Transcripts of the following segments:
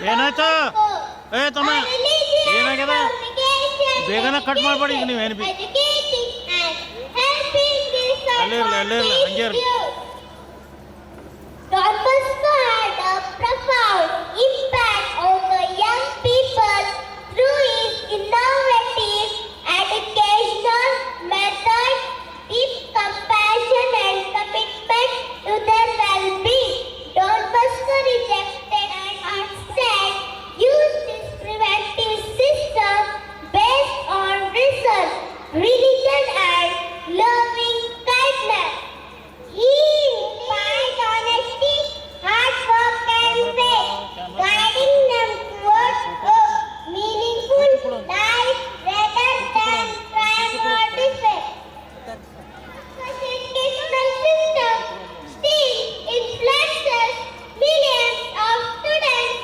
ಏನಾಯ್ತು? ತಮ್ಮ ಏನಾಗ್ಯದ? ಬೇಗನೆ ಕಟ್ ಮಾಡ್ಬೇಡಿ ಈಗ ನೀವು. ಏನು ಬಿ ಅಲ್ಲೇ ಇರಲಿ ಹಂಗೆ ಇರಲಿ. Don Bosco had a profound impact on the young people through his innovative educational methods, deep compassion and commitment to their well-being. Don Bosco rejected and said, use this preventive system based on research, religion and loving kindness. He inspired honesty, hard work and faith, guiding them towards a meaningful life rather than crime or defect. Educational system still influences millions of students,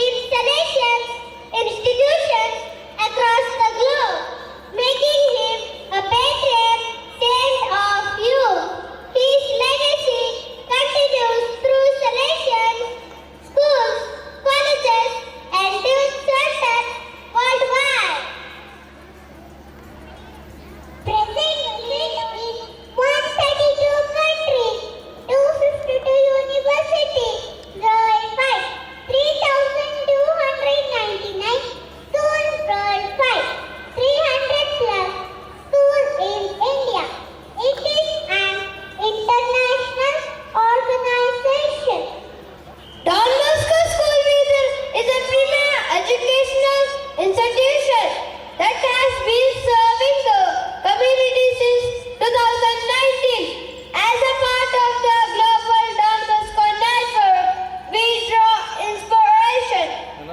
installations, institutions across the globe, making him a patron saint of youth. His legacy continues through salations, schools, colleges, and youth centers worldwide. Presently in 132 countries, 252 universities, worldwide, 3,299 schools worldwide, 300 plus schools in India. It is an international organization. Don Bosco School is a premier educational institution that has been serving the community since 2019. As a part of the global Don Bosco network, we draw inspiration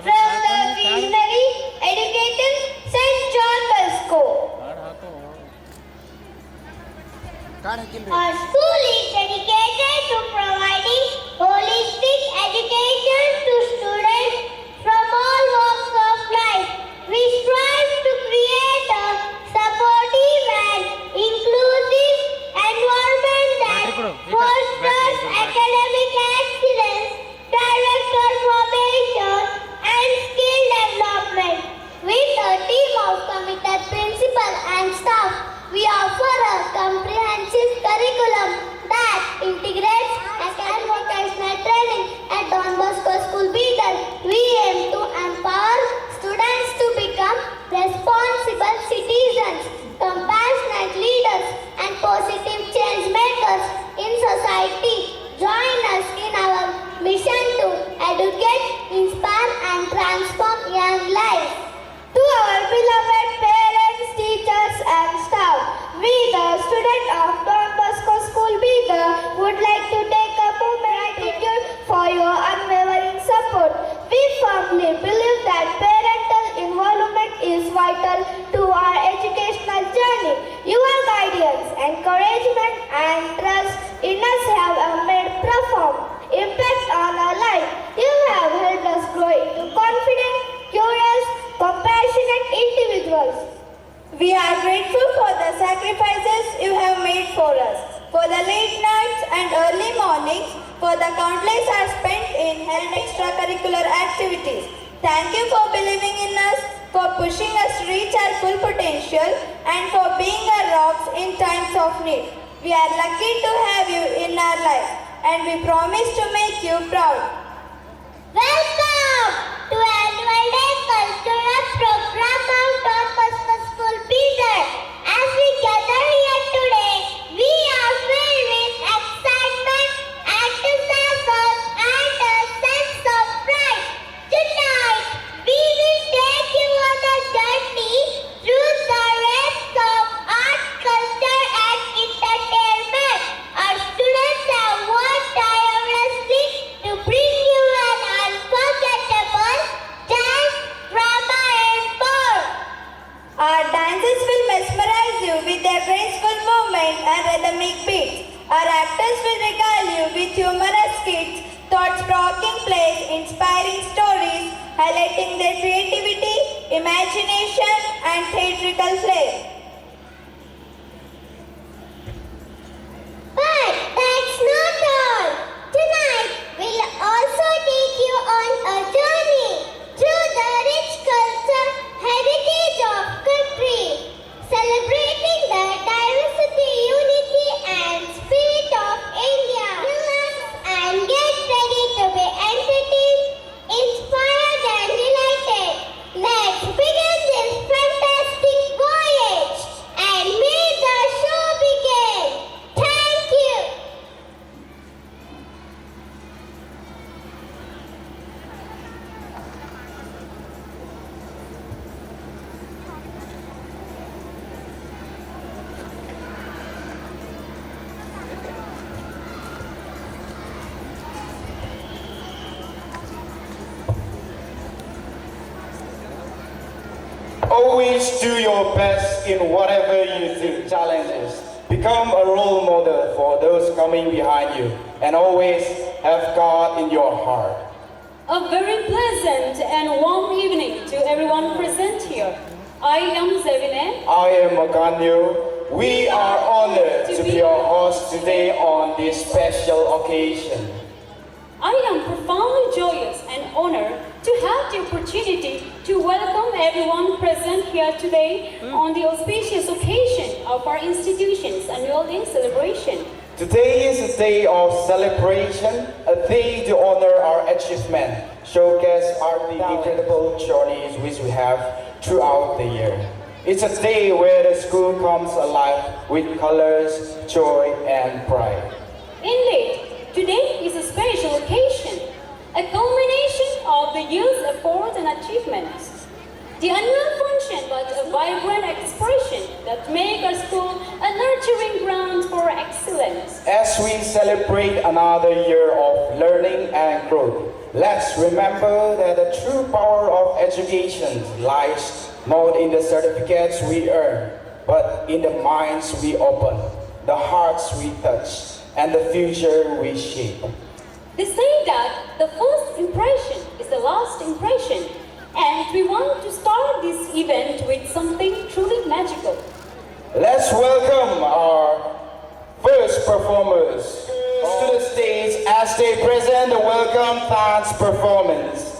from the visionary educator St. John Bosco. Our school is dedicated to providing holistic education to students from all walks of life. We strive to create a supportive and inclusive environment that fosters academic excellence, character formation, and skill development. With a team of committed principal and staff, we offer a comprehensive curriculum that integrates academic vocational training at Don Bosco School Bidar. We aim to empower students to become responsible citizens, compassionate leaders, and positive change makers in society. Join us in our mission to educate, inspire, and transform young lives. To our beloved parents, teachers, and staff, we, the students of Don Bosco School Bidar, would like to take a moment of gratitude for your unwavering support. We firmly believe that parental involvement is vital to our educational journey. Your guidance, encouragement, and trust in us have made profound impact on our life. You have helped us grow into confident, curious, compassionate individuals. We are grateful for the sacrifices you have made for us, for the late nights and early mornings, for the countless hours spent in held extracurricular activities. Thank you for believing in us, for pushing us to reach our full potential, and for being our rocks in times of need. We are lucky to have you in our life, and we promise to make you proud. Welcome to Annual Day Cultural Program of Don Bosco School Bidar. As we gather here today, we are filled with excitement, enthusiasm, and a sense of pride. Tonight, we will take you on a journey through the realms of art, culture, and entertainment. Our students have worked tirelessly to bring you an unforgettable dance, drama, and more. Our dances will mesmerize you with their graceful movement and rhythmic beats. Our actors will regale you with humorous skits, thought-provoking plays, inspiring stories, highlighting their creativity, imagination, and theatrical flair. But that's not all. Tonight, we'll also take you on a journey Always do your best in whatever you do. Challenges. Become a role model for those coming behind you, and always have God in your heart. A very pleasant and warm evening to everyone present here. I am Zevine. I am Makanyo. We are honored to be your host today on this special occasion. I am profoundly joyous and honored to have the opportunity to welcome everyone present here today on the auspicious occasion of our institution's annual day celebration. Today is a day of celebration, a day to honor our achievement, showcase our incredible journeys which we have throughout the year. It's a day where the school comes alive with colors, joy, and pride. Indeed, today is a special occasion, a culmination of the year's efforts and achievements. The annual function was a vibrant expression that makes our school a nurturing ground for excellence. As we celebrate another year of learning and growth, let's remember that the true power of education lies not in the certificates we earn, but in the minds we open, the hearts we touch, and the future we shape. They say that the first impression is the last impression, and we want to start this event with something truly magical. Let's welcome our first performers to the stage as they present the welcome dance performance.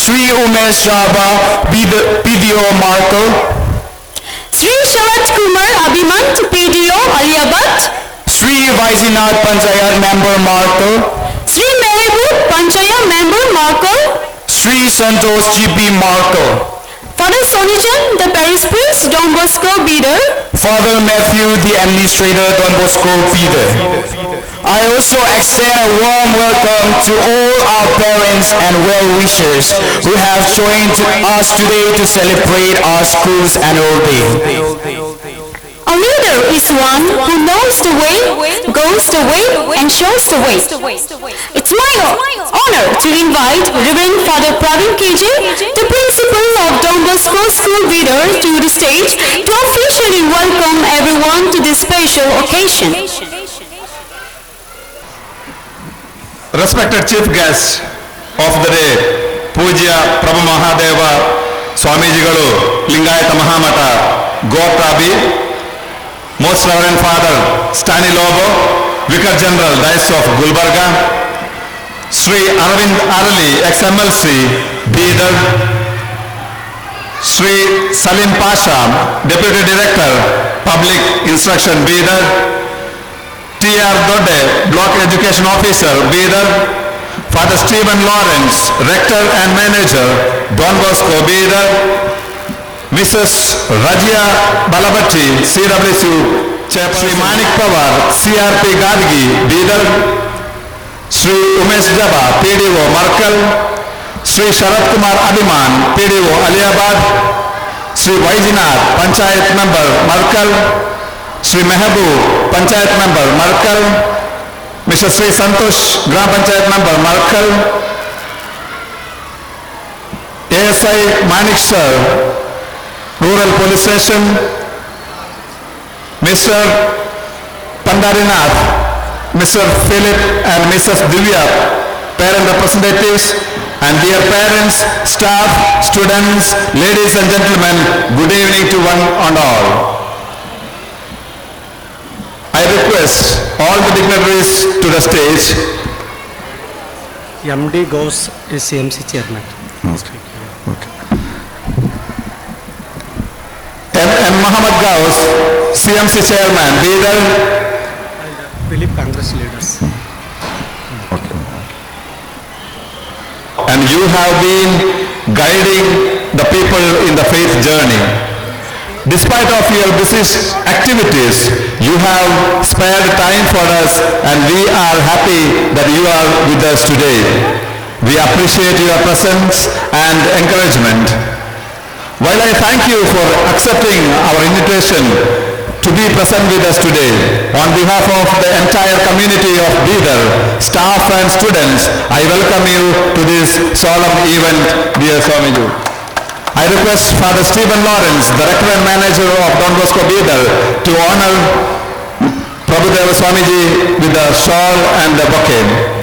Sri Umesh Java, PDO Marco. Sri Sharat Kumar Abhimant, PDO Aliabad. Sri Vaisinath Panchayat Member Marco. Sri Mehboob Panchayat Member Marco. Sri Santosh GP Marco. Father Sonijan, the parish priest, Don Bosco Bidar. Father Matthew, the administrator, Don Bosco Peter. I also extend a warm welcome to all our parents and well-wishers who have joined us today to celebrate our school's annual day. A leader is one who knows the way, goes the way, and shows the way. It's my honor to invite Reverend Father Pravin KJ, the principal of Don Bosco School Leader, to the stage to officially welcome everyone to this special occasion. Respected chief guest of the day, Pujya Prabhu Mahadeva Swamijigalu, Lingayata Mahamata, Gotrabi, Most Reverend Father Stani Lobo, Vicar General, Diocese of Gulbarga, Sri Arvind Arali, ex-MLC, Bidar, Sri Salim Pasha, Deputy Director, Public Instruction, Bidar, T.R. Dode, Block Education Officer, Bidar, Father Stephen Lawrence, Rector and Manager, Don Bosco, Bidar, Mrs. Rajia Balabati, CWSU, Sri Manik Pawar, CRP Gadgi, Bidar, Sri Umesh Java, PDO Markal, Sri Sharat Kumar Abhiman, PDO Aliabad, Sri Vaisinath, Panchayat Member Markal, Sri Mehboob, Panchayat Member Markal, Mr. Sri Santosh, Gram Panchayat Member Markal, ASI Manik Sir, Rural Police Station, Mr. Pandarinath, Mr. Philip and Mrs. Divya, parent representatives, and dear parents, staff, students, ladies and gentlemen, good evening to one and all. I request all the dignitaries to the stage. MD Ghosh is CMC Chairman. M. Muhammad Gauss, CMC Chairman, Bidar. Philip Congress leaders. And you have been guiding the people in the faith journey. Despite of your busy activities, you have spared time for us, and we are happy that you are with us today. We appreciate your presence and encouragement. While I thank you for accepting our invitation to be present with us today, on behalf of the entire community of Bidar, staff and students, I welcome you to this solemn event, dear Swamiji. I request Father Stephen Lawrence, the Rector and Manager of Don Bosco Bidar, to honor Prabhudeva Swamiji with the shawl and the bouquet.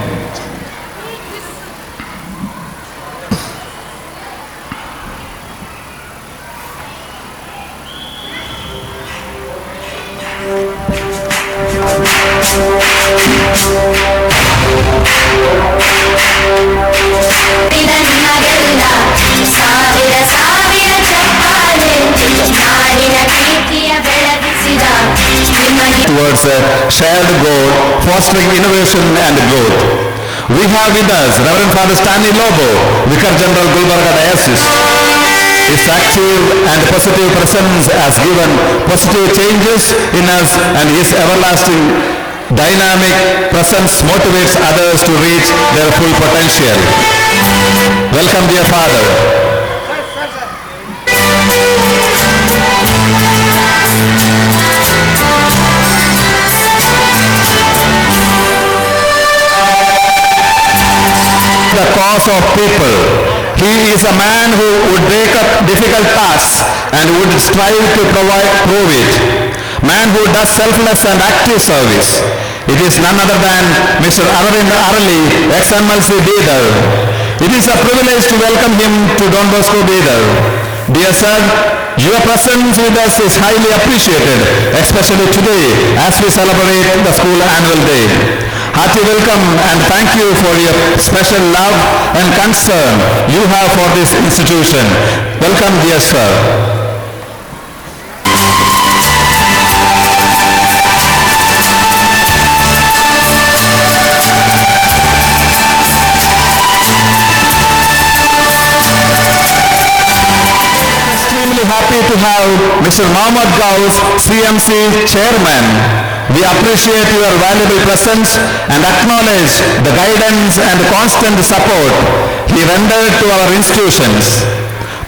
Towards a shared goal, fostering innovation and growth. We have with us Reverend Father Stanley Lobo, Vicar General Gulbarga Diocese. His active and positive presence has given positive changes in us, and his everlasting dynamic presence motivates others to reach their full potential. Welcome, dear Father. The cause of people. He is a man who would take up difficult tasks and would strive to prove it. man who does selfless and active service. It is none other than Mr. Aravind Arali, ex-MLC Bidar. It is a privilege to welcome him to Don Bosco Bidar. Dear sir, your presence with us is highly appreciated, especially today as we celebrate the school annual day. Hearty welcome and thank you for your special love and concern you have for this institution. Welcome, dear sir. Happy to have Mr. Mohammad Gauss, CMC Chairman. We appreciate your valuable presence and acknowledge the guidance and constant support he rendered to our institutions.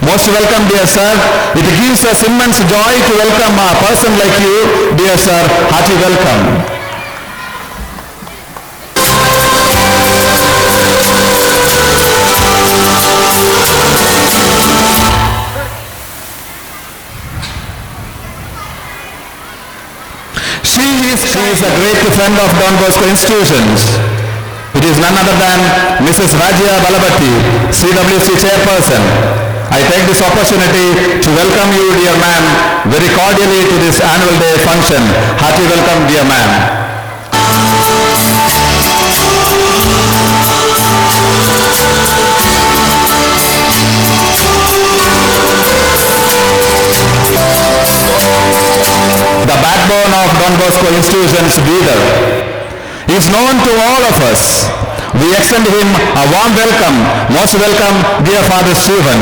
Most welcome, dear sir. It gives us immense joy to welcome a person like you, dear sir. Hearty welcome. She is a great friend of Don Bosco institutions. It is none other than Mrs. Rajya Balabati, CWC Chairperson. I take this opportunity to welcome you, dear ma'am, very cordially to this annual day function. Hearty welcome, dear ma'am. The backbone of Don Bosco institutions, Bidar, is known to all of us. We extend him a warm welcome. Most welcome, dear Father Stephen.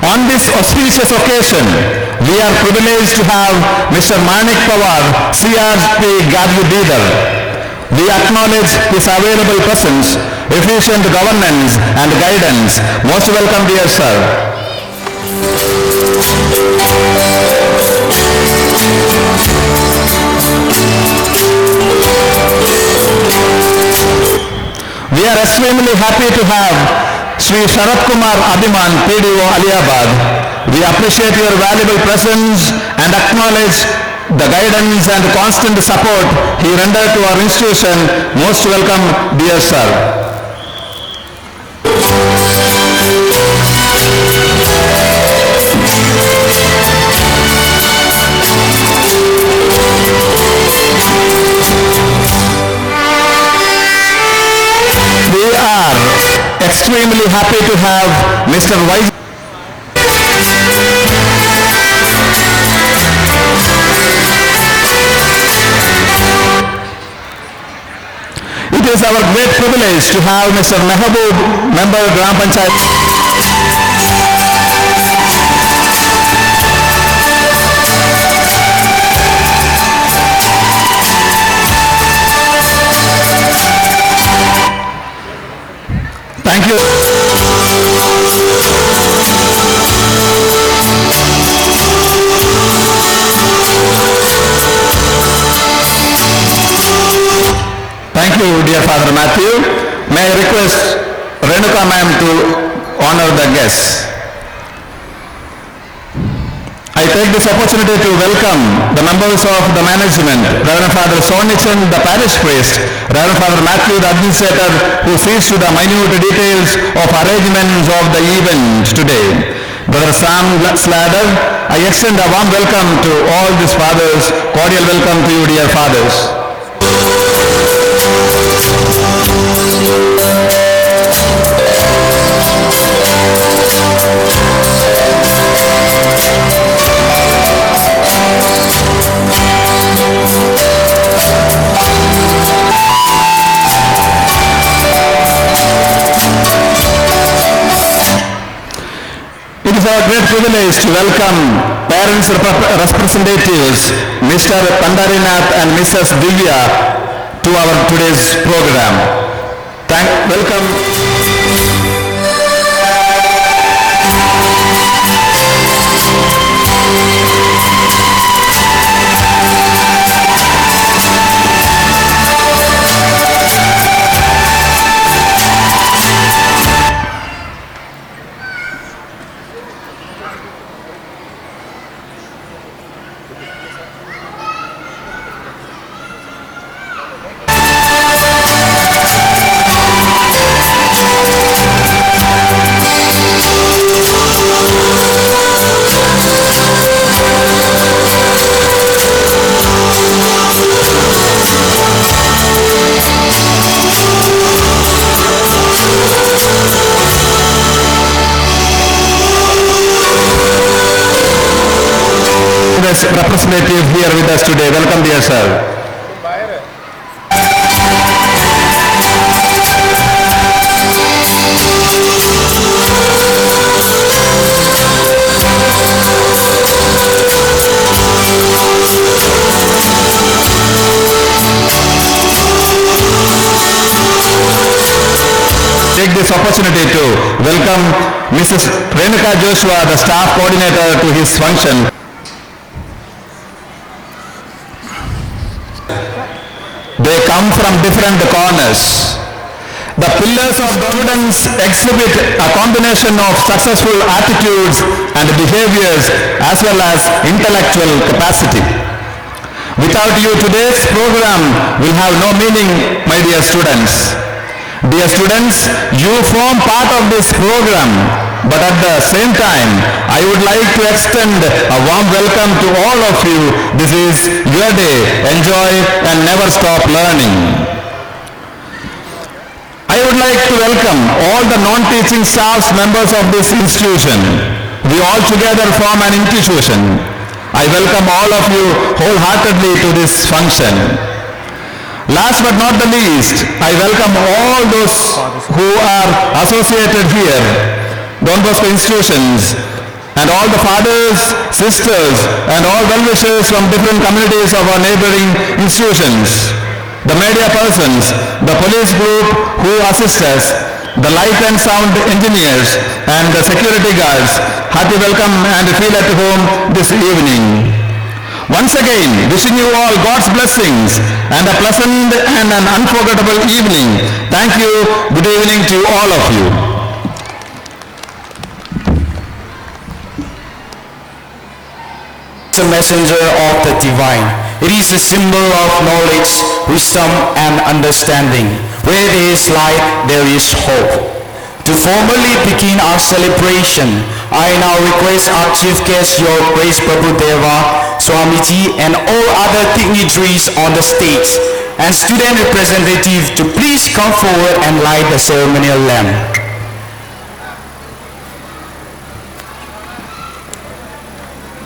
On this auspicious occasion, we are privileged to have Mr. Manik Pawar, CRP Gadvi Bidar. We acknowledge his available presence, efficient governance and guidance. Most welcome, dear sir. We are extremely happy to have Sri Sharat Kumar Abhiman, PDO Aliabad. We appreciate your valuable presence and acknowledge the guidance and constant support he rendered to our institution. Most welcome, dear sir. We are extremely happy to have Mr. Vice It is our great privilege to have Mr. Mehboob, Member Gram Panchayat. Thank you. Thank you, dear Father Matthew. May I request Renuka ma'am to honor the guests. I take this opportunity to welcome the members of the management, Reverend Father Sonichan, the parish priest, Reverend Father Matthew, the administrator, who sees to the minute details of arrangements of the event today. Brother Sam Slader, I extend a warm welcome to all these fathers. Cordial welcome to you, dear fathers. It is our great privilege to welcome parents representatives, Mr. Pandarinath and Mrs. Divya, to our today's program. Welcome. us today. Welcome, dear sir. Take this opportunity to welcome Mrs. Renuka Joshua, the staff coordinator, to his function. They come from different corners. The pillars of students exhibit a combination of successful attitudes and behaviors as well as intellectual capacity. Without you, today's program will have no meaning, my dear students. Dear students, you form part of this program, but at the same time, I would like to extend a warm welcome to all of you. This is your day. Enjoy and never stop learning. I would like to welcome all the non-teaching staffs members of this institution. We all together form an institution. I welcome all of you wholeheartedly to this function. Last but not the least, I welcome all those who are associated here, Don Bosco institutions, and all the fathers, sisters, and all well-wishers from different communities of our neighboring institutions, the media persons, the police group who assist us, the light and sound engineers, and the security guards. Hearty welcome and feel at home this evening. Once again, wishing you all God's blessings and a pleasant and an unforgettable evening. Thank you. Good evening to all of you. It's a messenger of the divine. It is a symbol of knowledge, wisdom, and understanding. Where there is light, there is hope. To formally begin our celebration, I now request our chief guest, Your Grace Prabhu Deva, Swamiji, and all other dignitaries on the stage and student representatives to please come forward and light the ceremonial lamp.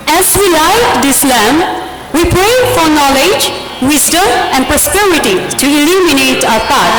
As we light this lamp, we pray for knowledge, wisdom, and prosperity to illuminate our path.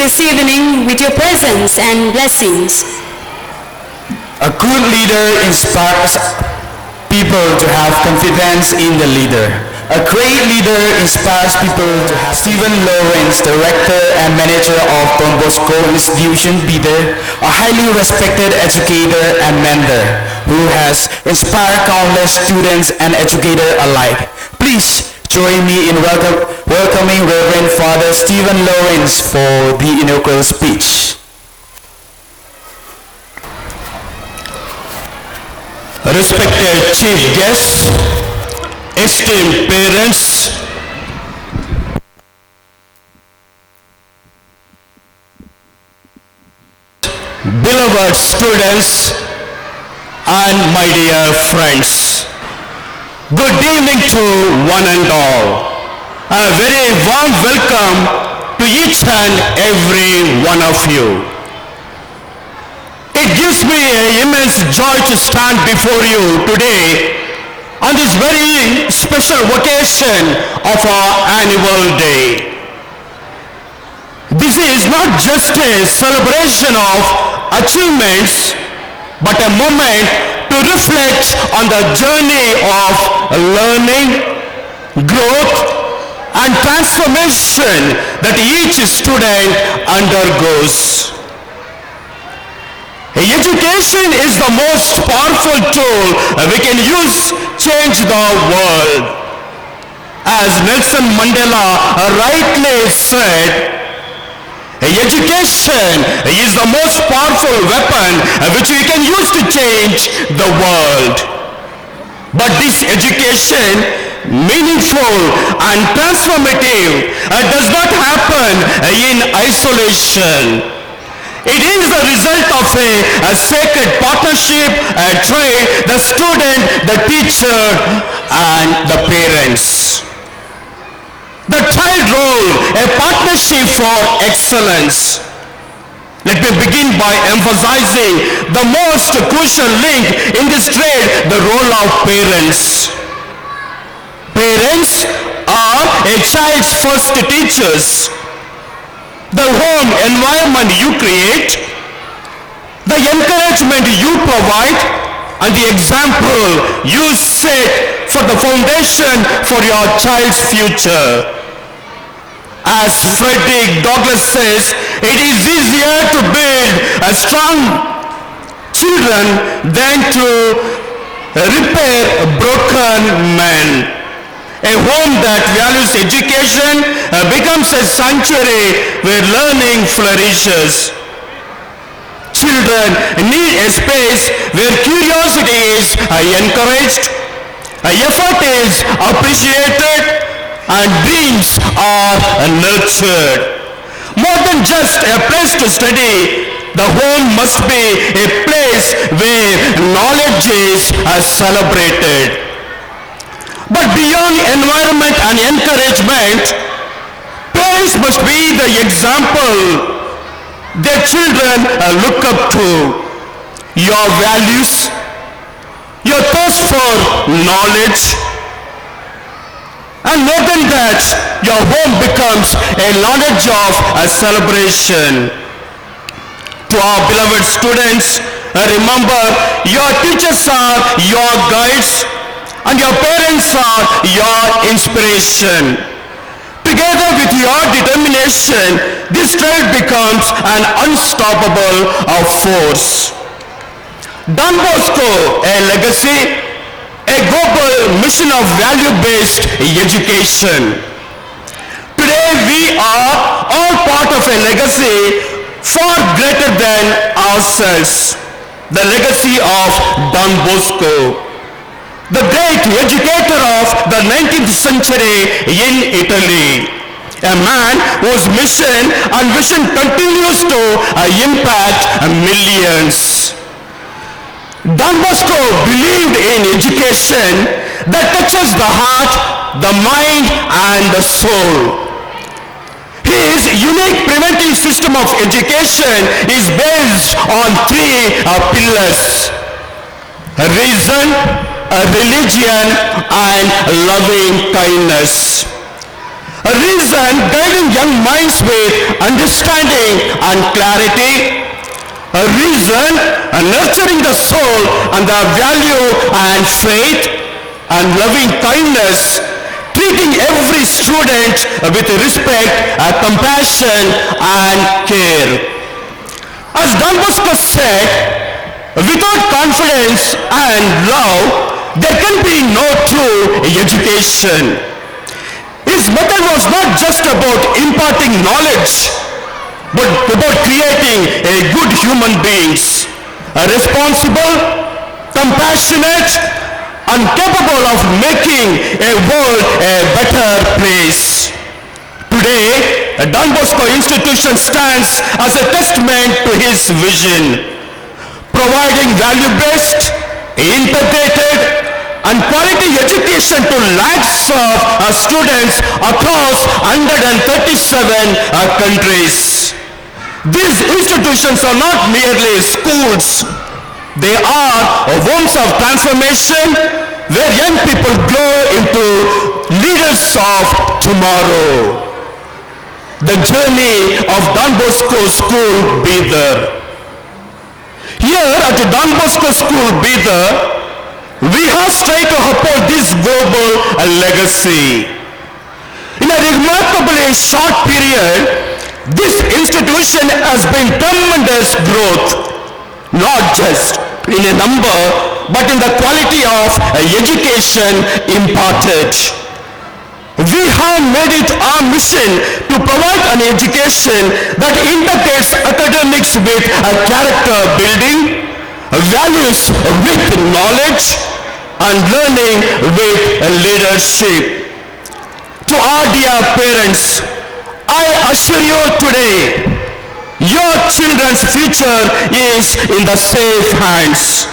This evening with your presence and blessings. A good leader inspires people to have confidence in the leader. A great leader inspires people to have Stephen Lawrence, director and manager of Don Bosco Institution, Bidar, a highly respected educator and mentor who has inspired countless students and educators alike. Please join me in welcoming Reverend Father Stephen Lawrence for the inaugural speech. Respected chief guests, esteemed parents, beloved students, and my dear friends. Good evening to one and all. A very warm welcome to each and every one of you. It gives me an immense joy to stand before you today on this very special occasion of our annual day. This is not just a celebration of achievements, but a moment to reflect on the journey of learning, growth, and transformation that each student undergoes. Education is the most powerful tool we can use to change the world. As Nelson Mandela rightly said, education is the most powerful weapon which we can use to change the world. But this education, meaningful and transformative, does not happen in isolation. It is the result of a sacred partnership between the student, the teacher, and the parents. The child role, a partnership for excellence. Let me begin by emphasizing the most crucial link in this trade, the role of parents. Parents are a child's first teachers. The home environment you create, the encouragement you provide, and the example you set for the foundation for your child's future. As Frederick Douglass says, it is easier to build a strong children than to repair broken men. A home that values education becomes a sanctuary where learning flourishes. Children need a space where curiosity is encouraged, effort is appreciated, and dreams are nurtured. More than just a place to study, the home must be a place where knowledge is celebrated. But beyond environment and encouragement, parents must be the example their children look up to. Your values, your thirst for knowledge, and more than that, your home becomes a knowledge of a celebration. To our beloved students, remember, your teachers are your guides, and your parents are your inspiration. Together with your determination, this trade becomes an unstoppable force. Don Bosco, a legacy, a global mission of value-based education. Today we are all part of a legacy far greater than ourselves, the legacy of Don Bosco, the great educator of the 19th century in Italy, a man whose mission and vision continues to impact millions. Don Bosco believed in education that touches the heart, the mind, and the soul. His unique preventive system of education is based on three pillars: reason, religion, and loving kindness. Reason guiding young minds with understanding and clarity. Reason nurturing the soul and the value and faith. And loving kindness treating every student with respect, compassion, and care. As Don Bosco said, without confidence and love, there can be no true education. His method was not just about imparting knowledge, but about creating a good human beings, responsible, compassionate, and capable of making a world a better place. Today, Don Bosco Institution stands as a testament to his vision, providing value-based, integrated, and quality education to lakhs of students across 137 countries. These institutions are not merely schools. They are homes of transformation where young people grow into leaders of tomorrow. The journey of Don Bosco School, Bidar. Here at the Don Bosco School, Bidar, we have tried to uphold this global legacy. In a remarkably short period, this institution has been tremendous growth, not just in a number, but in the quality of education imparted. We have made it our mission to provide an education that integrates academics with character building, values with knowledge, and learning with leadership. To our dear parents, I assure you today, your children's future is in the safe hands.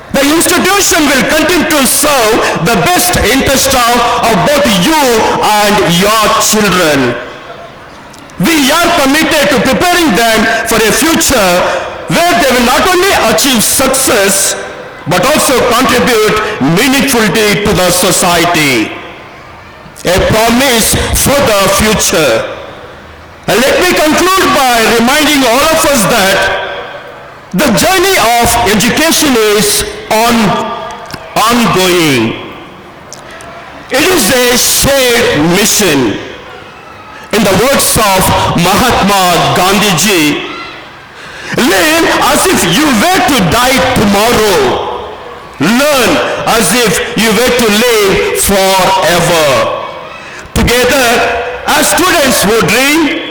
The institution will continue to serve the best interest of both you and your children. We are committed to preparing them for a future where they will not only achieve success but also contribute meaningfully to the society. A promise for the future. Let me conclude by reminding all of us that the journey of education is ongoing. It is a shared mission. In the words of Mahatma Gandhi ji, live as if you were to die tomorrow. Learn as if you were to live forever. Together, as students who dream,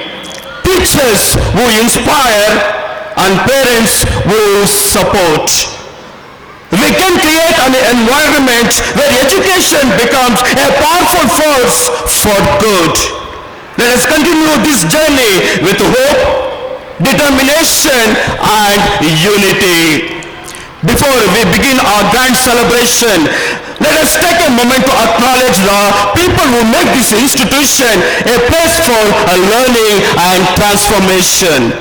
teachers who inspire, and parents who support, we can create an environment where education becomes a powerful force for good. Let us continue this journey with hope, determination, and unity. Before we begin our grand celebration, let us take a moment to acknowledge the people who make this institution a place for learning and transformation.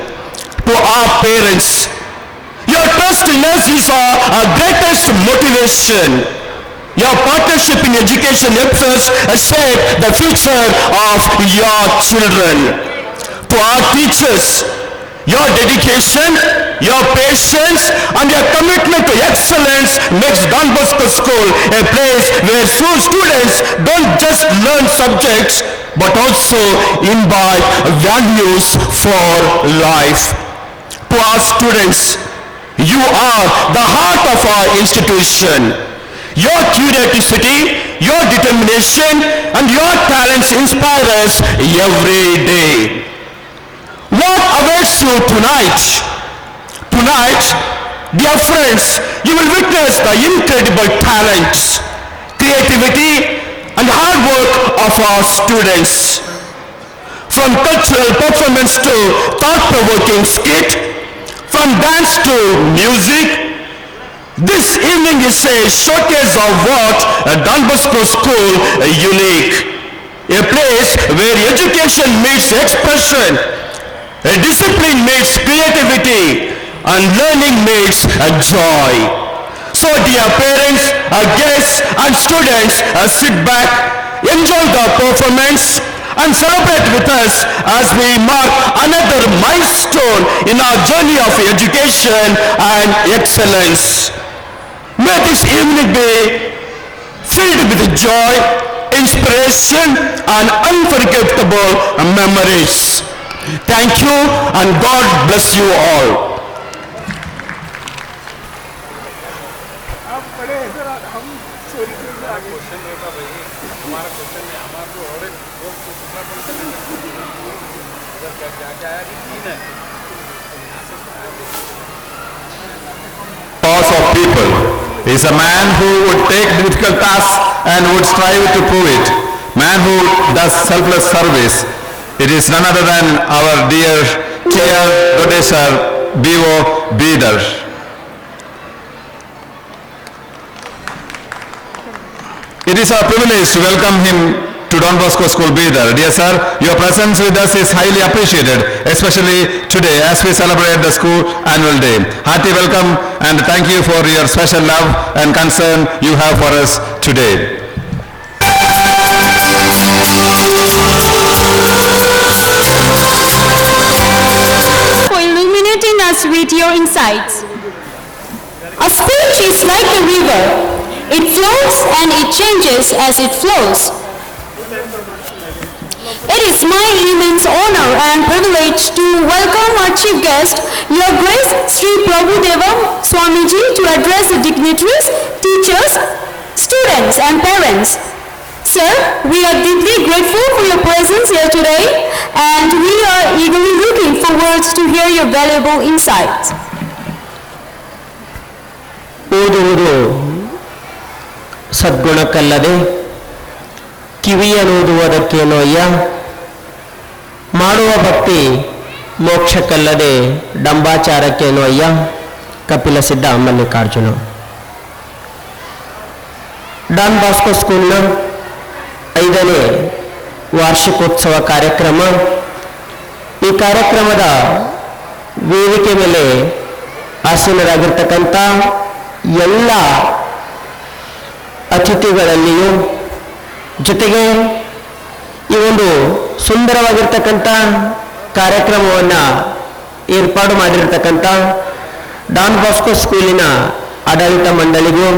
To our parents, your trust in us is our greatest motivation. Your partnership in education helps us shape the future of your children. To our teachers, your dedication, your patience, and your commitment to excellence makes Don Bosco School a place where students don't just learn subjects, but also imbibe values for life. To our students, you are the heart of our institution. Your curiosity, your determination, and your talents inspire us every day. What awaits you tonight? Tonight, dear friends, you will witness the incredible talents, creativity, and hard work of our students. From cultural performance to thought-provoking skit, from dance to music, this evening is a showcase of what Don Bosco School unique. A place where education meets expression, a discipline meets creativity, and learning meets joy. So dear parents, guests, and students, sit back, enjoy the performance, and celebrate with us as we mark another milestone in our journey of education and excellence. May this evening be filled with joy, inspiration, and unforgettable memories. Thank you, and God bless you all. Boss of people is a man who would take difficult tasks and would strive to prove it. Man who does selfless service. It is none other than our dear Chair Dodeshar B.O. Bidar. It is our privilege to welcome him to Don Bosco School, Bidar. Dear sir, your presence with us is highly appreciated, especially today as we celebrate the school annual day. Hearty welcome and thank you for your special love and concern you have for us today. For illuminating us with your insights. A speech is like a river. It flows and it changes as it flows. It is my immense honor and privilege to welcome our chief guest, Your Grace Sri Prabhudevam Swamiji, to address the dignitaries, teachers, students and parents. Sir, we are deeply grateful for your presence here today and we are eagerly looking forward to hear your valuable insights. ಓದುವುದು ಸದ್ಗುಣಕ್ಕಲ್ಲದೆ ಕಿವಿಯನ್ನೋದುವುದಕ್ಕೇನೋ ಅಯ್ಯ, ಮಾಡುವ ಭಕ್ತಿ ಮೋಕ್ಷಕ್ಕಲ್ಲದೆ ಡಂಬಾಚಾರಕ್ಕೇನೋ ಅಯ್ಯ. ಕಪಿಲ ಸಿದ್ಧ Mallikarjuna. Don Bosco ಸ್ಕೂಲ್ನ 5ನೇ ವಾರ್ಷಿಕೋತ್ಸವ ಕಾರ್ಯಕ್ರಮ. ಈ ಕಾರ್ಯಕ್ರಮದ ವೇದಿಕೆ ಮೇಲೆ ಆಸೀನರಾಗಿರ್ತಕ್ಕಂಥ ಎಲ್ಲ ಅತಿಥಿಗಳಲ್ಲಿಯೂ ಜೊತೆಗೆ ಈ ಒಂದು ಸುಂದರವಾಗಿರ್ತಕ್ಕಂಥ ಕಾರ್ಯಕ್ರಮವನ್ನು ಏರ್ಪಾಡು ಮಾಡಿರ್ತಕ್ಕಂಥ ಡಾನ್ ಬಾಸ್ಕೋ ಸ್ಕೂಲಿನ ಆಡಳಿತ ಮಂಡಳಿಗೂ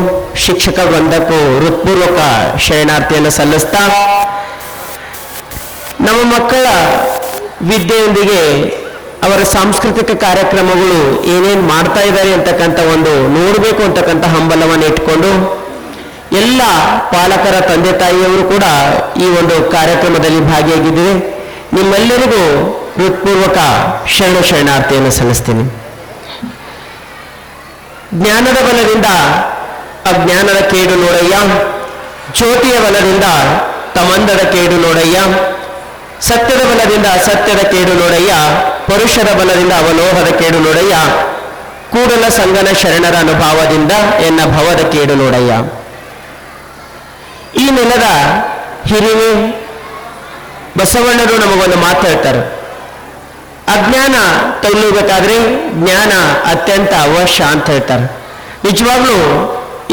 ಶಿಕ್ಷಕ ವೃಂದಕ್ಕೂ ಹೃತ್ಪೂರ್ವಕ ಶರಣಾರ್ಥಿಯನ್ನು ಸಲ್ಲಿಸ್ತಾ, ನಮ್ಮ ಮಕ್ಕಳ ವಿದ್ಯೆಯೊಂದಿಗೆ ಅವರ ಸಾಂಸ್ಕೃತಿಕ ಕಾರ್ಯಕ್ರಮಗಳು ಏನೇನು ಮಾಡ್ತಾ ಇದ್ದಾರೆ ಅಂತಕ್ಕಂಥ ಒಂದು ನೋಡಬೇಕು ಅಂತಕ್ಕಂಥ ಹಂಬಲವನ್ನು ಇಟ್ಕೊಂಡು ಎಲ್ಲ ಪಾಲಕರ ತಂದೆ ತಾಯಿಯವರು ಕೂಡ ಈ ಒಂದು ಕಾರ್ಯಕ್ರಮದಲ್ಲಿ ಭಾಗಿಯಾಗಿದ್ದೀವಿ. ನಿಮ್ಮೆಲ್ಲರಿಗೂ ಹೃತ್ಪೂರ್ವಕ ಶರಣಾರ್ಥಿಯನ್ನು ಸಲ್ಲಿಸ್ತೀನಿ. ಜ್ಞಾನದ ಬಲದಿಂದ ಅಜ್ಞಾನದ ಕೇಡು ನೋಡಯ್ಯ, ಜ್ಯೋತಿಯ ಬಲದಿಂದ ತಮಂದದ ಕೇಡು ನೋಡಯ್ಯ, ಸತ್ಯದ ಬಲದಿಂದ ಅಸತ್ಯದ ಕೇಡು ನೋಡಯ್ಯ, ಪರುಷದ ಬಲದಿಂದ ಅವಲೋಹದ ಕೇಡು ನೋಡಯ್ಯ, ಕೂಡಲ ಸಂಗನ ಶರಣರ ಅನುಭವದಿಂದ ಎನ್ನ ಭವದ ಕೇಡು ನೋಡಯ್ಯ. ಈ ನೆಲದ ಹಿರಿಮೆ ಬಸವಣ್ಣರು ನಮಗೊಂದು ಮಾತು ಹೇಳ್ತಾರೆ, ಅಜ್ಞಾನ ತೊಲಗಬೇಕಾದ್ರೆ ಜ್ಞಾನ ಅತ್ಯಂತ ಅವಶ್ಯ ಅಂತ ಹೇಳ್ತಾರೆ. ನಿಜವಾಗ್ಲೂ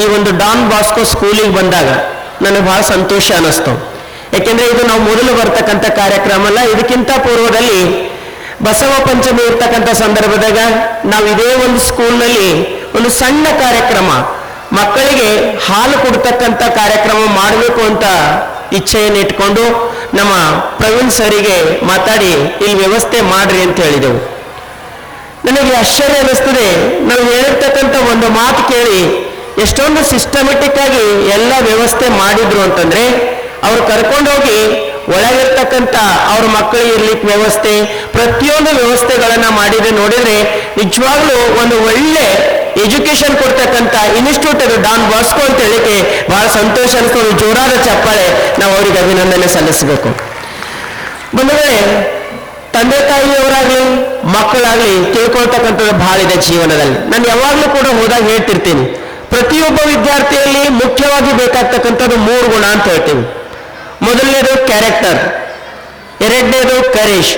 ಈ ಒಂದು ಡಾನ್ ಬಾಸ್ಕೋ ಸ್ಕೂಲಿಗೆ ಬಂದಾಗ ನನಗೆ ಬಹಳ ಸಂತೋಷ ಅನ್ನಿಸ್ತು. ಯಾಕೆಂದ್ರೆ ಇದು ನಾವು ಮೊದಲು ಬರ್ತಕ್ಕಂಥ ಕಾರ್ಯಕ್ರಮ ಅಲ್ಲ. ಇದಕ್ಕಿಂತ ಪೂರ್ವದಲ್ಲಿ ಬಸವ ಪಂಚಮಿ ಇರ್ತಕ್ಕಂಥ ಸಂದರ್ಭದಾಗ ನಾವು ಇದೇ ಒಂದು ಸ್ಕೂಲ್ನಲ್ಲಿ ಒಂದು ಸಣ್ಣ ಕಾರ್ಯಕ್ರಮ, ಮಕ್ಕಳಿಗೆ ಹಾಲು ಕೊಡ್ತಕ್ಕಂಥ ಕಾರ್ಯಕ್ರಮ ಮಾಡಬೇಕು ಅಂತ ಇಚ್ಛೆಯನ್ನು ಇಟ್ಕೊಂಡು ನಮ್ಮ ಪ್ರವೀಣ್ ಸರಿಗೆ ಮಾತಾಡಿ ಇಲ್ಲಿ ವ್ಯವಸ್ಥೆ ಮಾಡ್ರಿ ಅಂತ ಹೇಳಿದೆವು. ನನಗೆ ಆಶ್ಚರ್ಯ ಅನ್ನಿಸ್ತದೆ, ನಾವು ಹೇಳಿರ್ತಕ್ಕಂಥ ಒಂದು ಮಾತು ಕೇಳಿ ಎಷ್ಟೊಂದು ಸಿಸ್ಟಮೆಟಿಕ್ ಆಗಿ ಎಲ್ಲ ವ್ಯವಸ್ಥೆ ಮಾಡಿದ್ರು ಅಂತಂದ್ರೆ, ಅವ್ರು ಕರ್ಕೊಂಡೋಗಿ ಒಳಗಿರ್ತಕ್ಕಂಥ ಅವ್ರ ಮಕ್ಕಳಿಗೆ ಇರ್ಲಿಕ್ಕೆ ವ್ಯವಸ್ಥೆ, ಪ್ರತಿಯೊಂದು ವ್ಯವಸ್ಥೆಗಳನ್ನ ಮಾಡಿದ್ರೆ ನೋಡಿದ್ರೆ ನಿಜವಾಗ್ಲೂ ಒಂದು ಒಳ್ಳೆ ಎಜುಕೇಶನ್ ಕೊಡ್ತಕ್ಕಂಥ ಇನ್ಸ್ಟಿಟ್ಯೂಟ್ ಅದು ಡಾನ್ ಬಾಸ್ಕೋ ಅಂತ ಹೇಳಿಕೆ ಬಹಳ ಸಂತೋಷ ಅನಿಸ್ಕೊಂಡು ಜೋರಾದ ಚಪ್ಪಾಳೆ ನಾವು ಅವರಿಗೆ ಅಭಿನಂದನೆ ಸಲ್ಲಿಸಬೇಕು. ಬಂದರೆ ತಂದೆ ತಾಯಿಯವರಾಗ್ಲಿ ಮಕ್ಕಳಾಗ್ಲಿ ತಿಳ್ಕೊಳ್ತಕ್ಕಂಥದ್ದು ಬಹಳ ಇದೆ ಜೀವನದಲ್ಲಿ. ನಾನು ಯಾವಾಗಲೂ ಕೂಡ ಹೋದಾಗ ಹೇಳ್ತಿರ್ತೀನಿ, ಪ್ರತಿಯೊಬ್ಬ ವಿದ್ಯಾರ್ಥಿಯಲ್ಲಿ ಮುಖ್ಯವಾಗಿ ಬೇಕಾಗ್ತಕ್ಕಂಥದ್ದು 3 ಗುಣ ಅಂತ ಹೇಳ್ತೀವಿ. ಮೊದಲನೇದು ಕ್ಯಾರೆಕ್ಟರ್, ಎರಡನೇದು ಕರೇಜ್,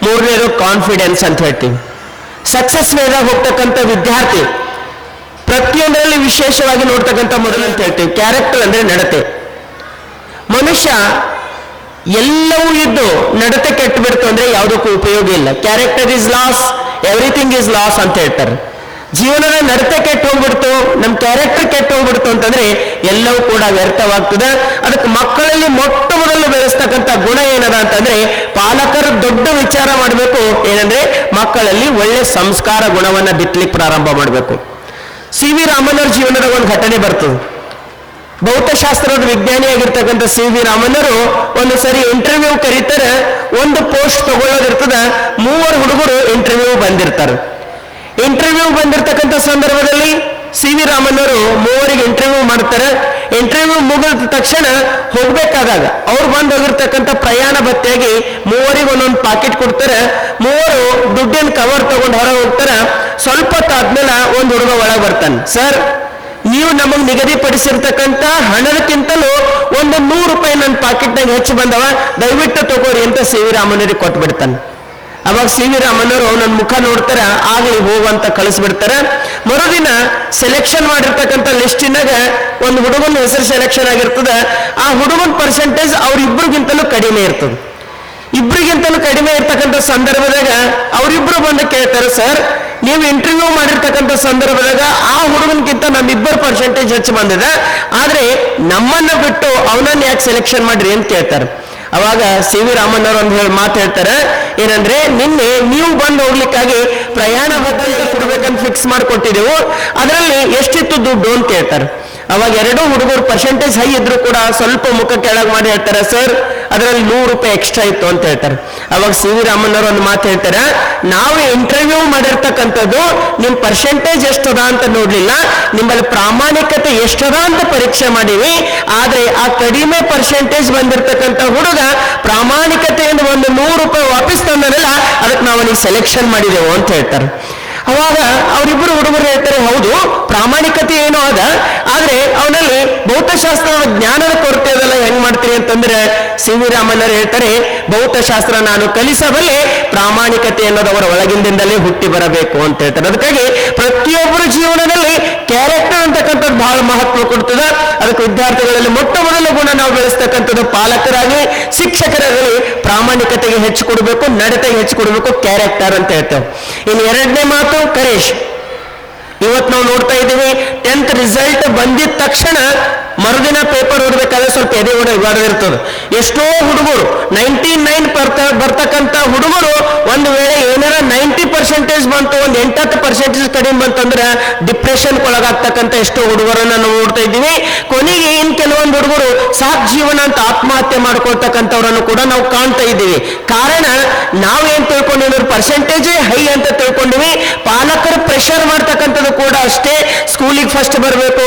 ಮೂರನೇದು ಕಾನ್ಫಿಡೆನ್ಸ್ ಅಂತ ಹೇಳ್ತೀವಿ. ಸಕ್ಸಸ್ ಮೇದಾಗ ಹೋಗ್ತಕ್ಕಂಥ ವಿದ್ಯಾರ್ಥಿ ಪ್ರತಿಯೊಂದರಲ್ಲಿ ವಿಶೇಷವಾಗಿ ನೋಡ್ತಕ್ಕಂಥ ಮೊದಲು ಅಂತ ಹೇಳ್ತೀವಿ ಕ್ಯಾರೆಕ್ಟರ್ ಅಂದ್ರೆ ನಡತೆ. ಮನುಷ್ಯ ಎಲ್ಲವೂ ಇದ್ದು ನಡತೆ ಕೆಟ್ಟು ಬಿಡ್ತು ಅಂದ್ರೆ ಯಾವುದಕ್ಕೂ ಉಪಯೋಗ ಇಲ್ಲ. Character is loss, everything is loss ಅಂತ ಹೇಳ್ತಾರೆ. ಜೀವನದ ನಡತೆ ಕೆಟ್ಟು ಹೋಗ್ಬಿಡ್ತು, ನಮ್ಮ ಕ್ಯಾರೆಕ್ಟರ್ ಕೆಟ್ಟು ಹೋಗ್ಬಿಡ್ತು ಅಂತಂದ್ರೆ ಎಲ್ಲವೂ ಕೂಡ ವ್ಯರ್ಥವಾಗ್ತದೆ. ಅದಕ್ಕೆ ಮಕ್ಕಳಲ್ಲಿ ಮೊಟ್ಟ ಮೊದಲು ಬೆಳೆಸ್ತಕ್ಕಂಥ ಗುಣ ಏನದ ಅಂತಂದ್ರೆ, ಪಾಲಕರು ದೊಡ್ಡ ವಿಚಾರ ಮಾಡಬೇಕು. ಏನಂದ್ರೆ ಮಕ್ಕಳಲ್ಲಿ ಒಳ್ಳೆ ಸಂಸ್ಕಾರ ಗುಣವನ್ನ ಬಿತ್ತಲಿಕ್ಕೆ ಪ್ರಾರಂಭ ಮಾಡಬೇಕು. ಸಿ ವಿ ರಾಮನ್ನವ್ರ ಜೀವನದ ಒಂದು ಘಟನೆ ಬರ್ತದೆ. ಭೌತಶಾಸ್ತ್ರದ ವಿಜ್ಞಾನಿಯಾಗಿರ್ತಕ್ಕಂಥ ಸಿ ವಿ ರಾಮನ್ನವರು ಒಂದು ಸರಿ ಇಂಟರ್ವ್ಯೂ ಕರೀತಾರೆ. ಒಂದು ಪೋಸ್ಟ್ ತಗೊಳ್ಳೋದಿರ್ತದ, 3 ಹುಡುಗರು ಇಂಟರ್ವ್ಯೂ ಬಂದಿರ್ತಾರೆ. ಇಂಟರ್ವ್ಯೂ ಬಂದಿರತಕ್ಕಂಥ ಸಂದರ್ಭದಲ್ಲಿ ಸಿ ವಿ ರಾಮನ್ನವರು 3 ಇಂಟರ್ವ್ಯೂ ಮಾಡ್ತಾರೆ. ಇಂಟರ್ವ್ಯೂ ಮುಗಿದ ತಕ್ಷಣ ಹೋಗ್ಬೇಕಾದಾಗ ಅವ್ರು ಬಂದು ಹೋಗಿರ್ತಕ್ಕಂಥ ಪ್ರಯಾಣ ಭತ್ತೆಯಾಗಿ 3 ಒಂದೊಂದು ಪಾಕೆಟ್ ಕೊಡ್ತಾರೆ. 3 ದುಡ್ಡಿನ ಕವರ್ ತಗೊಂಡು ಹೊರಗೆ ಹೋಗ್ತಾರೆ. ಸ್ವಲ್ಪ ಹೊತ್ತಾದ್ಮೇಲೆ ಒಂದು ಹುಡುಗ ಒಳಗೆ ಬರ್ತಾನೆ. ಸರ್, ನೀವು ನಮಗೆ ನಿಗದಿಪಡಿಸಿರ್ತಕ್ಕಂಥ ಹಣದಕ್ಕಿಂತಲೂ ಒಂದು 100 ರೂಪಾಯಿ ನನ್ನ ಪಾಕೆಟ್ನಾಗ ಹೆಚ್ಚು ಬಂದವ, ದಯವಿಟ್ಟು ತಗೋರಿ ಅಂತ ಸಿ ವಿ ರಾಮಣ್ಣರಿಗೆ ಕೊಟ್ಬಿಡ್ತಾನೆ. ಅವಾಗ ಸಿ ವಿ ರಾಮಣ್ಣವರು ನನ್ನ ಮುಖ ನೋಡ್ತಾರ, ಆಗಲಿ ಹೋಗುವಂತ ಕಳಿಸ್ಬಿಡ್ತಾರ. ಮರುದಿನ ಸೆಲೆಕ್ಷನ್ ಮಾಡಿರ್ತಕ್ಕಂಥ ಲಿಸ್ಟಿನಾಗ ಒಂದು ಹುಡುಗನ ಹೆಸರು ಸೆಲೆಕ್ಷನ್ ಆಗಿರ್ತದ. ಆ ಹುಡುಗನ ಪರ್ಸೆಂಟೇಜ್ ಅವ್ರಿಬ್ರಿಗಿಂತಲೂ ಕಡಿಮೆ ಇರ್ತದೆ. ಇಬ್ಬರಿಗಿಂತಲೂ ಕಡಿಮೆ ಇರ್ತಕ್ಕಂಥ ಸಂದರ್ಭದಾಗ ಅವರಿಬ್ರು ಬಂದು ಕೇಳ್ತಾರೆ, ಸರ್ ನೀವು ಇಂಟರ್ವ್ಯೂ ಮಾಡಿರ್ತಕ್ಕಂಥ ಸಂದರ್ಭದಾಗ ಆ ಹುಡುಗನ್ಗಿಂತ ನಮ್ಮಿಬ್ಬರು ಪರ್ಸೆಂಟೇಜ್ ಹೆಚ್ಚು ಬಂದಿದೆ, ಆದ್ರೆ ನಮ್ಮನ್ನ ಬಿಟ್ಟು ಅವನನ್ನ ಯಾಕೆ ಸೆಲೆಕ್ಷನ್ ಮಾಡ್ರಿ ಅಂತ ಕೇಳ್ತಾರೆ. ಅವಾಗ ಸಿ ವಿ ರಾಮಣ್ಣವ್ರು ಒಂದು ಮಾತು ಹೇಳ್ತಾರೆ, ಏನಂದ್ರೆ ನಿನ್ನೆ ನೀವು ಬಂದು ಹೋಗ್ಲಿಕ್ಕಾಗಿ ಪ್ರಯಾಣ ಭದ್ರತೆ ಕೊಡ್ಬೇಕಂತ ಫಿಕ್ಸ್ ಮಾಡಿಕೊಟ್ಟಿದ್ದೆವು, ಅದರಲ್ಲಿ ಎಷ್ಟಿತ್ತು ದುಡ್ಡು ಅಂತ ಕೇಳ್ತಾರೆ. ಅವಾಗ ಎರಡೂ ಹುಡುಗರು ಪರ್ಸೆಂಟೇಜ್ ಹೈ ಇದ್ರು ಕೂಡ ಸ್ವಲ್ಪ ಮುಖ ಕೆಳಗೆ ಮಾಡಿ ಹೇಳ್ತಾರೆ, ಸರ್ ಅದರಲ್ಲಿ 100 ರೂಪಾಯಿ ಎಕ್ಸ್ಟ್ರಾ ಇತ್ತು ಅಂತ ಹೇಳ್ತಾರೆ. ಅವಾಗ ಸಿ ವಿ ರಾಮಣ್ಣವ್ರು ಒಂದು ಮಾತು ಹೇಳ್ತಾರೆ, ನಾವು ಇಂಟರ್ವ್ಯೂ ಮಾಡಿರ್ತಕ್ಕಂಥದ್ದು ನಿಮ್ ಪರ್ಸೆಂಟೇಜ್ ಎಷ್ಟದ ಅಂತ ನೋಡ್ಲಿಲ್ಲ, ನಿಮ್ಮಲ್ಲಿ ಪ್ರಾಮಾಣಿಕತೆ ಎಷ್ಟದ ಅಂತ ಪರೀಕ್ಷೆ ಮಾಡೀವಿ. ಆದ್ರೆ ಆ ಕಡಿಮೆ ಪರ್ಸೆಂಟೇಜ್ ಬಂದಿರತಕ್ಕಂಥ ಹುಡುಗ ಪ್ರಾಮಾಣಿಕತೆಯಿಂದ ಒಂದು 100 ರೂಪಾಯಿ ವಾಪಸ್ ತಂದನಲ್ಲ, ಅದಕ್ಕೆ ನಾವು ಅವನಿಗೆ ಸೆಲೆಕ್ಷನ್ ಮಾಡಿದೆವು ಅಂತ ಹೇಳ್ತಾರೆ. ಅವಾಗ ಅವರಿಬ್ಬರು ಹುಡುಗರು ಹೇಳ್ತಾರೆ, ಹೌದು ಪ್ರಾಮಾಣಿಕತೆ ಏನೋ ಅದ, ಆದ್ರೆ ಅವನಲ್ಲಿ ಭೌತಶಾಸ್ತ್ರದ ಜ್ಞಾನದ ಕೊರತೆ ಅದೆಲ್ಲ ಹೆಂಗ್ ಮಾಡ್ತೀರಿ ಅಂತಂದ್ರೆ ಸಿ ವಿ ರಾಮಣ್ಣರು ಹೇಳ್ತಾರೆ, ಭೌತಶಾಸ್ತ್ರ ನಾನು ಕಲಿಸಬಲ್ಲೆ, ಪ್ರಾಮಾಣಿಕತೆ ಅನ್ನೋದು ಅವರ ಒಳಗಿಂದಲೇ ಹುಟ್ಟಿ ಬರಬೇಕು ಅಂತ ಹೇಳ್ತಾರೆ. ಅದಕ್ಕಾಗಿ ಪ್ರತಿಯೊಬ್ಬರ ಜೀವನದಲ್ಲಿ ಕ್ಯಾರೆಕ್ಟರ್ ಅಂತಕ್ಕಂಥದ್ದು ಬಹಳ ಮಹತ್ವ ಕೊಡ್ತದೆ. ಅದಕ್ಕೆ ವಿದ್ಯಾರ್ಥಿಗಳಲ್ಲಿ ಮೊಟ್ಟ ಮೊದಲ ಗುಣ ನಾವು ಬೆಳೆಸ್ತಕ್ಕಂಥದ್ದು ಪಾಲಕರಾಗಿ ಶಿಕ್ಷಕರಾಗಲಿ ಪ್ರಾಮಾಣಿಕತೆಗೆ ಹೆಚ್ಚು ಕೊಡಬೇಕು, ನಡತೆಗೆ ಹೆಚ್ಚು ಕೊಡಬೇಕು, ಕ್ಯಾರೆಕ್ಟರ್ ಅಂತ ಹೇಳ್ತೇವೆ. ಇನ್ನು ಎರಡನೇ ಮಾತು ಕರೇಶ್. ಇವತ್ತು ನಾವು ನೋಡ್ತಾ ಇದ್ದೀವಿ 10th ರಿಸಲ್ಟ್ ಬಂದಿದ ತಕ್ಷಣ ಮರುದಿನ ಪೇಪರ್ ಓದಬೇಕಾದ್ರೆ ಸ್ವಲ್ಪ ಎದೆ ಇರ್ತದೆ. ಎಷ್ಟೋ ಹುಡುಗರು 99 ಬರ್ತಕ್ಕಂಥ ಹುಡುಗರು ಒಂದು ವೇಳೆ ಏನಾರ 90% ಬಂತು, ಒಂದು 8-10% ಕಡಿಮೆ ಬಂತಂದ್ರೆ ಡಿಪ್ರೆಷನ್ ಒಳಗಾಗ್ತಕ್ಕಂಥ ಎಷ್ಟೋ ಹುಡುಗರನ್ನ ನಾವು ನೋಡ್ತಾ ಇದ್ದೀವಿ. ಕೊನೆಗೆ ಇನ್ ಕೆಲವೊಂದು ಹುಡುಗರು ಸಾಕ್ ಜೀವನ ಅಂತ ಆತ್ಮಹತ್ಯೆ ಮಾಡ್ಕೊಳ್ತಕ್ಕಂಥವ್ರನ್ನು ಕೂಡ ನಾವು ಕಾಣ್ತಾ ಇದ್ದೀವಿ. ಕಾರಣ ನಾವೇನ್ ತಿಳ್ಕೊಂಡಿದ್ದೀವಿ, ಪರ್ಸೆಂಟೇಜೇ ಹೈ ಅಂತ ತಿಳ್ಕೊಂಡಿವಿ. ಪಾಲಕರು ಪ್ರೆಷರ್ ಮಾಡ್ತಕ್ಕಂಥದ್ದು ಕೂಡ ಅಷ್ಟೇ, ಸ್ಕೂಲಿಗೆ ಫಸ್ಟ್ ಬರಬೇಕು,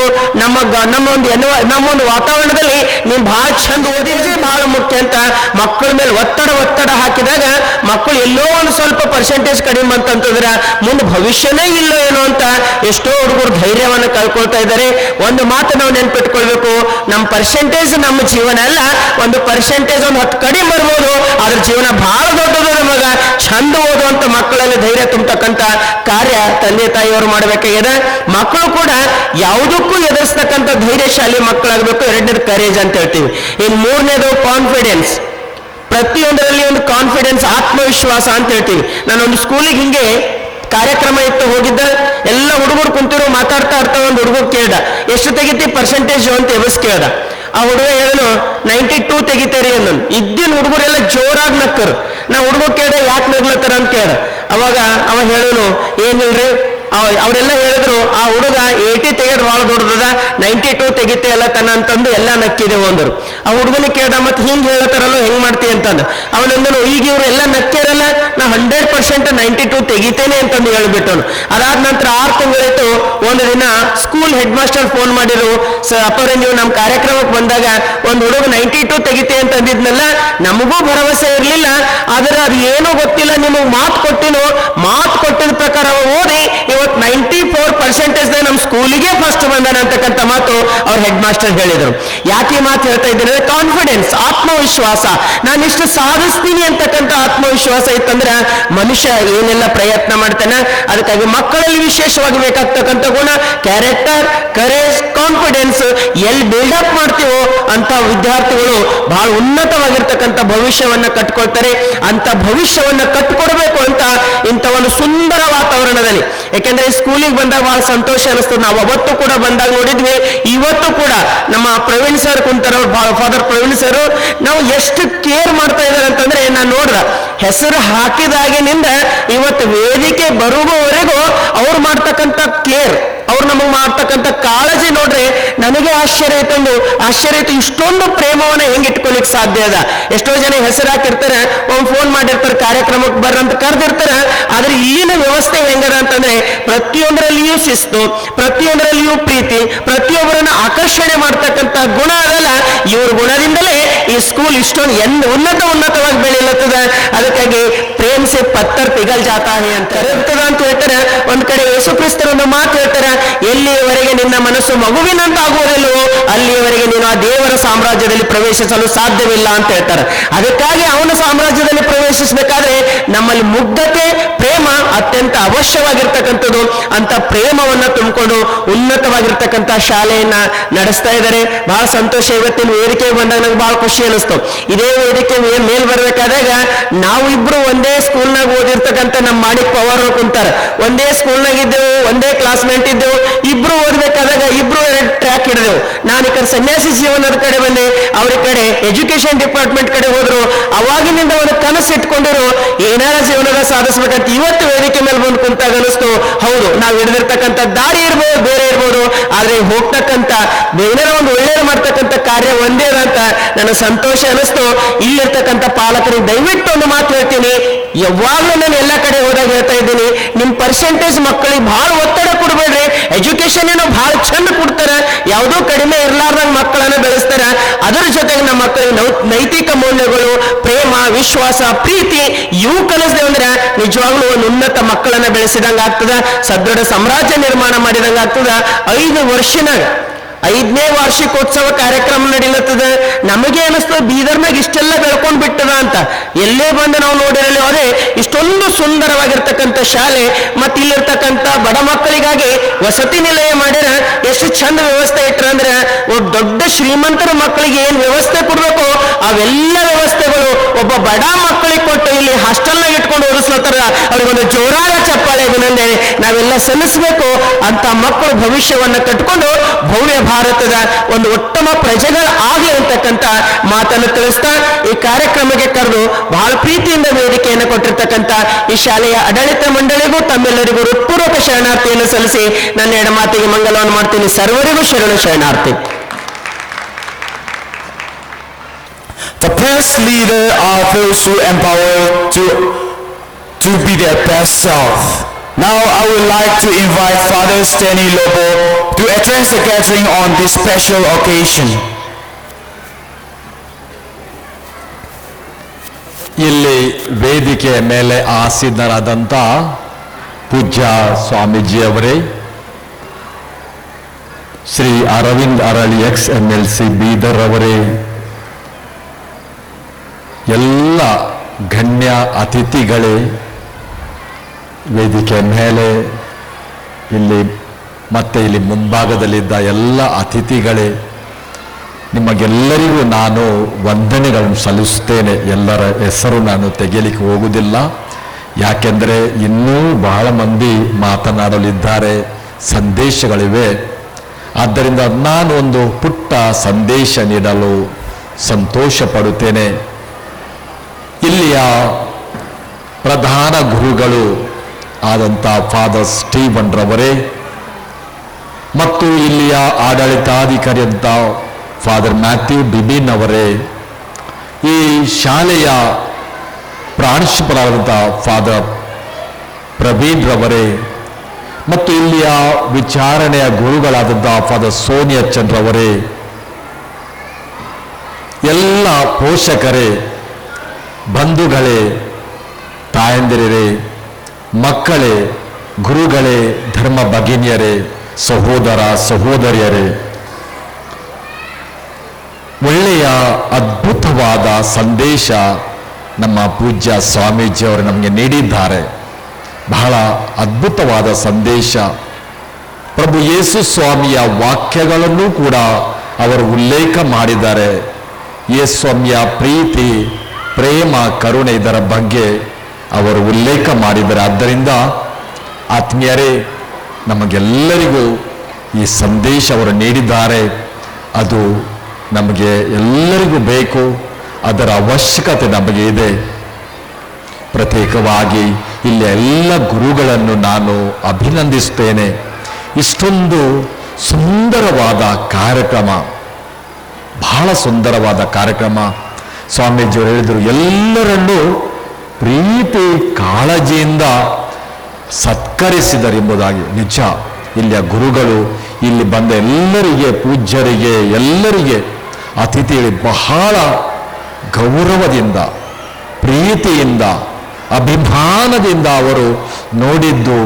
ನಮ್ಮೊಂದು ವಾತಾವರಣದಲ್ಲಿ ನೀವು ಬಹಳ ಚಂದ ಓದಿದ್ರೆ ಬಹಳ ಮುಖ್ಯ ಅಂತ ಮಕ್ಕಳ ಮೇಲೆ ಒತ್ತಡ ಹಾಕಿದಾಗ ಮಕ್ಕಳು ಎಲ್ಲೋ ಒಂದು ಸ್ವಲ್ಪ ಪರ್ಸೆಂಟೇಜ್ ಕಡಿಮೆ ಅಂತಂತಂದ್ರೆ ಮುಂದೆ ಭವಿಷ್ಯನೇ ಇಲ್ಲ ಏನೋ ಅಂತ ಎಷ್ಟೋ ಹುಡುಗರು ಧೈರ್ಯವನ್ನು ಕಳ್ಕೊಳ್ತಾ ಇದ್ದಾರೆ. ಒಂದು ಮಾತು ನಾವು ನೆನ್ಪಿಟ್ಕೊಳ್ಬೇಕು, ನಮ್ಮ ಪರ್ಸೆಂಟೇಜ್ ನಮ್ಮ ಜೀವನ ಅಲ್ಲ. ಒಂದು ಪರ್ಸೆಂಟೇಜ್ ಒಂದು 10 ಕಡಿಮೆ ಬರ್ಬೋದು, ಅದ್ರ ಜೀವನ ಬಹಳ ದೊಡ್ಡದು. ನಮಗ ಚಂದ ಓದುವಂತ ಮಕ್ಕಳಲ್ಲಿ ಧೈರ್ಯ ತುಂಬತಕ್ಕಂಥ ಕಾರ್ಯ ತಂದೆ ತಾಯಿಯವರು ಮಾಡಬೇಕಾಗಿದೆ. ಮಕ್ಕಳು ಕೂಡ ಯಾವುದಕ್ಕೂ ಎದುರಿಸ್ತಕ್ಕಂಥ ಧೈರ್ಯಶಾಲಿ ಮಕ್ಕಳಾಗಬೇಕು. ಎರಡನೇದು ಕರೇಜ್ ಅಂತ ಹೇಳ್ತೀವಿ. ಇನ್ನು ಮೂರನೇದು ಕಾನ್ಫಿಡೆನ್ಸ್. ಪ್ರತಿಯೊಂದರಲ್ಲಿ ಒಂದು ಕಾನ್ಫಿಡೆನ್ಸ್, ಆತ್ಮವಿಶ್ವಾಸ ಅಂತ ಹೇಳ್ತೀವಿ. ನಾನೊಂದು ಸ್ಕೂಲಿಗೆ ಹಿಂಗೆ ಕಾರ್ಯಕ್ರಮ ಇತ್ತು, ಹೋಗಿದ್ದ ಎಲ್ಲ ಹುಡುಗರು ಕುಂತಿರೋ ಮಾತಾಡ್ತಾ ಒಂದು ಹುಡುಗರು ಕೇಳ್ದ, ಎಷ್ಟು ತೆಗಿತಿ ಪರ್ಸೆಂಟೇಜ್ ಅಂತ ಎಬಸ್ ಕೇಳ್ದ. ಆ ಹುಡುಗ ಹೇಳನು 92 ತೆಗಿತೇರಿ ಅನ್ನೋನು. ಇದ್ದಿನ ಹುಡುಗರೆಲ್ಲ ಜೋರಾಗಿ ನಕ್ಕರು. ನಾ ಹುಡುಗ ಕೇಳ್ದೆ ಯಾಕೆ ನಗ್ಲತ್ತಾರ ಅಂತ ಕೇಳ. ಅವಾಗ ಅವ ಹೇಳೋನು, ಏನಿಲ್ರಿ ಅವರೆಲ್ಲ ಹೇಳಿದ್ರು ಆ ಹುಡುಗ 80 ತೆಗೆದು ಬಹಳ ದೊಡ್ಡದ, 92 ತೆಗಿತೆ ಅಲ್ಲ ತನ್ನ ಅಂತಂದು ಎಲ್ಲ ನಕ್ಕಿದೆ ಒಂದರು. ಆ ಹುಡುಗನ ಕೇಳ್ದ, ಮತ್ತೆ ಹಿಂಗೆ ಹೇಳ್ತಾರಲ್ಲ ಹೆಂಗ್ ಮಾಡ್ತೀವಿ ಅಂತಂದು. ಅವನಂದನು, ಈಗ ಇವ್ರು ಎಲ್ಲ ನಕ್ಕಿರಲ್ಲ, ನಾ 100% 92 ತೆಗಿತೇನೆ ಅಂತಂದು ಹೇಳ್ಬಿಟ್ಟವನು. ಅದಾದ ನಂತರ 6 ತಿಂಗಳಾಯ್ತು. ಒಂದು ದಿನ ಸ್ಕೂಲ್ ಹೆಡ್ ಮಾಸ್ಟರ್ ಫೋನ್ ಮಾಡಿದ್ರು, ಅಪ್ಪರೇ ನೀವು ನಮ್ಮ ಕಾರ್ಯಕ್ರಮಕ್ಕೆ ಬಂದಾಗ ಒಂದು ಹುಡುಗ 92 ತೆಗಿತೆ ಅಂತ ಅಂದಿದ್ನಲ್ಲ, ನಮಗೂ ಭರವಸೆ ಇರಲಿಲ್ಲ, ಆದ್ರೆ ಅದು ಏನೋ ಗೊತ್ತಿಲ್ಲ, ನಿಮಗೆ ಮಾತು ಕೊಟ್ಟಿದ ಪ್ರಕಾರ ಓದಿ ಇವತ್ತು 94% ನಮ್ಮ ಸ್ಕೂಲಿಗೆ ಫಸ್ಟ್ ಬಂದಾನ ಅಂತಕ್ಕಂಥ ಮಾತು ಅವ್ರ ಹೆಡ್ ಮಾಸ್ಟರ್ ಹೇಳಿದ್ರು. ಯಾಕೆ ಮಾತು ಹೇಳ್ತಾ ಇದ್ದೇನೆ, ಕಾನ್ಫಿಡೆನ್ಸ್, ಆತ್ಮವಿಶ್ವಾಸ. ನಾನಿಷ್ಟು ಸಾಧಿಸ್ತೀನಿ ಅಂತಕ್ಕಂಥ ಆತ್ಮವಿಶ್ವಾಸ ಇತ್ತಂದ್ರೆ ಮನುಷ್ಯ ಏನೆಲ್ಲ ಪ್ರಯತ್ನ ಮಾಡ್ತಾನೆ. ಅದಕ್ಕಾಗಿ ಮಕ್ಕಳಲ್ಲಿ ವಿಶೇಷವಾಗಿ ಬೇಕಾಗ್ತಕ್ಕಂಥ ಗುಣ ಕ್ಯಾರೆಕ್ಟರ್, ಕರೇಜ್, ಕಾನ್ಫಿಡೆನ್ಸ್. ಎಲ್ಲಿ ಬಿಲ್ಡಪ್ ಮಾಡ್ತೀವೋ ಅಂತ ವಿದ್ಯಾರ್ಥಿಗಳು ಬಹಳ ಉನ್ನತವಾಗಿರ್ತಕ್ಕಂಥ ಭವಿಷ್ಯವನ್ನ ಕಟ್ಕೊಳ್ತಾರೆ. ಅಂತ ಭವಿಷ್ಯವನ್ನ ಕಟ್ಕೊಡ್ಬೇಕು ಅಂತ ಇಂಥ ಒಂದು ಸುಂದರ ವಾತಾವರಣದಲ್ಲಿ, ಯಾಕೆಂದ್ರೆ ಸ್ಕೂಲಿಗೆ ಬಂದಾಗ ಬಹಳ ಸಂತೋಷ ಅನಿಸ್ತದೆ. ನಾವು ಅವತ್ತು ಕೂಡ ಬಂದಾಗ ನೋಡಿದ್ವಿ, ಇವತ್ತು ಕೂಡ ನಮ್ಮ ಪ್ರವೀಣ್ ಸರ್ ಕುಂತಾರ, ಫಾದರ್ ಪ್ರವೀಣ್ ಸರ್, ನಾವು ಎಷ್ಟು ಕೇರ್ ಮಾಡ್ತಾ ಇದ್ದಾರೆ ಅಂತಂದ್ರೆ, ನಾನು ನೋಡ್ರ ಹೆಸರು ಹಾಕಿದಾಗಿನಿಂದ ಇವತ್ತು ವೇದಿಕೆ ಬರುವವರೆಗೂ ಅವ್ರು ಮಾಡ್ತಕ್ಕಂಥ ಕೇರ್, ಅವ್ರು ನಮಗೆ ಮಾಡ್ತಕ್ಕಂಥ ಕಾಳಜಿ ನೋಡ್ರಿ ನನಗೆ ಆಶ್ಚರ್ಯ ಆಯ್ತು. ಇಷ್ಟೊಂದು ಪ್ರೇಮವನ್ನ ಹೆಂಗ್ ಇಟ್ಕೊಲಿಕ್ ಸಾಧ್ಯ ಅದ? ಎಷ್ಟೋ ಜನ ಹೆಸರು ಹಾಕಿರ್ತಾರೆ, ಒಂದು ಫೋನ್ ಮಾಡಿರ್ತಾರೆ, ಕಾರ್ಯಕ್ರಮಕ್ಕೆ ಬರ್ರಂತ ಕರೆದಿರ್ತಾರೆ. ಆದ್ರೆ ಇಲ್ಲಿನ ವ್ಯವಸ್ಥೆ ಹೆಂಗದ ಅಂತಂದ್ರೆ ಪ್ರತಿಯೊಂದರಲ್ಲಿಯೂ ಶಿಸ್ತು, ಪ್ರತಿಯೊಂದರಲ್ಲಿಯೂ ಪ್ರೀತಿ, ಪ್ರತಿಯೊಬ್ಬರನ್ನ ಆಕರ್ಷಣೆ ಮಾಡ್ತಕ್ಕಂಥ ಗುಣ ಅದಲ್ಲ. ಇವ್ರ ಗುಣದಿಂದಲೇ ಈ ಸ್ಕೂಲ್ ಇಷ್ಟೊಂದು ಉನ್ನತವಾಗಿ ಬೆಳೆಯಲತ್ತದ. ಅದಕ್ಕಾಗಿ ಪ್ರೇಮ್ ಸೆ ಪತ್ತರ್ ಪಿಗಲ್ ಜಾತಾ ಹೇ ಅಂತ ಇರ್ತದ ಅಂತ ಹೇಳ್ತಾರೆ. ಒಂದ್ ಕಡೆ ಯೇಸು ಕ್ರಿಸ್ತರು ಒಂದು ಮಾತು ಹೇಳ್ತಾರೆ, ಎಲ್ಲಿಯವರೆಗೆ ನಿನ್ನ ಮನಸ್ಸು ಮಗುವಿನಂತ ಆಗುವುದಿಲ್ಲವೋ ಅಲ್ಲಿಯವರೆಗೆ ನೀನು ಆ ದೇವರ ಸಾಮ್ರಾಜ್ಯದಲ್ಲಿ ಪ್ರವೇಶಿಸಲು ಸಾಧ್ಯವಿಲ್ಲ ಅಂತ ಹೇಳ್ತಾರೆ. ಅದಕ್ಕಾಗಿ ಅವನ ಸಾಮ್ರಾಜ್ಯದಲ್ಲಿ ಪ್ರವೇಶಿಸಬೇಕಾದ್ರೆ ನಮ್ಮಲ್ಲಿ ಮುಗ್ಧತೆ, ಪ್ರೇಮ ಅತ್ಯಂತ ಅವಶ್ಯವಾಗಿರ್ತಕ್ಕಂಥದ್ದು. ಅಂತ ಪ್ರೇಮವನ್ನ ತುಂಬಿಕೊಂಡು ಉನ್ನತವಾಗಿರ್ತಕ್ಕಂಥ ಶಾಲೆಯನ್ನ ನಡೆಸ್ತಾ ಇದ್ದಾರೆ. ಬಹಳ ಸಂತೋಷ. ಇವತ್ತಿನ ವೇದಿಕೆಗೆ ಬಂದಾಗ ನಂಗೆ ಬಹಳ ಖುಷಿ ಅನಿಸ್ತು. ಇದೇ ವೇದಿಕೆ ಮೇಲ್ ಬರ್ಬೇಕಾದಾಗ ನಾವು ಇಬ್ರು ಒಂದೇ ಸ್ಕೂಲ್ನಾಗ ಓದಿರ್ತಕ್ಕಂಥ ನಮ್ಮ ಮಾಣಿಕ್ ಪವಾರ್ ಕುಂತಾರ. ಒಂದೇ ಸ್ಕೂಲ್ನಾಗ ಇದ್ದೆವು, ಒಂದೇ ಕ್ಲಾಸ್ಮೇಟ್ ಇದ್ದೆವು. ಇಬ್ರು ಓದ್ಬೇಕಾದಾಗ ಇಬ್ರು 2 ಟ್ರ್ಯಾಕ್ ಹಿಡಿದೆವು. ನಾನು ಈ ಕಡೆ ಸನ್ಯಾಸಿ ಜೀವನದ ಕಡೆ ಬಂದೆ, ಅವ್ರ ಕಡೆ ಎಜುಕೇಶನ್ ಡಿಪಾರ್ಟ್ಮೆಂಟ್ ಕಡೆ ಹೋದ್ರು. ಅವಾಗಿನಿಂದ ಒಂದು ಕನಸು ಇಟ್ಕೊಂಡಿರು ಏನಾರ ಜೀವನದ ಸಾಧಿಸ್ಬೇಕಂತ ಇವತ್ತು ವೇದಿಕೆ ಮೇಲೆ ಬಂದು ಕುಂತಾಗ ಅನಿಸ್ತು, ಹೌದು ನಾವು ಹಿಡಿದಿರ್ತಕ್ಕಂಥ ದಾರಿ ಇರ್ಬೋದು, ಬೇರೆ ಇರ್ಬೋದು, ಆದ್ರೆ ಹೋಗ್ತಕ್ಕಂಥ ಏನಾರ ಒಂದು ಒಳ್ಳೆಯ ಮಾಡ್ತಕ್ಕಂಥ ಕಾರ್ಯ ಒಂದೇ ಅಂತ ನನಗೆ ಸಂತೋಷ ಅನಿಸ್ತು. ಇಲ್ಲಿರ್ತಕ್ಕಂಥ ಪಾಲಕರಿಗೆ ದಯವಿಟ್ಟು ಒಂದು ಮಾತು ಹೇಳ್ತೀನಿ, ಯಾವಾಗಲೂ ನಾನು ಎಲ್ಲ ಕಡೆ ಹೋದಾಗ ಹೇಳ್ತಾ ಇದ್ದೀನಿ, ನಿಮ್ ಪರ್ಸೆಂಟೇಜ್ ಮಕ್ಕಳಿಗೆ ಬಹಳ ಒತ್ತಡ ಕೊಡ್ಬೇಡ್ರಿ. ಎಜುಕೇಶನ್ ಏನೋ ಬಹಳ ಚಂದ ಕೊಡ್ತಾರೆ, ಯಾವುದೋ ಕಡಿಮೆ ಇರ್ಲಾರ್ದಂಗ ಮಕ್ಕಳನ್ನ ಬೆಳೆಸ್ತಾರ. ಅದರ ಜೊತೆಗೆ ನಮ್ಮ ಮಕ್ಕಳಿಗೆ ನೈತಿಕ ಮೌಲ್ಯಗಳು, ಪ್ರೇಮ, ವಿಶ್ವಾಸ, ಪ್ರೀತಿ ಇವು ಕಲಿಸಿದೆ ಅಂದ್ರೆ ನಿಜವಾಗ್ಲೂ ಒಂದು ಉನ್ನತ ಮಕ್ಕಳನ್ನ ಬೆಳೆಸಿದಂಗ ಆಗ್ತದ, ಸದೃಢ ಸಾಮ್ರಾಜ್ಯ ನಿರ್ಮಾಣ ಮಾಡಿದಂಗ ಆಗ್ತದ. 5 ವರ್ಷನಾಗ 5ನೇ ವಾರ್ಷಿಕೋತ್ಸವ ಕಾರ್ಯಕ್ರಮ ನಡೀಲತ್ತದ. ನಮಗೆ ಅನಿಸ್ತದೆ ಬೀದರ್ನಾಗ ಇಷ್ಟೆಲ್ಲ ಬೆಳ್ಕೊಂಡ್ ಬಿಟ್ಟದ ಅಂತ. ಎಲ್ಲೇ ಬಂದು ನಾವು ನೋಡಿರಲಿ ಅದೇ ಇಷ್ಟೊಂದು ಸುಂದರವಾಗಿರ್ತಕ್ಕಂಥ ಶಾಲೆ. ಮತ್ತೆ ಇಲ್ಲಿರ್ತಕ್ಕಂಥ ಬಡ ಮಕ್ಕಳಿಗಾಗಿ ವಸತಿ ನಿಲಯ ಮಾಡ್ಯಾರ. ಎಷ್ಟು ಚಂದ ವ್ಯವಸ್ಥೆ ಇಟ್ರ ಅಂದ್ರೆ ಒಬ್ಬ ದೊಡ್ಡ ಶ್ರೀಮಂತರ ಮಕ್ಕಳಿಗೆ ಏನ್ ವ್ಯವಸ್ಥೆ ಕೊಡ್ಬೇಕು ಅವೆಲ್ಲ ವ್ಯವಸ್ಥೆಗಳು ಒಬ್ಬ ಬಡ ಮಕ್ಕಳಿಗೆ ಕೊಟ್ಟು ಇಲ್ಲಿ ಹಾಸ್ಟೆಲ್ನಾಗ ಇಟ್ಕೊಂಡು ಓದಿಸ್ಲತ್ತಾರ. ಅವ್ರಿಗೊಂದು ಜೋರಾದ ಚಪ್ಪಾಳೆ ಅಭಿನಂದನೆ ನಾವೆಲ್ಲ ಸಲ್ಲಿಸಬೇಕು. ಅಂತ ಮಕ್ಕಳು ಭವಿಷ್ಯವನ್ನ ಕಟ್ಕೊಂಡು ಭವ್ಯ ಭಾರತದ ಒಂದು ಉತ್ತಮ ಪ್ರಜೆಗಳು ಆಗಲಿ ಅಂತಕ್ಕಂಥ ಮಾತನ್ನು ತಿಳಿಸ್ತಾ ಈ ಕಾರ್ಯಕ್ರಮಕ್ಕೆ ಕರೆದು ಬಹಳ ಪ್ರೀತಿಯಿಂದ ವೇದಿಕೆಯನ್ನು ಕೊಟ್ಟಿರ್ತಕ್ಕಂಥ ಈ ಶಾಲೆಯ ಆಡಳಿತ ಮಂಡಳಿಗೂ ತಮ್ಮೆಲ್ಲರಿಗೂ ಹೃತ್ಪೂರ್ವಕ ಶರಣಾರ್ಥಿಯನ್ನು ಸಲ್ಲಿಸಿ ನನ್ನ ಎಡಮಾತಿಗೆ ಮಂಗಲವನ್ನು ಮಾಡ್ತೀನಿ. ಸರ್ವರಿಗೂ ಶರಣಾರ್ಥಿ. The best leader are those who empower to be their best self. Now I would like to invite Father Stanley Lobo to address the gathering on this special occasion. ಇಲ್ಲಿ ವೇದಿಕೆಯ ಮೇಲೆ ಆಸೀನರಾದಂಥ ಪೂಜ್ಯ ಸ್ವಾಮೀಜಿಯವರೇ, ಶ್ರೀ ಅರವಿಂದ್ ಅರಳಿ XMLC ಬೀದರ್ ಅವರೇ, ಎಲ್ಲ ಗಣ್ಯ ಅತಿಥಿಗಳೇ, ವೇದಿಕೆ ಮೇಲೆ ಇಲ್ಲಿ ಮತ್ತೆ ಇಲ್ಲಿ ಮುಂಭಾಗದಲ್ಲಿದ್ದ ಎಲ್ಲ ಅತಿಥಿಗಳೇ, ನಿಮಗೆಲ್ಲರಿಗೂ ನಾನು ವಂದನೆಗಳನ್ನು ಸಲ್ಲಿಸುತ್ತೇನೆ. ಎಲ್ಲರ ಹೆಸರು ನಾನು ತೆಗೆಯಲಿಕ್ಕೆ ಹೋಗುವುದಿಲ್ಲ, ಯಾಕೆಂದರೆ ಇನ್ನೂ ಬಹಳ ಮಂದಿ ಮಾತನಾಡಲಿದ್ದಾರೆ, ಸಂದೇಶಗಳಿವೆ. ಆದ್ದರಿಂದ ನಾನು ಒಂದು ಪುಟ್ಟ ಸಂದೇಶ ನೀಡಲು ಸಂತೋಷ ಪಡುತ್ತೇನೆ. ಇಲ್ಲಿಯ ಪ್ರಧಾನ ಗುರುಗಳು ಆದಂಥ ಫಾದರ್ ಸ್ಟೀವನ್ ರವರೇ ಮತ್ತು ಇಲ್ಲಿಯ ಆಡಳಿತಾಧಿಕಾರಿಯಂತ ಫಾದರ್ ಮ್ಯಾಥ್ಯೂ ಬಿಬಿನ್ ಅವರೇ, ಈ ಶಾಲೆಯ ಪ್ರಾಂಶುಪಾಲರಾದಂಥ ಫಾದರ್ ಪ್ರವೀಣ್ ರವರೇ ಮತ್ತು ಇಲ್ಲಿಯ ವಿಚಾರಣೆಯ ಗುರುಗಳಾದಂಥ ಫಾದರ್ ಸೋನಿಯಾ ಚಂದ್ರವರೇ, ಎಲ್ಲ ಪೋಷಕರೇ, ಬಂಧುಗಳೇ, ತಾಯಂದಿರೇ, ಮಕ್ಕಳೇ, ಗುರುಗಳೇ, ಧರ್ಮ ಭಗಿನಿಯರೇ, ಸಹೋದರ ಸಹೋದರಿಯರೇ, ಒಳ್ಳೆಯ ಅದ್ಭುತವಾದ ಸಂದೇಶ ನಮ್ಮ ಪೂಜ್ಯ ಸ್ವಾಮೀಜಿಯವರು ನಮಗೆ ನೀಡಿದ್ದಾರೆ. ಬಹಳ ಅದ್ಭುತವಾದ ಸಂದೇಶ. ಪ್ರಭು ಯೇಸು ಸ್ವಾಮಿಯ ವಾಕ್ಯಗಳನ್ನು ಕೂಡ ಅವರು ಉಲ್ಲೇಖ ಮಾಡಿದ್ದಾರೆ. ಯೇಸ್ವಾಮಿಯ ಪ್ರೀತಿ, ಪ್ರೇಮ, ಕರುಣೆ ಇದರ ಬಗ್ಗೆ ಅವರು ಉಲ್ಲೇಖ ಮಾಡಿದ್ದಾರೆ. ಆದ್ದರಿಂದ ಆತ್ಮೀಯರೇ, ನಮಗೆಲ್ಲರಿಗೂ ಈ ಸಂದೇಶ ಅವರು ನೀಡಿದ್ದಾರೆ. ಅದು ನಮಗೆ ಎಲ್ಲರಿಗೂ ಬೇಕು, ಅದರ ಅವಶ್ಯಕತೆ ನಮಗೆ ಇದೆ. ಪ್ರತ್ಯೇಕವಾಗಿ ಇಲ್ಲಿ ಎಲ್ಲ ಗುರುಗಳನ್ನು ನಾನು ಅಭಿನಂದಿಸ್ತೇನೆ. ಇಷ್ಟೊಂದು ಸುಂದರವಾದ ಕಾರ್ಯಕ್ರಮ, ಬಹಳ ಸುಂದರವಾದ ಕಾರ್ಯಕ್ರಮ. ಸ್ವಾಮೀಜಿಯವರು ಹೇಳಿದರು, ಎಲ್ಲರನ್ನೂ ಪ್ರೀತಿ ಕಾಳಜಿಯಿಂದ ಸತ್ಕರಿಸಿದರೆಂಬುದಾಗಿ. ನಿಜ, ಇಲ್ಲಿಯ ಗುರುಗಳು ಇಲ್ಲಿ ಬಂದ ಎಲ್ಲರಿಗೆ, ಪೂಜ್ಯರಿಗೆ, ಎಲ್ಲರಿಗೆ, ಅತಿಥಿಗಳಿಗೆ ಬಹಳ ಗೌರವದಿಂದ, ಪ್ರೀತಿಯಿಂದ, ಅಭಿಮಾನದಿಂದ ಅವರು ನೋಡಿದ್ದು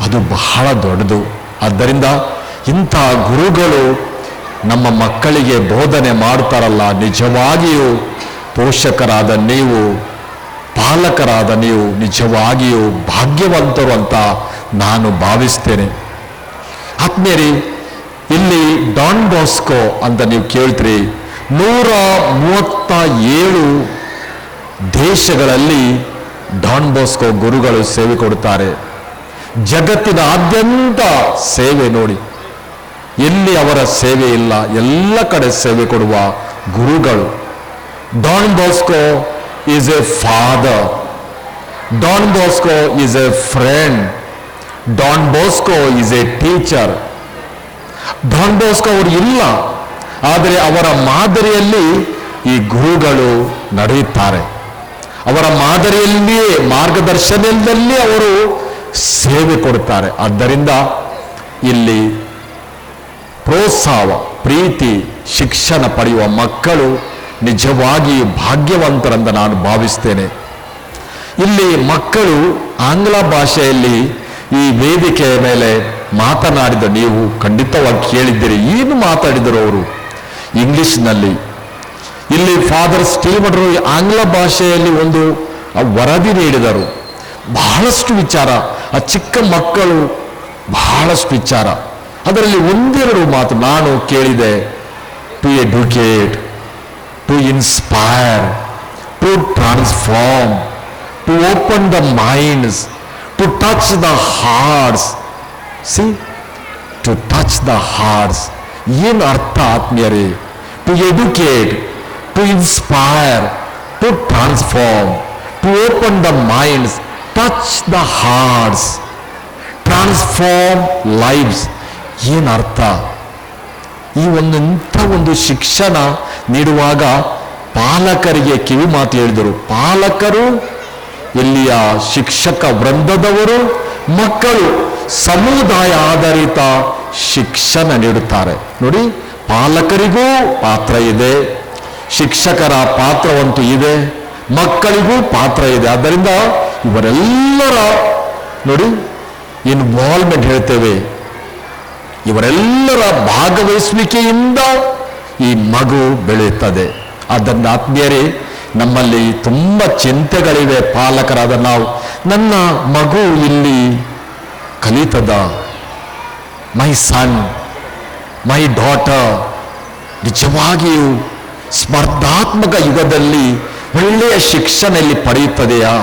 ಅದು ಬಹಳ ದೊಡ್ಡದು. ಆದ್ದರಿಂದ ಇಂಥ ಗುರುಗಳು ನಮ್ಮ ಮಕ್ಕಳಿಗೆ ಬೋಧನೆ ಮಾಡ್ತಾರಲ್ಲ, ನಿಜವಾಗಿಯೂ ಪೋಷಕರಾದ ನೀವು, ಪಾಲಕರಾದ ನೀವು ನಿಜವಾಗಿಯೂ ಭಾಗ್ಯವಂತರು ಅಂತ ನಾನು ಭಾವಿಸ್ತೇನೆ. ಆತ್ಮೀಯರೇ, ಇಲ್ಲಿ ಡಾನ್ ಬಾಸ್ಕೋ ಅಂತ ನೀವು ಕೇಳ್ತೀರಿ, 137 ದೇಶಗಳಲ್ಲಿ ಡಾನ್ ಬಾಸ್ಕೋ ಗುರುಗಳು ಸೇವೆ ಕೊಡುತ್ತಾರೆ. ಜಗತ್ತಿನಾದ್ಯಂತ ಸೇವೆ ನೋಡಿ, ಎಲ್ಲಿ ಅವರ ಸೇವೆ ಇಲ್ಲ, ಎಲ್ಲ ಕಡೆ ಸೇವೆ ಕೊಡುವ ಗುರುಗಳು. Don Bosco is A father, Don Bosco is A friend, Don Bosco is A teacher. Don Bosco ಅವರು ಇಲ್ಲ, ಆದರೆ ಅವರ ಮಾದರಿಯಲ್ಲಿ ಈ ಗುರುಗಳು ನಡೆಯುತ್ತಾರೆ. ಅವರ ಮಾದರಿಯಲ್ಲಿಯೇ, ಮಾರ್ಗದರ್ಶನದಲ್ಲಿ ಅವರು ಸೇವೆ ಕೊಡುತ್ತಾರೆ. ಆದ್ದರಿಂದ ಇಲ್ಲಿ ಪ್ರೋತ್ಸಾಹ, ಪ್ರೀತಿ, ಶಿಕ್ಷಣ ಪಡೆಯುವ ಮಕ್ಕಳು ನಿಜವಾಗಿ ಭಾಗ್ಯವಂತರೆಂದ ನಾನು ಭಾವಿಸ್ತೇನೆ. ಇಲ್ಲಿ ಮಕ್ಕಳು ಆಂಗ್ಲ ಭಾಷೆಯಲ್ಲಿ ಈ ವೇದಿಕೆಯ ಮೇಲೆ ಮಾತನಾಡಿದ ನೀವು ಖಂಡಿತವಾಗಿ ಕೇಳಿದ್ದೀರಿ. ಏನು ಮಾತಾಡಿದರು ಅವರು? ಇಂಗ್ಲಿಷ್ನಲ್ಲಿ. ಇಲ್ಲಿ ಫಾದರ್ ಸ್ಟೀವನ್ ಆಂಗ್ಲ ಭಾಷೆಯಲ್ಲಿ ಒಂದು ವರದಿ ನೀಡಿದರು. ಬಹಳಷ್ಟು ವಿಚಾರ, ಆ ಚಿಕ್ಕ ಮಕ್ಕಳು ಬಹಳಷ್ಟು ವಿಚಾರ. ಅದರಲ್ಲಿ ಒಂದೆರಡು ಮಾತು ನಾನು ಕೇಳಿದೆ. To educate, to inspire, to transform, to open the minds, to touch the hearts. See, to touch the hearts ಏನು ಅರ್ಥ ಆತ್ಮೀಯರೇ? To educate, to inspire, to transform, to open the minds, touch the hearts, transform lifes. ಏನು ಅರ್ಥ? ಈ ಇಂಥ ಒಂದು ಶಿಕ್ಷಣ ನೀಡುವಾಗ ಪಾಲಕರಿಗೆ ಕಿವಿ ಮಾತು ಹೇಳಿದರು. ಪಾಲಕರು, ಇಲ್ಲಿಯ ಶಿಕ್ಷಕ ವೃಂದದವರು, ಮಕ್ಕಳು ಸಮುದಾಯ ಆಧಾರಿತ ಶಿಕ್ಷಣ ನೀಡುತ್ತಾರೆ. ನೋಡಿ, ಪಾಲಕರಿಗೂ ಪಾತ್ರ ಇದೆ, ಶಿಕ್ಷಕರ ಪಾತ್ರವಂತೂ ಇದೆ, ಮಕ್ಕಳಿಗೂ ಪಾತ್ರ ಇದೆ. ಆದ್ದರಿಂದ ಇವರೆಲ್ಲರ ನೋಡಿ ಇನ್ವಾಲ್ವ್ಮೆಂಟ್ ಹೇಳ್ತೇವೆ, ಇವರೆಲ್ಲರ ಭಾಗವಹಿಸುವಿಕೆಯಿಂದ ಈ ಮಗು ಬೆಳೆಯುತ್ತದೆ. ಆದ್ದರಿಂದ ಆತ್ಮೀಯರೇ, ನಮ್ಮಲ್ಲಿ ತುಂಬ ಚಿಂತೆಗಳಿವೆ ಪಾಲಕರಾದ ನಾವು. ನನ್ನ ಮಗು ಇಲ್ಲಿ ಕಲಿತದ, ಮೈ ಸನ್, ಮೈ ಡಾಟರ್ ನಿಜವಾಗಿಯೂ ಸ್ಪರ್ಧಾತ್ಮಕ ಯುಗದಲ್ಲಿ ಒಳ್ಳೆಯ ಶಿಕ್ಷಣ ಇಲ್ಲಿ ಪಡೆಯುತ್ತದೆಯಾ?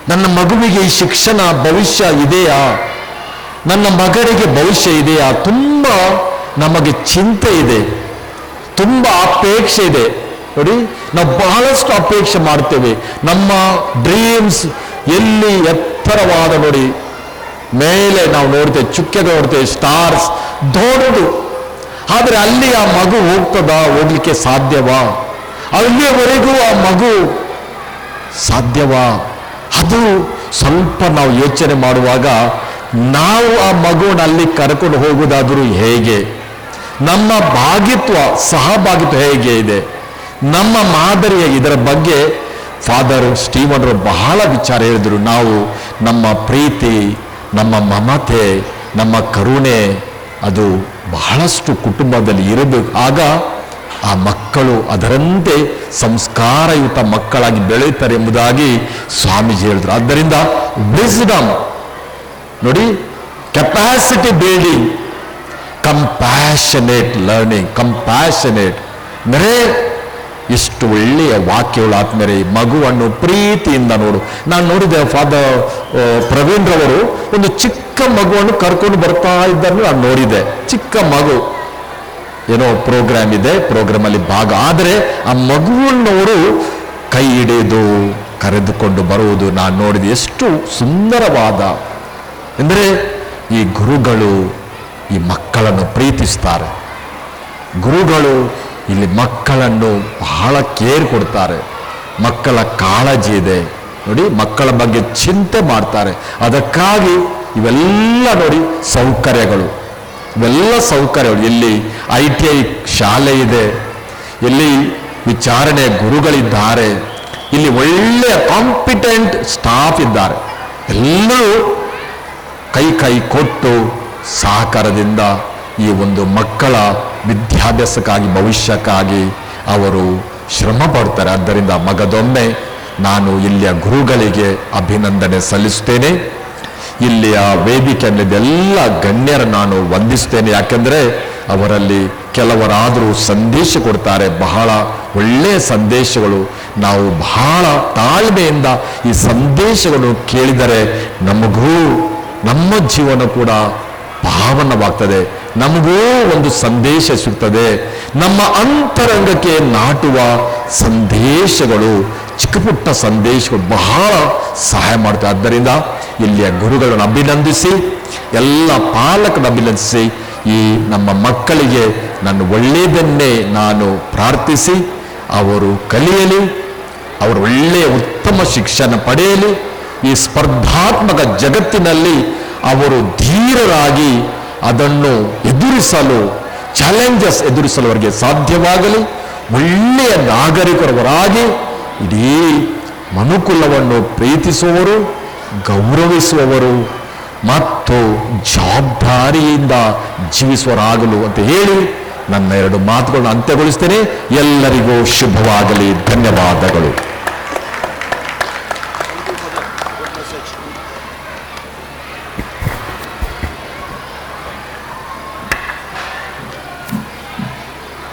ನನ್ನ ಮಗುವಿಗೆ ಈ ಶಿಕ್ಷಣ ಭವಿಷ್ಯ ಇದೆಯಾ? ನನ್ನ ಮಗನಿಗೆ ಭವಿಷ್ಯ ಇದೆಯಾ? ತುಂಬ ನಮಗೆ ಚಿಂತೆ ಇದೆ, ತುಂಬ ಅಪೇಕ್ಷೆ ಇದೆ. ನೋಡಿ, ನಾವು ಬಹಳಷ್ಟು ಅಪೇಕ್ಷೆ ಮಾಡ್ತೇವೆ. ನಮ್ಮ ಡ್ರೀಮ್ಸ್ ಎಲ್ಲಿ ಎತ್ತರವಾದ, ನೋಡಿ ಮೇಲೆ ನಾವು ನೋಡ್ತೇವೆ, ಚುಕ್ಕೆಗಳು ನೋಡ್ತೇವೆ, ಸ್ಟಾರ್ಸ್ ದೊಡ್ಡದು. ಆದರೆ ಅಲ್ಲಿ ಆ ಮಗು ಹೋಗ್ಲಿಕ್ಕೆ ಸಾಧ್ಯವಾ? ಅಲ್ಲಿಯವರೆಗೂ ಆ ಮಗು ಸಾಧ್ಯವಾ? ಅದು ಸ್ವಲ್ಪ ನಾವು ಯೋಚನೆ ಮಾಡುವಾಗ ನಾವು ಆ ಮಗುವನ್ನು ಅಲ್ಲಿ ಕರ್ಕೊಂಡು ಹೋಗುವುದಾದರೂ ಹೇಗೆ? ನಮ್ಮ ಭಾಗಿತ್ವ, ಸಹಭಾಗಿತ್ವ ಹೇಗೆ ಇದೆ? ನಮ್ಮ ಮಾದರಿಯ ಇದರ ಬಗ್ಗೆ ಫಾದರ್ ಸ್ಟೀವನ್ ಬಹಳ ವಿಚಾರ ಹೇಳಿದರು. ನಾವು ನಮ್ಮ ಪ್ರೀತಿ, ನಮ್ಮ ಮಮತೆ, ನಮ್ಮ ಕರುಣೆ ಅದು ಬಹಳಷ್ಟು ಕುಟುಂಬದಲ್ಲಿ ಇರಬೇಕು. ಆಗ ಆ ಮಕ್ಕಳು ಅದರಂತೆ ಸಂಸ್ಕಾರಯುತ ಮಕ್ಕಳಾಗಿ ಬೆಳೆಯುತ್ತಾರೆ ಎಂಬುದಾಗಿ ಸ್ವಾಮೀಜಿ ಹೇಳಿದರು. ಆದ್ದರಿಂದ ವಿಸ್ಡಮ್ ನೋಡಿ, capacity building, compassionate learning, compassionate ಅಂದರೆ ಎಷ್ಟು ಒಳ್ಳೆಯ ವಾಕ್ಯಗಳು ಆದ್ಮೇಲೆ ಮಗುವನ್ನು ಪ್ರೀತಿಯಿಂದ ನೋಡು. ನಾನು ನೋಡಿದೆ ಫಾದರ್ ಪ್ರವೀಣ್ ರವರು ಒಂದು ಚಿಕ್ಕ ಮಗುವನ್ನು ಕರ್ಕೊಂಡು ಬರ್ತಾ ಇದ್ದನ್ನು ನಾನು ನೋಡಿದೆ. ಚಿಕ್ಕ ಮಗು, ಏನೋ ಪ್ರೋಗ್ರಾಮ್ ಇದೆ, ಪ್ರೋಗ್ರಾಮಲ್ಲಿ ಭಾಗ. ಆದರೆ ಆ ಮಗುವನ್ನವರು ಕೈ ಹಿಡಿದು ಕರೆದುಕೊಂಡು ಬರುವುದು ನಾನು ನೋಡಿದೆ. ಎಷ್ಟು ಸುಂದರವಾದ ಅಂದರೆ ಈ ಗುರುಗಳು ಈ ಮಕ್ಕಳನ್ನು ಪ್ರೀತಿಸ್ತಾರೆ. ಗುರುಗಳು ಇಲ್ಲಿ ಮಕ್ಕಳನ್ನು ಬಹಳ ಕೇರ್ ಕೊಡ್ತಾರೆ. ಮಕ್ಕಳ ಕಾಳಜಿ ಇದೆ ನೋಡಿ, ಮಕ್ಕಳ ಬಗ್ಗೆ ಚಿಂತೆ ಮಾಡ್ತಾರೆ. ಅದಕ್ಕಾಗಿ ಇವೆಲ್ಲ ನೋಡಿ ಸೌಕರ್ಯಗಳು, ಇವೆಲ್ಲ ಸೌಕರ್ಯಗಳು. ಇಲ್ಲಿ ITI ಶಾಲೆ ಇದೆ, ಇಲ್ಲಿ ವಿಚಾರಣೆ ಗುರುಗಳಿದ್ದಾರೆ, ಇಲ್ಲಿ ಒಳ್ಳೆಯ ಕಾಂಪಿಟೆಂಟ್ ಸ್ಟಾಫ್ ಇದ್ದಾರೆ. ಎಲ್ಲರೂ ಕೈ ಕೊಟ್ಟು ಸಹಕಾರದಿಂದ ಈ ಒಂದು ಮಕ್ಕಳ ವಿದ್ಯಾಭ್ಯಾಸಕ್ಕಾಗಿ ಭವಿಷ್ಯಕ್ಕಾಗಿ ಅವರು ಶ್ರಮ ಪಡ್ತಾರೆ. ಆದ್ದರಿಂದ ಮಗದೊಮ್ಮೆ ನಾನು ಇಲ್ಲಿಯ ಗುರುಗಳಿಗೆ ಅಭಿನಂದನೆ ಸಲ್ಲಿಸ್ತೇನೆ. ಇಲ್ಲಿಯ ವೇದಿಕೆಯಲ್ಲಿದ್ದೆಲ್ಲ ಗಣ್ಯರ ನಾನು ವಂದಿಸ್ತೇನೆ. ಯಾಕೆಂದರೆ ಅವರಲ್ಲಿ ಕೆಲವರಾದರೂ ಸಂದೇಶ ಕೊಡ್ತಾರೆ, ಬಹಳ ಒಳ್ಳೆಯ ಸಂದೇಶಗಳು. ನಾವು ಬಹಳ ತಾಳ್ಮೆಯಿಂದ ಈ ಸಂದೇಶಗಳನ್ನು ಕೇಳಿದರೆ ನಮಗೂ ನಮ್ಮ ಜೀವನ ಕೂಡ ಪಾವನವಾಗ್ತದೆ, ನಮಗೂ ಒಂದು ಸಂದೇಶ ಸಿಗ್ತದೆ. ನಮ್ಮ ಅಂತರಂಗಕ್ಕೆ ನಾಟುವ ಸಂದೇಶಗಳು, ಚಿಕ್ಕ ಪುಟ್ಟ ಸಂದೇಶಗಳು ಬಹಳ ಸಹಾಯ ಮಾಡ್ತವೆ. ಆದ್ದರಿಂದ ಇಲ್ಲಿಯ ಗುರುಗಳನ್ನು ಅಭಿನಂದಿಸಿ, ಎಲ್ಲ ಪಾಲಕರನ್ನು ಅಭಿನಂದಿಸಿ, ಈ ನಮ್ಮ ಮಕ್ಕಳಿಗೆ ನಾನು ಒಳ್ಳೆಯದನ್ನೇ ನಾನು ಪ್ರಾರ್ಥಿಸಿ ಅವರು ಕಲಿಯಲಿ, ಅವರು ಒಳ್ಳೆಯ ಉತ್ತಮ ಶಿಕ್ಷಣ ಪಡೆಯಲಿ, ಈ ಸ್ಪರ್ಧಾತ್ಮಕ ಜಗತ್ತಿನಲ್ಲಿ ಅವರು ಧೀರರಾಗಿ ಅದನ್ನು ಎದುರಿಸಲು, ಚಾಲೆಂಜಸ್ ಎದುರಿಸಲು ಅವರಿಗೆ ಸಾಧ್ಯವಾಗಲಿ. ಒಳ್ಳೆಯ ನಾಗರಿಕರವರಾಗಿ ಇಡೀ ಮನುಕುಲವನ್ನು ಪ್ರೀತಿಸುವವರು, ಗೌರವಿಸುವವರು ಮತ್ತು ಜವಾಬ್ದಾರಿಯಿಂದ ಜೀವಿಸುವರಾಗಲು ಅಂತ ಹೇಳಿ ನನ್ನ 2 ಮಾತುಗಳನ್ನು ಅಂತ್ಯಗೊಳಿಸ್ತೇನೆ. ಎಲ್ಲರಿಗೂ ಶುಭವಾಗಲಿ. ಧನ್ಯವಾದಗಳು.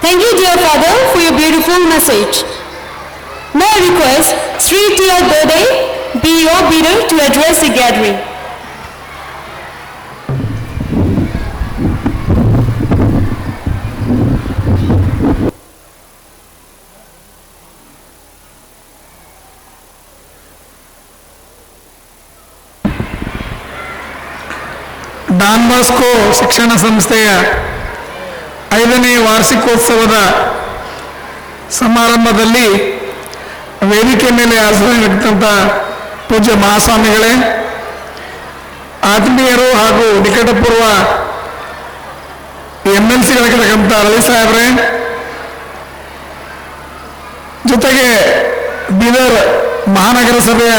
Thank you, dear Father, for your beautiful message. May I request Sri T.R. Dode be your leader to address the gathering. Don Bosco ಶಿಕ್ಷಣ ಸಂಸ್ಥೆಯ 5ನೇ ವಾರ್ಷಿಕೋತ್ಸವದ ಸಮಾರಂಭದಲ್ಲಿ ವೇದಿಕೆ ಮೇಲೆ ಆಸೀನರಾಗಿದ್ದಂಥ ಪೂಜ್ಯ ಮಹಾಸ್ವಾಮಿಗಳೇ, ಆತ್ಮೀಯರು ಹಾಗೂ ನಿಕಟಪೂರ್ವ MLCಗಳಾಗಿರ್ತಕ್ಕಂಥ ರವಿ ಸಾಹೇಬ್ರೆ, ಜೊತೆಗೆ ಬೀದರ್ ಮಹಾನಗರ ಸಭೆಯ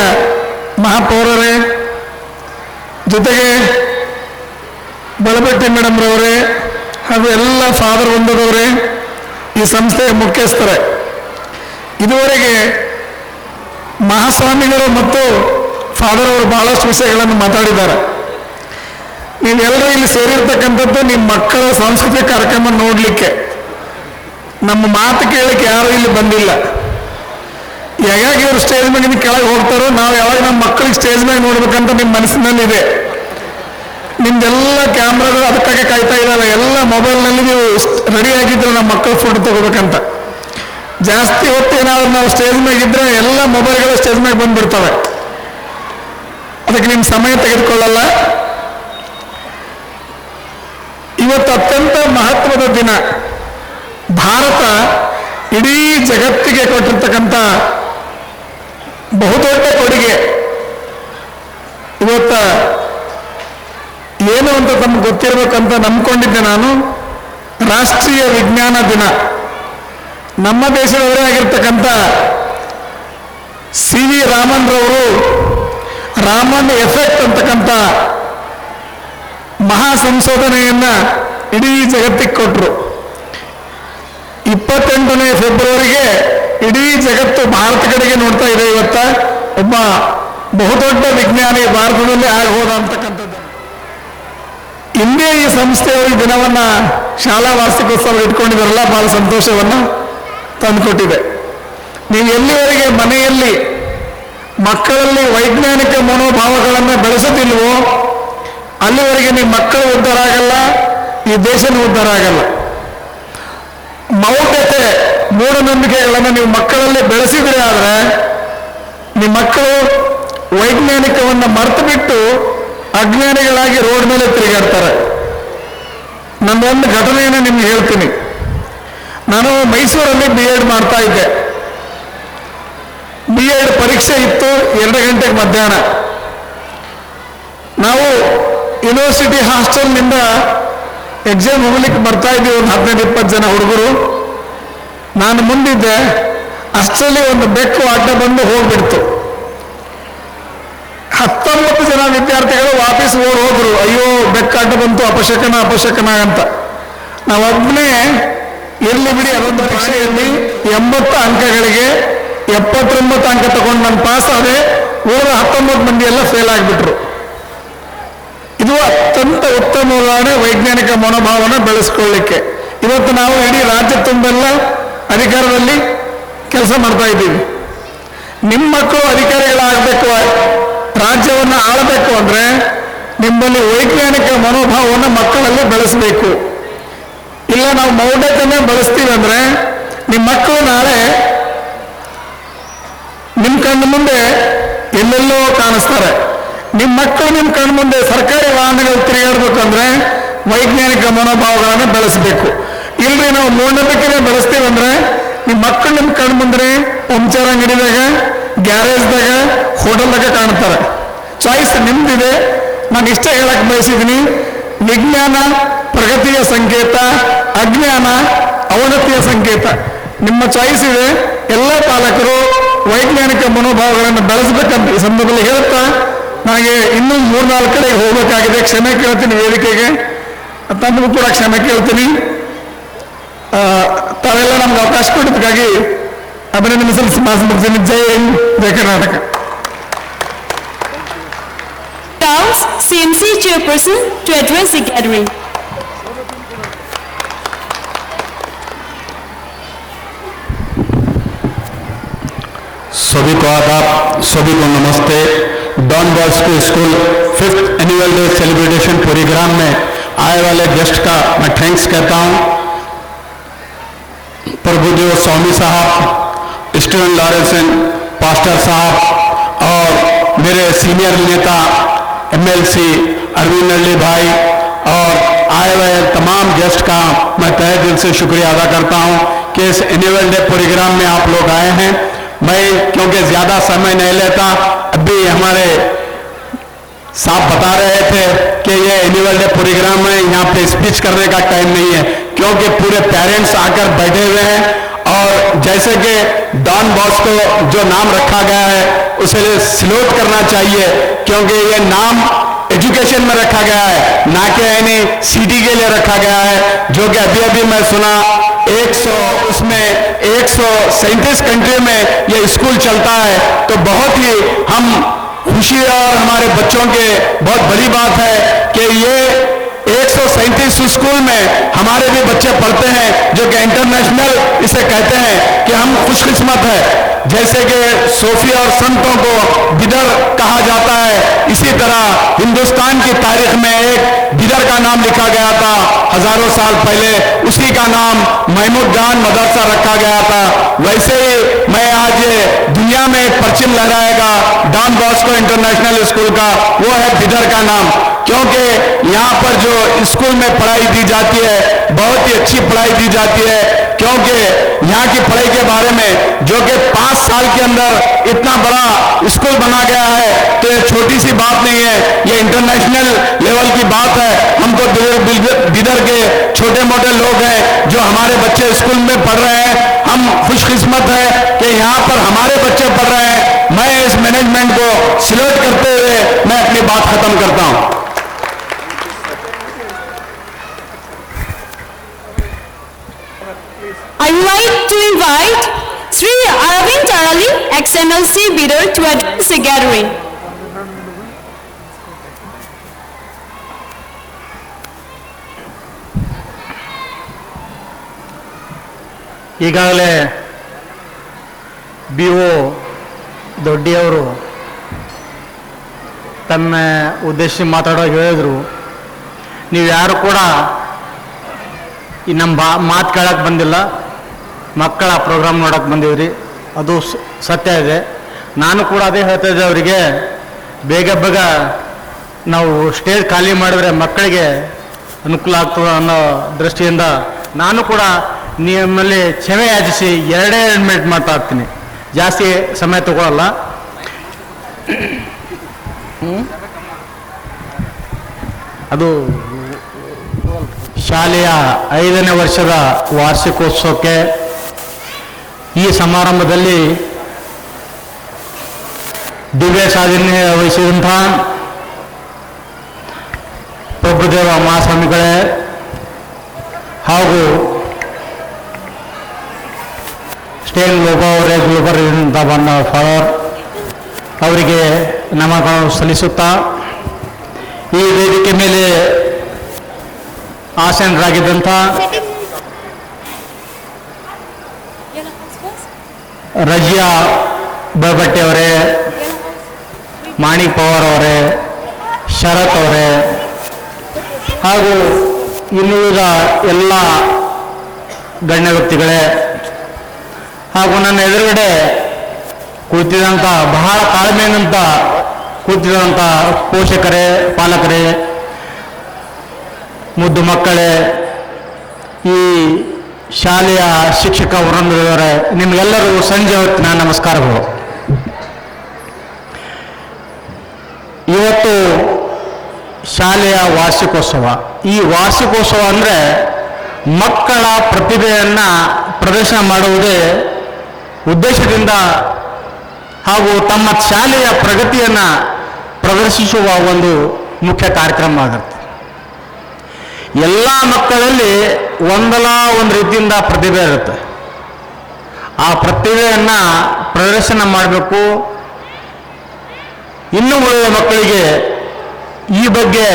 ಮಹಾಪೌರರೇ, ಜೊತೆಗೆ ಬಳಬಟ್ಟಿ ಮೇಡಮ್ ರವರೇ ಹಾಗೂ ಎಲ್ಲ ಫಾದರ್ ವೃಂದದವರೇ, ಈ ಸಂಸ್ಥೆಯ ಮುಖ್ಯಸ್ಥರೇ, ಇದುವರೆಗೆ ಮಹಾಸ್ವಾಮಿಗಳು ಮತ್ತು ಫಾದರ್ ಅವರು ಬಹಳಷ್ಟು ವಿಷಯಗಳನ್ನು ಮಾತಾಡಿದ್ದಾರೆ. ನೀವೆಲ್ಲರೂ ಇಲ್ಲಿ ಸೇರಿರ್ತಕ್ಕಂಥದ್ದು ನಿಮ್ಮ ಮಕ್ಕಳ ಸಾಂಸ್ಕೃತಿಕ ಕಾರ್ಯಕ್ರಮ ನೋಡಲಿಕ್ಕೆ, ನಮ್ಮ ಮಾತು ಕೇಳಲಿಕ್ಕೆ ಯಾರೂ ಇಲ್ಲಿ ಬಂದಿಲ್ಲ. ಯಾವಾಗ ಇವರು ಸ್ಟೇಜ್ ಮೇಲೆ ಕೆಳಗೆ ಹೋಗ್ತಾರೋ, ನಾವು ಯಾವಾಗ ನಮ್ಮ ಮಕ್ಕಳಿಗೆ ಸ್ಟೇಜ್ ಮೇಲೆ ನೋಡ್ಬೇಕಂತ ನಿಮ್ಮ ಮನಸ್ಸಿನಲ್ಲಿದೆ. ನಿಮ್ದೆಲ್ಲ ಕ್ಯಾಮ್ರಾಗಳು ಅದಕ್ಕಾಗಿ ಕಾಯ್ತಾ ಇದ್ದಾವೆ. ಎಲ್ಲ ಮೊಬೈಲ್ನಲ್ಲಿ ನೀವು ರೆಡಿ ಆಗಿದ್ರೆ ನಮ್ಮ ಮಕ್ಕಳು ಫೋಟೋ ತಗೋಬೇಕಂತ. ಜಾಸ್ತಿ ಹೊತ್ತು ಏನಾದ್ರು ನಾವು ಸ್ಟೇಜ್ ಮ್ಯಾಗಿದ್ರೆ ಎಲ್ಲ ಮೊಬೈಲ್ಗಳು ಸ್ಟೇಜ್ ಮ್ಯಾಗ ಬಂದ್ಬಿಡ್ತವೆ. ಅದಕ್ಕೆ ನಿಮ್ಮ ಸಮಯ ತೆಗೆದುಕೊಳ್ಳಲ್ಲ. ಇವತ್ತು ಅತ್ಯಂತ ಮಹತ್ವದ ದಿನ. ಭಾರತ ಇಡೀ ಜಗತ್ತಿಗೆ ಕೊಟ್ಟಿರ್ತಕ್ಕಂಥ ಬಹುದೊಡ್ಡ ಕೊಡುಗೆ. ಇವತ್ತ ಏನು ಅಂತ ತಮ್ಗೆ ಗೊತ್ತಿರಬೇಕಂತ ನಂಬ್ಕೊಂಡಿದ್ದೆ ನಾನು. ರಾಷ್ಟ್ರೀಯ ವಿಜ್ಞಾನ ದಿನ. ನಮ್ಮ ದೇಶದವರೇ ಆಗಿರ್ತಕ್ಕಂಥ CV ರಾಮನ್ ರವರು ರಾಮನ್ ಎಫೆಕ್ಟ್ ಅಂತಕ್ಕಂಥ ಮಹಾ ಸಂಶೋಧನೆಯನ್ನ ಇಡೀ ಜಗತ್ತಿಗೆ ಕೊಟ್ಟರು. 28ನೇ ಫೆಬ್ರವರಿಗೆ ಇಡೀ ಜಗತ್ತು ಭಾರತ ಕಡೆಗೆ ನೋಡ್ತಾ ಇದೆ. ಇವತ್ತ ಒಬ್ಬ ಬಹುದೊಡ್ಡ ವಿಜ್ಞಾನಿ ಭಾರತದಲ್ಲಿ ಆಗಬಹುದ ಅಂತಕ್ಕಂಥದ್ದು. ಇಂದೇ ಈ ಸಂಸ್ಥೆಯವರು ಈ ದಿನವನ್ನ ಶಾಲಾ ವಾರ್ಷಿಕೋತ್ಸವ ಇಟ್ಕೊಂಡಿದ್ದಾರಲ್ಲ, ಬಹಳ ಸಂತೋಷವನ್ನು ತಂದುಕೊಟ್ಟಿದೆ. ನೀವು ಎಲ್ಲಿವರೆಗೆ ಮನೆಯಲ್ಲಿ ಮಕ್ಕಳಲ್ಲಿ ವೈಜ್ಞಾನಿಕ ಮನೋಭಾವಗಳನ್ನು ಬೆಳೆಸೋದಿಲ್ವೋ ಅಲ್ಲಿವರೆಗೆ ನಿಮ್ಮ ಮಕ್ಕಳು ಉದ್ಧಾರ ಆಗಲ್ಲ, ಈ ದೇಶನೂ ಉದ್ಧಾರ ಆಗಲ್ಲ. ಮೌಢ್ಯತೆ, ಮೂಢನಂಬಿಕೆಗಳನ್ನು ನೀವು ಮಕ್ಕಳಲ್ಲಿ ಬೆಳೆಸಿದ್ರೆ ಆದ್ರೆ ನಿಮ್ಮ ಮಕ್ಕಳು ವೈಜ್ಞಾನಿಕವನ್ನು ಮರೆತು ಬಿಟ್ಟು ಅಜ್ಞಾನಿಗಳಾಗಿ ರೋಡ್ ಮೇಲೆ ತಿರುಗಾಡ್ತಾರೆ. ನನ್ನೊಂದು ಘಟನೆಯನ್ನು ನಿಮ್ಗೆ ಹೇಳ್ತೀನಿ. ನಾನು ಮೈಸೂರಲ್ಲಿ B.Ed ಮಾಡ್ತಾ ಇದ್ದೆ. B.Ed ಪರೀಕ್ಷೆ ಇತ್ತು 2 ಗಂಟೆಗೆ ಮಧ್ಯಾಹ್ನ. ನಾವು ಯೂನಿವರ್ಸಿಟಿ ಹಾಸ್ಟೆಲ್ನಿಂದ ಎಕ್ಸಾಮ್ ಹೋಗ್ಲಿಕ್ಕೆ ಬರ್ತಾ ಇದ್ದೀವಿ. ಒಂದು 15-20 ಜನ ಹುಡುಗರು. ನಾನು ಮುಂದಿದ್ದೆ, ಅಷ್ಟರಲ್ಲಿ ಒಂದು ಬೆಕ್ಕು ಅಡ್ಡ ಬಂದು ಹೋಗ್ಬಿಡ್ತು. 19 ಜನ ವಿದ್ಯಾರ್ಥಿಗಳು ವಾಪಸ್ ಹೋದ್ರು. ಅಯ್ಯೋ, ಬೆಕ್ಕು ಅಡ್ಡ ಬಂತು, ಅಪಶಕನ ಅಂತ. ನಾವೊಬ್ಬನೇ ಇರ್ಲಿ ಬಿಡಿ, ಅದೊಂದು ಪರೀಕ್ಷೆಯಲ್ಲಿ 80 ಅಂಕಗಳಿಗೆ 79 ಅಂಕ ತಗೊಂಡು ನಾನು ಪಾಸ್ ಆದೆ. ಉಳಿದ 19 ಮಂದಿ ಎಲ್ಲ ಫೇಲ್ ಆಗಿಬಿಟ್ರು. ಇದು ಅತ್ಯಂತ ಉತ್ತಮ ಉದಾಹರಣೆ ವೈಜ್ಞಾನಿಕ ಮನೋಭಾವನೆ ಬೆಳೆಸ್ಕೊಳ್ಳಿಕ್ಕೆ. ಇವತ್ತು ನಾವು ಇಡೀ ರಾಜ್ಯ ತುಂಬೆಲ್ಲ ಅಧಿಕಾರದಲ್ಲಿ ಕೆಲಸ ಮಾಡ್ತಾ ಇದ್ದೀವಿ. ನಿಮ್ಮ ಮಕ್ಕಳು ಅಧಿಕಾರಿಗಳಾಗಬೇಕು, ರಾಜ್ಯವನ್ನು ಆಳಬೇಕು ಅಂದ್ರೆ ನಿಮ್ಮಲ್ಲಿ ವೈಜ್ಞಾನಿಕ ಮನೋಭಾವವನ್ನು ಮಕ್ಕಳಲ್ಲಿ ಬೆಳೆಸಬೇಕು. ಇಲ್ಲ ನಾವು ಮೌಢ್ಯತನೇ ಬೆಳೆಸ್ತೀವಿ ಅಂದ್ರೆ ನಿಮ್ಮ ಮಕ್ಕಳು ನಾಳೆ ನಿಮ್ಮ ಕಣ್ಣು ಮುಂದೆ ಎಲ್ಲೆಲ್ಲೋ ಕಾಣಿಸ್ತಾರೆ. ನಿಮ್ಮ ಮಕ್ಕಳು ನಿಮ್ಮ ಕಣ್ಣು ಮುಂದೆ ಸರ್ಕಾರಿ ವಾಹನಗಳು ತಿರುಗಾಡ್ಬೇಕಂದ್ರೆ ವೈಜ್ಞಾನಿಕ ಮನೋಭಾವಗಳನ್ನು ಬೆಳೆಸಬೇಕು. ಇಲ್ರಿ ನಾವು ಮೂಢನಂಬಿಕೆನೇ ಬೆಳೆಸ್ತೀವಂದ್ರೆ ನಿಮ್ಮ ಮಕ್ಕಳು ನಿಮ್ಮ ಕಣ್ಣು ಮುಂದೆ ಪಂಚರ್ ಅಂಗಡಿದಾಗ, ಗ್ಯಾರೇಜ್ದಾಗ, ಹೋಟೆಲ್ದಾಗ ಕಾಣ್ತಾರೆ. ಚಾಯ್ಸ್ ನಿಮ್ದಿದೆ. ನಾನು ಇಷ್ಟ ಹೇಳಕ್ ಬಯಸಿದ್ದೀನಿ, ವಿಜ್ಞಾನ ಪ್ರಗತಿಯ ಸಂಕೇತ, ಅಜ್ಞಾನ ಅವನತಿಯ ಸಂಕೇತ. ನಿಮ್ಮ ಚಾಯ್ಸ್ ಇದೆ. ಎಲ್ಲ ಪಾಲಕರು ವೈಜ್ಞಾನಿಕ ಮನೋಭಾವಗಳನ್ನು ಬೆಳೆಸಬೇಕಂತ ಈ ಸಂದರ್ಭದಲ್ಲಿ ಹೇಳ್ತಾ, ನನಗೆ ಇನ್ನೂ 3-4 ಕಡೆಗೆ ಹೋಗಬೇಕಾಗಿದೆ. ಕ್ಷಮೆ ಕೇಳ್ತೀನಿ ವೇದಿಕೆಗೆ, ತಮಗೂ ಕೂಡ ಕ್ಷಮೆ ಕೇಳ್ತೀನಿ. ತಾವೆಲ್ಲ ನಮ್ಗೆ ಅವಕಾಶ ಕೊಡೋದಕ್ಕಾಗಿ ಅಭಿನಂದನೆ ಸಲ್ಲಿಸಿ ಮಾತು ಮುಗಿಸ್ತೀನಿ. ಜೈ ಹಿಂದ್, ಜೈ Karnataka. CMC chairperson to address the gathering. सभी को आदाब, सभी को नमस्ते। Don Bosco school 5th annual day celebration programme में आए वाले गेस्ट का मैं थैंक्स कहता हूं। प्रभुदेव स्वामी साहब, स्टूडेंट लॉरेंसन पास्टर साहब और मेरे सीनियर नेता MLC अरविंद अली भाई और आए हुए तमाम गेस्ट का मैं तहे दिल से शुक्रिया अदा करता हूं कि इस एनुअल डे प्रोग्राम में आप लोग आए हैं। मैं क्योंकि ज़्यादा समय नहीं लेता, अभी हमारे साहब बता रहे थे कि ये एनुअल डे प्रोग्राम है, यहाँ पे स्पीच करने का टाइम नहीं है, क्योंकि पूरे पेरेंट्स आकर बैठे हुए हैं। और जैसे कि डॉन बॉस्को जो नाम रखा गया है उसे सल्यूट करना चाहिए, क्योंकि ये नाम एजुकेशन में रखा गया है, ना कि यानी सिटी के लिए रखा गया है। जो कि अभी अभी मैं सुना 137 कंट्री में ये स्कूल चलता है, तो बहुत ही हम खुशी और हमारे बच्चों के बहुत बड़ी बात है कि ये 137 स्कूल में हमारे भी बच्चे पढ़ते हैं, जो कि इंटरनेशनल इसे कहते हैं कि हम खुशकिस्मत है। जैसे कि सूफी और संतों को बिदर कहा जाता है, इसी तरह हिंदुस्तान की तारीख में एक बिदर का नाम लिखा गया था हजारों साल पहले, उसी का नाम महमूद जान मदरसा रखा गया था। वैसे ही मैं आज दुनिया में एक परचम लहराएगा डॉन बॉस्को इंटरनेशनल स्कूल का, वो है बिदर का नाम, क्योंकि यहाँ पर जो स्कूल में पढ़ाई दी जाती है बहुत ही अच्छी पढ़ाई दी जाती है। क्योंकि यहाँ की पढ़ाई के बारे में जो कि 5 साल के अंदर इतना बड़ा स्कूल बना गया है, तो ये छोटी सी बात नहीं है, ये इंटरनेशनल लेवल की बात है। हम तो बिदर के छोटे मोटे लोग हैं जो हमारे बच्चे स्कूल में पढ़ रहे हैं, हम खुशकिस्मत है कि यहाँ पर हमारे बच्चे पढ़ रहे हैं। मैं इस मैनेजमेंट को सल्यूट करते हुए मैं अपनी बात खत्म करता हूँ। I would like to invite Sri Arvind Tarali, ex-MLC Bidar, to address the gathering. ಈಗಾಗಲೇ BO ದೊಡ್ಡಿಯವರು ತಮ್ಮ ಉದ್ದೇಶ ಮಾತಾಡೋಕೆ ಹೇಳಿದ್ರು, ನೀವು ಯಾರು ಕೂಡ ಈ ನಮ್ಮ ಮಾತು ಕೇಳಕ್ಕೆ ಬಂದಿಲ್ಲ, ಮಕ್ಕಳ ಪ್ರೋಗ್ರಾಮ್ ನೋಡೋಕೆ ಬಂದಿವ್ರಿ. ಅದು ಸತ್ಯ ಇದೆ. ನಾನು ಕೂಡ ಅದೇ ಹೇಳ್ತಾ ಇದ್ದೆ ಅವರಿಗೆ, ಬೇಗ ಬೇಗ ನಾವು ಸ್ಟೇಜ್ ಖಾಲಿ ಮಾಡಿದ್ರೆ ಮಕ್ಕಳಿಗೆ ಅನುಕೂಲ ಆಗ್ತದೆ ಅನ್ನೋ ದೃಷ್ಟಿಯಿಂದ ನಾನು ಕೂಡ ನಿಮ್ಮಲ್ಲಿ ಕ್ಷಮೆ ಯಾಚಿಸಿ 2 ಮಿನಿಟ್ ಮಾತಾಡ್ತೀನಿ, ಜಾಸ್ತಿ ಸಮಯ ತಗೊಳ್ಳಲ್ಲ. ಅದು ಶಾಲೆಯ 5ನೇ ವರ್ಷದ ವಾರ್ಷಿಕೋತ್ಸವಕ್ಕೆ ಈ ಸಮಾರಂಭದಲ್ಲಿ ದಿವ್ಯ ಸಾಧನೆ ವಹಿಸಿದಂಥ ಪ್ರಭುದೇವ ಮಹಾಸ್ವಾಮಿಗಳೇ ಹಾಗೂ ಸ್ಟೇನ್ ಲೋಗೋ ಅವರೇ ಗುಲ್ಬರ್ಗದಿಂದ ಬಂದ ಫಾದರ್ ಅವರಿಗೆ ನಮನಗಳನ್ನು ಸಲ್ಲಿಸುತ್ತಾ ಈ ವೇದಿಕೆ ಮೇಲೆ ಆಸೀನರಾಗಿದ್ದಂಥ ರಜಿಯಾ ಬಬಟ್ಟೆ ಅವರೇ, ಮಾಣಿಕ್ ಪವಾರ್ ಅವರೇ, ಶರತ್ ಅವರೇ ಹಾಗೂ ಇನ್ನುಳಿದ ಎಲ್ಲ ಗಣ್ಯ ವ್ಯಕ್ತಿಗಳೇ ಹಾಗೂ ನನ್ನ ಎದುರುಗಡೆ ಕೂತಿದಂಥ ಬಹಳ ತಾಳ್ಮೆಯಿಂದ ಕೂತಿದಂಥ ಪೋಷಕರೇ, ಪಾಲಕರೇ, ಮುದ್ದು ಮಕ್ಕಳೇ, ಈ ಶಾಲೆಯ ಶಿಕ್ಷಕ ವೃಂದದವರೇ, ನಿಮಗೆಲ್ಲರಿಗೂ ಸಂಜೆ ಹೊತ್ತಿನ ನಮಸ್ಕಾರಗಳು. ಇವತ್ತು ಶಾಲೆಯ ವಾರ್ಷಿಕೋತ್ಸವ. ಈ ವಾರ್ಷಿಕೋತ್ಸವ ಅಂದರೆ ಮಕ್ಕಳ ಪ್ರತಿಭೆಯನ್ನು ಪ್ರದರ್ಶನ ಮಾಡುವುದೇ ಉದ್ದೇಶದಿಂದ ಹಾಗೂ ತಮ್ಮ ಶಾಲೆಯ ಪ್ರಗತಿಯನ್ನು ಪ್ರದರ್ಶಿಸುವ ಒಂದು ಮುಖ್ಯ ಕಾರ್ಯಕ್ರಮ ಆಗುತ್ತೆ. ಎಲ್ಲ ಮಕ್ಕಳಲ್ಲಿ ಒಂದಲ್ಲ ಒಂದು ರೀತಿಯಿಂದ ಪ್ರತಿಭೆ ಇರುತ್ತೆ. ಆ ಪ್ರತಿಭೆಯನ್ನು ಪ್ರದರ್ಶನ ಮಾಡಬೇಕು. ಇನ್ನು ಉಳಿದ ಮಕ್ಕಳಿಗೆ ಈ ಬಗ್ಗೆ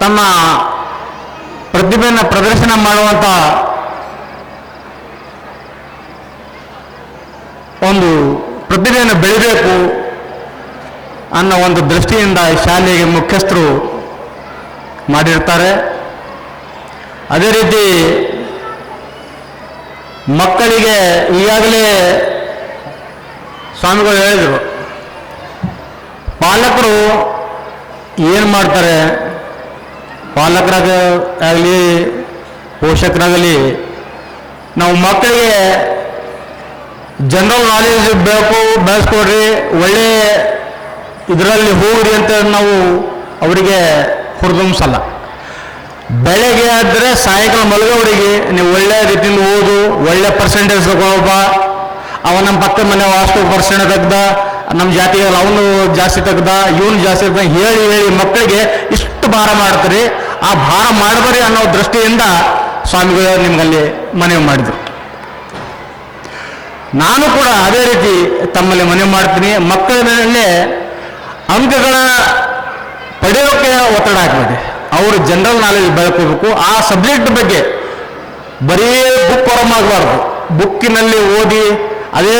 ತಮ್ಮ ಪ್ರತಿಭೆಯನ್ನು ಪ್ರದರ್ಶನ ಮಾಡುವಂಥ ಒಂದು ಪ್ರತಿಭೆಯನ್ನು ಬೆಳಿಬೇಕು ಅನ್ನೋ ಒಂದು ದೃಷ್ಟಿಯಿಂದ ಶಾಲೆಗೆ ಮುಖ್ಯಸ್ಥರು ಮಾಡಿರ್ತಾರೆ. ಅದೇ ರೀತಿ ಮಕ್ಕಳಿಗೆ ಈಗಾಗಲೇ ಸ್ವಾಮಿಗಳು ಹೇಳಿದರು, ಪಾಲಕರು ಏನು ಮಾಡ್ತಾರೆ, ಪಾಲಕರಾಗಲಿ ಪೋಷಕರಾಗಲಿ ನಾವು ಮಕ್ಕಳಿಗೆ ಜನರಲ್ ನಾಲೆಜ್ ಬೆಳೆಸ್ಕೊಡ್ರಿ, ಒಳ್ಳೆ ಇದರಲ್ಲಿ ಹೋಗ್ರಿ ಅಂತ ನಾವು ಅವರಿಗೆ ಹುರಿದುಂಬಿಸಲ್ಲ. ಬೆಳಗ್ಗೆ ಆದರೆ ಸಾಯಂಕಾಲ ಮಲಗೋವರೆಗೆ ನೀವು ಒಳ್ಳೆ ರೀತಿಯಿಂದ ಓದು, ಒಳ್ಳೆ ಪರ್ಸೆಂಟೇಜ್ ತಗೊಳ್ಬ, ಅವ ನಮ್ಮ ಪಕ್ಕದ ಮನೆ ಅಷ್ಟು ಪರ್ಸೆಂಟ್ ತೆಗ್ದ, ನಮ್ಮ ಜಾತಿಯಲ್ಲಿ ಅವನು ಜಾಸ್ತಿ ತೆಗ್ದ, ಇವನು ಜಾಸ್ತಿ ತೆಗ್ದ ಹೇಳಿ ಹೇಳಿ ಮಕ್ಕಳಿಗೆ ಇಷ್ಟು ಭಾರ ಮಾಡ್ತಾರೆ. ಆ ಭಾರ ಮಾಡಬಾರಿ ಅನ್ನೋ ದೃಷ್ಟಿಯಿಂದ ಸ್ವಾಮಿಗಳು ನಿಮಗಲ್ಲಿ ಮನವಿ ಮಾಡಿದರು. ನಾನು ಕೂಡ ಅದೇ ರೀತಿ ತಮ್ಮಲ್ಲಿ ಮನವಿ ಮಾಡ್ತೀನಿ. ಮಕ್ಕಳ ಮೇಲೆ ಅಂಕಗಳ ಪಡೆಯೋಕ್ಕೆ ಒತ್ತಡ ಹಾಕಬೇಡಿ. ಅವರು ಜನರಲ್ ನಾಲೆಜ್ ಬೆಳ್ಕೋಬೇಕು. ಆ ಸಬ್ಜೆಕ್ಟ್ ಬಗ್ಗೆ ಬರೀ ಬುಕ್ ಹೊರಮಾಗಬಾರ್ದು. ಬುಕ್ಕಿನಲ್ಲಿ ಓದಿ ಅದೇ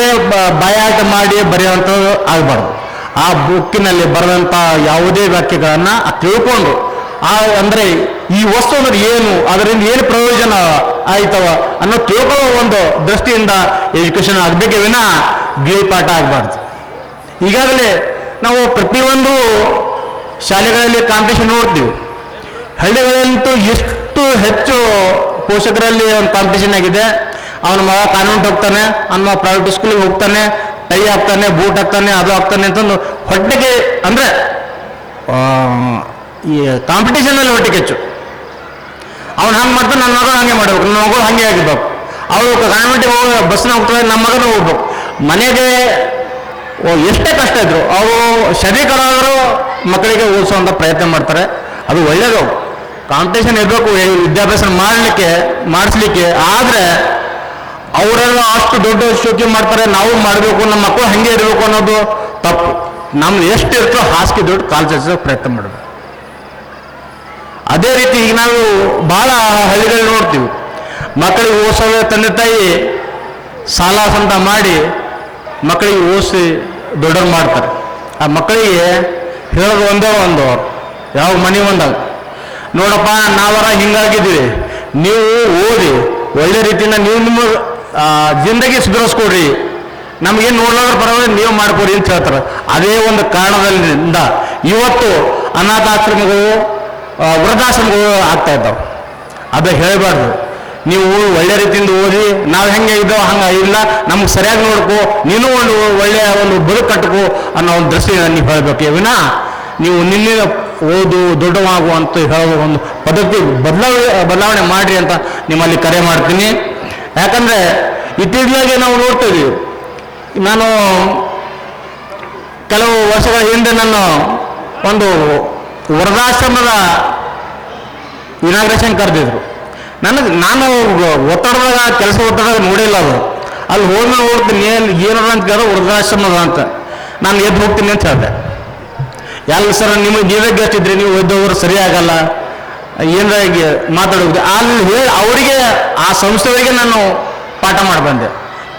ಬಾಯಾಟ ಮಾಡಿ ಬರೆಯುವಂಥದ್ದು ಆಗಬಾರ್ದು. ಆ ಬುಕ್ಕಿನಲ್ಲಿ ಬರೆದಂಥ ಯಾವುದೇ ವಾಕ್ಯಗಳನ್ನು ತಿಳ್ಕೊಂಡು ಅಂದರೆ ಈ ವಸ್ತು ಅಂದ್ರೆ ಏನು, ಅದರಿಂದ ಏನು ಪ್ರಯೋಜನ ಆಯ್ತವ ಅನ್ನೋ ತಿಳ್ಕೊಳ್ಳೋ ಒಂದು ದೃಷ್ಟಿಯಿಂದ ಎಜುಕೇಷನ್ ಆಗಬೇಕೇ ವಿನ ಗೀಳ್ಪಾಠ ಆಗಬಾರ್ದು. ಈಗಾಗಲೇ ನಾವು ಪ್ರತಿಯೊಂದು ಶಾಲೆಗಳಲ್ಲಿ ಕಾಂಪಿಟೇಷನ್ ನೋಡ್ತೀವಿ. ಹಳ್ಳಿಗಳಂತೂ ಎಷ್ಟು ಹೆಚ್ಚು ಪೋಷಕರಲ್ಲಿ ಒಂದು ಕಾಂಪಿಟೇಷನ್ ಆಗಿದೆ. ಅವನ ಮಗ ಕಾನ್ವೆಂಟ್ ಹೋಗ್ತಾನೆ, ಅವನ ಪ್ರೈವೇಟ್ ಸ್ಕೂಲಿಗೆ ಹೋಗ್ತಾನೆ, ಟೈ ಹಾಕ್ತಾನೆ, ಬೂಟ್ ಹಾಕ್ತಾನೆ, ಅದು ಹಾಕ್ತಾನೆ ಅಂತಂದು ಹೊಟ್ಟೆಗೆ ಅಂದರೆ ಈ ಕಾಂಪಿಟೇಷನಲ್ಲಿ ಹೊಟ್ಟೆಗೆ ಹೆಚ್ಚು. ಅವ್ನು ಹಂಗೆ ಮಾಡ್ತಾನೆ, ನನ್ನ ಮಗಳು ಹಂಗೆ ಮಾಡ್ಬೇಕು, ನನ್ನ ಮಗಳು ಹಾಗೆ ಆಗಿರ್ಬೇಕು. ಅವಳು ಕಾನ್ವೆಂಟಿಗೆ ಹೋಗಿ ಬಸ್ನ ಹೋಗ್ತಾಳೆ, ನಮ್ಮ ಮಗನೂ ಹೋಗ್ಬೇಕು. ಮನೆಗೆ ಎಷ್ಟೇ ಕಷ್ಟ ಇದ್ರು ಅವರು ಶರೀಕರಾದರೂ ಮಕ್ಕಳಿಗೆ ಓದಿಸುವಂಥ ಪ್ರಯತ್ನ ಮಾಡ್ತಾರೆ. ಅದು ಒಳ್ಳೆಯದು. ಕಾಂಪಿಟೇಷನ್ ಇರಬೇಕು ವಿದ್ಯಾಭ್ಯಾಸ ಮಾಡಿಸ್ಲಿಕ್ಕೆ. ಆದರೆ ಅವರೆಲ್ಲ ಅಷ್ಟು ದೊಡ್ಡ ಶೋಕಿ ಮಾಡ್ತಾರೆ, ನಾವು ಮಾಡಬೇಕು, ನಮ್ಮ ಮಕ್ಕಳು ಹಾಗೆ ಇರಬೇಕು ಅನ್ನೋದು ತಪ್ಪು. ನಮ್ದು ಎಷ್ಟು ಇರ್ತೋ ಹಾಸಿಗೆ ದೊಡ್ಡ ಕಾಲು ಚಾಚೋ ಪ್ರಯತ್ನ ಮಾಡಬೇಕು. ಅದೇ ರೀತಿ ಈಗ ನಾವು ಭಾಳ ಹಳ್ಳಿಗಳಲ್ಲಿ ನೋಡ್ತೀವಿ, ಮಕ್ಕಳಿಗೆ ಓದಿಸೋ ತಂದೆ ತಾಯಿ ಸಾಲ ಸಂತ ಮಾಡಿ ಮಕ್ಕಳಿಗೆ ಓದಿಸಿ ದೊಡ್ಡವ್ರು ಮಾಡ್ತಾರೆ. ಆ ಮಕ್ಕಳಿಗೆ ಹೇಳೋದು ಒಂದೇ ಒಂದು, ಯಾವ ಮನೆ ಒಂದಾಗ ನೋಡಪ್ಪ ನಾವರ ಹಿಂಗಾಗಿದ್ದೀವಿ, ನೀವು ಓದಿ ಒಳ್ಳೆ ರೀತಿಯಿಂದ ನೀವು ನಿಮ್ಮ ಜಿಂದಗಿ ಸುಧಾರಿಸ್ಕೊಡ್ರಿ, ನಮಗೇನು ನೋಡ್ಲಾದ್ರೆ ಪರವಾಗಿ ನೀವು ಮಾಡ್ಕೊಡಿ ಅಂತ ಹೇಳ್ತಾರೆ. ಅದೇ ಒಂದು ಕಾರಣದಿಂದ ಇವತ್ತು ಅನಾಥಾಶ್ರಮಗಳು ವೃದ್ಧಾಶ್ರಮಗಳು ಆಗ್ತಾ ಇದ್ದಾವೆ. ಅದು ಹೇಳಬಾರ್ದು. ನೀವು ಒಳ್ಳೆ ರೀತಿಯಿಂದ ಓದಿ, ನಾವು ಹೆಂಗೆ ಇದ್ದೋ ಹಂಗೆ ಇಲ್ಲ, ನಮ್ಗೆ ಸರಿಯಾಗಿ ನೋಡ್ಕೋ, ನೀನು ಒಂದು ಒಳ್ಳೆಯ ಒಂದು ಬದುಕು ಕಟ್ಟಕೋ ಅನ್ನೋ ಒಂದು ದೃಷ್ಟಿಯಿಂದ ನೀವು ಹೇಳಬೇಕು ವಿನ ನೀವು ನಿನ್ನೆ ಓದು ದೊಡ್ಡವಾಗು ಅಂತ ಹೇಳೋ ಒಂದು ಪದ್ಧತಿ ಬದಲಾವಣೆ ಮಾಡಿರಿ ಅಂತ ನಿಮ್ಮಲ್ಲಿ ಕರೆ ಮಾಡ್ತೀನಿ. ಯಾಕಂದರೆ ಇತ್ತೀಚೆಗೆ ನಾವು ನೋಡ್ತಾ ಇದ್ದೀವಿ. ನಾನು ಕೆಲವು ವರ್ಷಗಳ ಹಿಂದೆ ನಾನು ಒಂದು ವೃದ್ಧಾಶ್ರಮದ ಇನಾಗ್ರೇಷನ್ ಕರೆದಿದ್ರು. ನಾನು ಒತ್ತಡದಾಗ ಕೆಲಸ ಒತ್ತಡದಾಗ ನೋಡಿಲ್ಲ ಅದು. ಅಲ್ಲಿ ಹೋದ್ಮೇಲೆ ಹೋಗ್ತೀನಿ ಏನದ ಅಂತ ಕೇಳೋ ವೃದ್ಧಾಶ್ರಮದ ಅಂತ. ನಾನು ಎದ್ದು ಹೋಗ್ತೀನಿ ಅಂತ ಹೇಳಿದೆ. ಎಲ್ಲ ಸರ್ ನಿಮಗೆ ನೀವೇ ಗೆಸ್ಟ್ ಇದ್ರಿ, ನೀವು ಒದ್ದವರು ಸರಿ ಆಗಲ್ಲ ಏನಾರ ಮಾತಾಡೋದು ಅಲ್ಲಿ ಹೇಳಿ ಅವರಿಗೆ ಆ ಸಂಸ್ಥೆಯವರಿಗೆ ನಾನು ಪಾಠ ಮಾಡಿ ಬಂದೆ.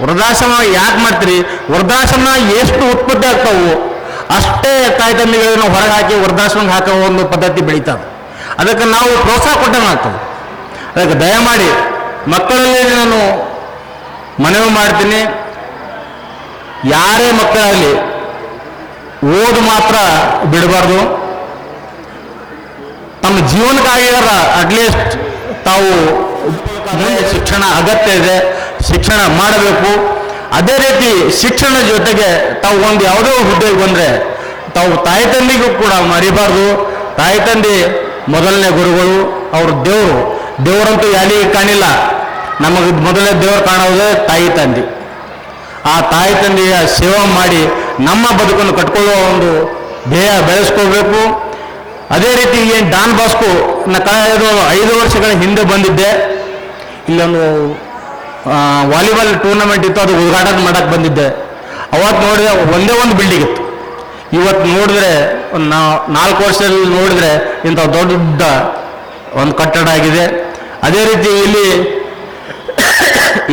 ವೃದ್ಧಾಶ್ರಮ ಯಾಕೆ ಮಾಡ್ತೀರಿ, ವೃದ್ಧಾಶ್ರಮ ಎಷ್ಟು ಉತ್ಪತ್ತಿ ಆಗ್ತಾವು ಅಷ್ಟೇ ತಾಯಿ ತಂದೆಗಳನ್ನು ಹೊರಗೆ ಹಾಕಿ ವೃದ್ಧಾಶ್ರಮಕ್ಕೆ ಹಾಕೋ ಒಂದು ಪದ್ಧತಿ ಬೆಳೀತದೆ. ಅದಕ್ಕೆ ನಾವು ಪ್ರೋತ್ಸಾಹ ಕೊಟ್ಟಂಗೆ ಆಗ್ತದೆ. ಅದಕ್ಕೆ ದಯಮಾಡಿ ಮಕ್ಕಳಲ್ಲಿ ನಾನು ಮನವಿ ಮಾಡ್ತೀನಿ, ಯಾರೇ ಮಕ್ಕಳಾಗಲಿ ಓದು ಮಾತ್ರ ಬಿಡಬಾರ್ದು. ತಮ್ಮ ಜೀವನಕ್ಕಾಗಿಯಾರ ಅಟ್ಲೀಸ್ಟ್ ತಾವು ಮುಂದೆ ಶಿಕ್ಷಣ ಅಗತ್ಯ ಇದೆ, ಶಿಕ್ಷಣ ಮಾಡಬೇಕು. ಅದೇ ರೀತಿ ಶಿಕ್ಷಣ ಜೊತೆಗೆ ತಾವು ಒಂದು ಯಾವುದೋ ಹುದ್ದೆಗೆ ಬಂದರೆ ತಾವು ತಾಯಿ ತಂದೆಗೂ ಕೂಡ ಮರಿಬಾರ್ದು. ತಾಯಿ ತಂದೆ ಮೊದಲನೇ ಗುರುಗಳು, ಅವರು ದೇವರಂತೂ ಯಾರಿಗೆ ಕಾಣಿಲ್ಲ. ನಮಗೆ ಮೊದಲನೇ ದೇವರು ಕಾಣೋದೇ ತಾಯಿ ತಂದೆ. ಆ ತಾಯಿ ತಂದೆಯ ಸೇವೆ ಮಾಡಿ ನಮ್ಮ ಬದುಕನ್ನು ಕಟ್ಕೊಳ್ಳುವ ಒಂದು ಧ್ಯೇಯ ಬೆಳೆಸ್ಕೋಬೇಕು. ಅದೇ ರೀತಿ ಏನು ಡಾನ್ ಬಾಸ್ಕೋ ಕಳೆದ 5 ವರ್ಷಗಳ ಹಿಂದೆ ಬಂದಿದ್ದೆ. ಇಲ್ಲೊಂದು ವಾಲಿಬಾಲ್ ಟೂರ್ನಮೆಂಟ್ ಇತ್ತು, ಅದು ಉದ್ಘಾಟನೆ ಮಾಡಕ್ಕೆ ಬಂದಿದ್ದೆ. ಅವತ್ತು ನೋಡಿದ್ರೆ ಒಂದೇ ಒಂದು ಬಿಲ್ಡಿಂಗ್ ಇತ್ತು. ಇವತ್ತು ನೋಡಿದ್ರೆ 4 ವರ್ಷದಲ್ಲಿ ನೋಡಿದ್ರೆ ಇಂಥ ದೊಡ್ಡ ಒಂದು ಕಟ್ಟಡ ಆಗಿದೆ. ಅದೇ ರೀತಿ ಇಲ್ಲಿ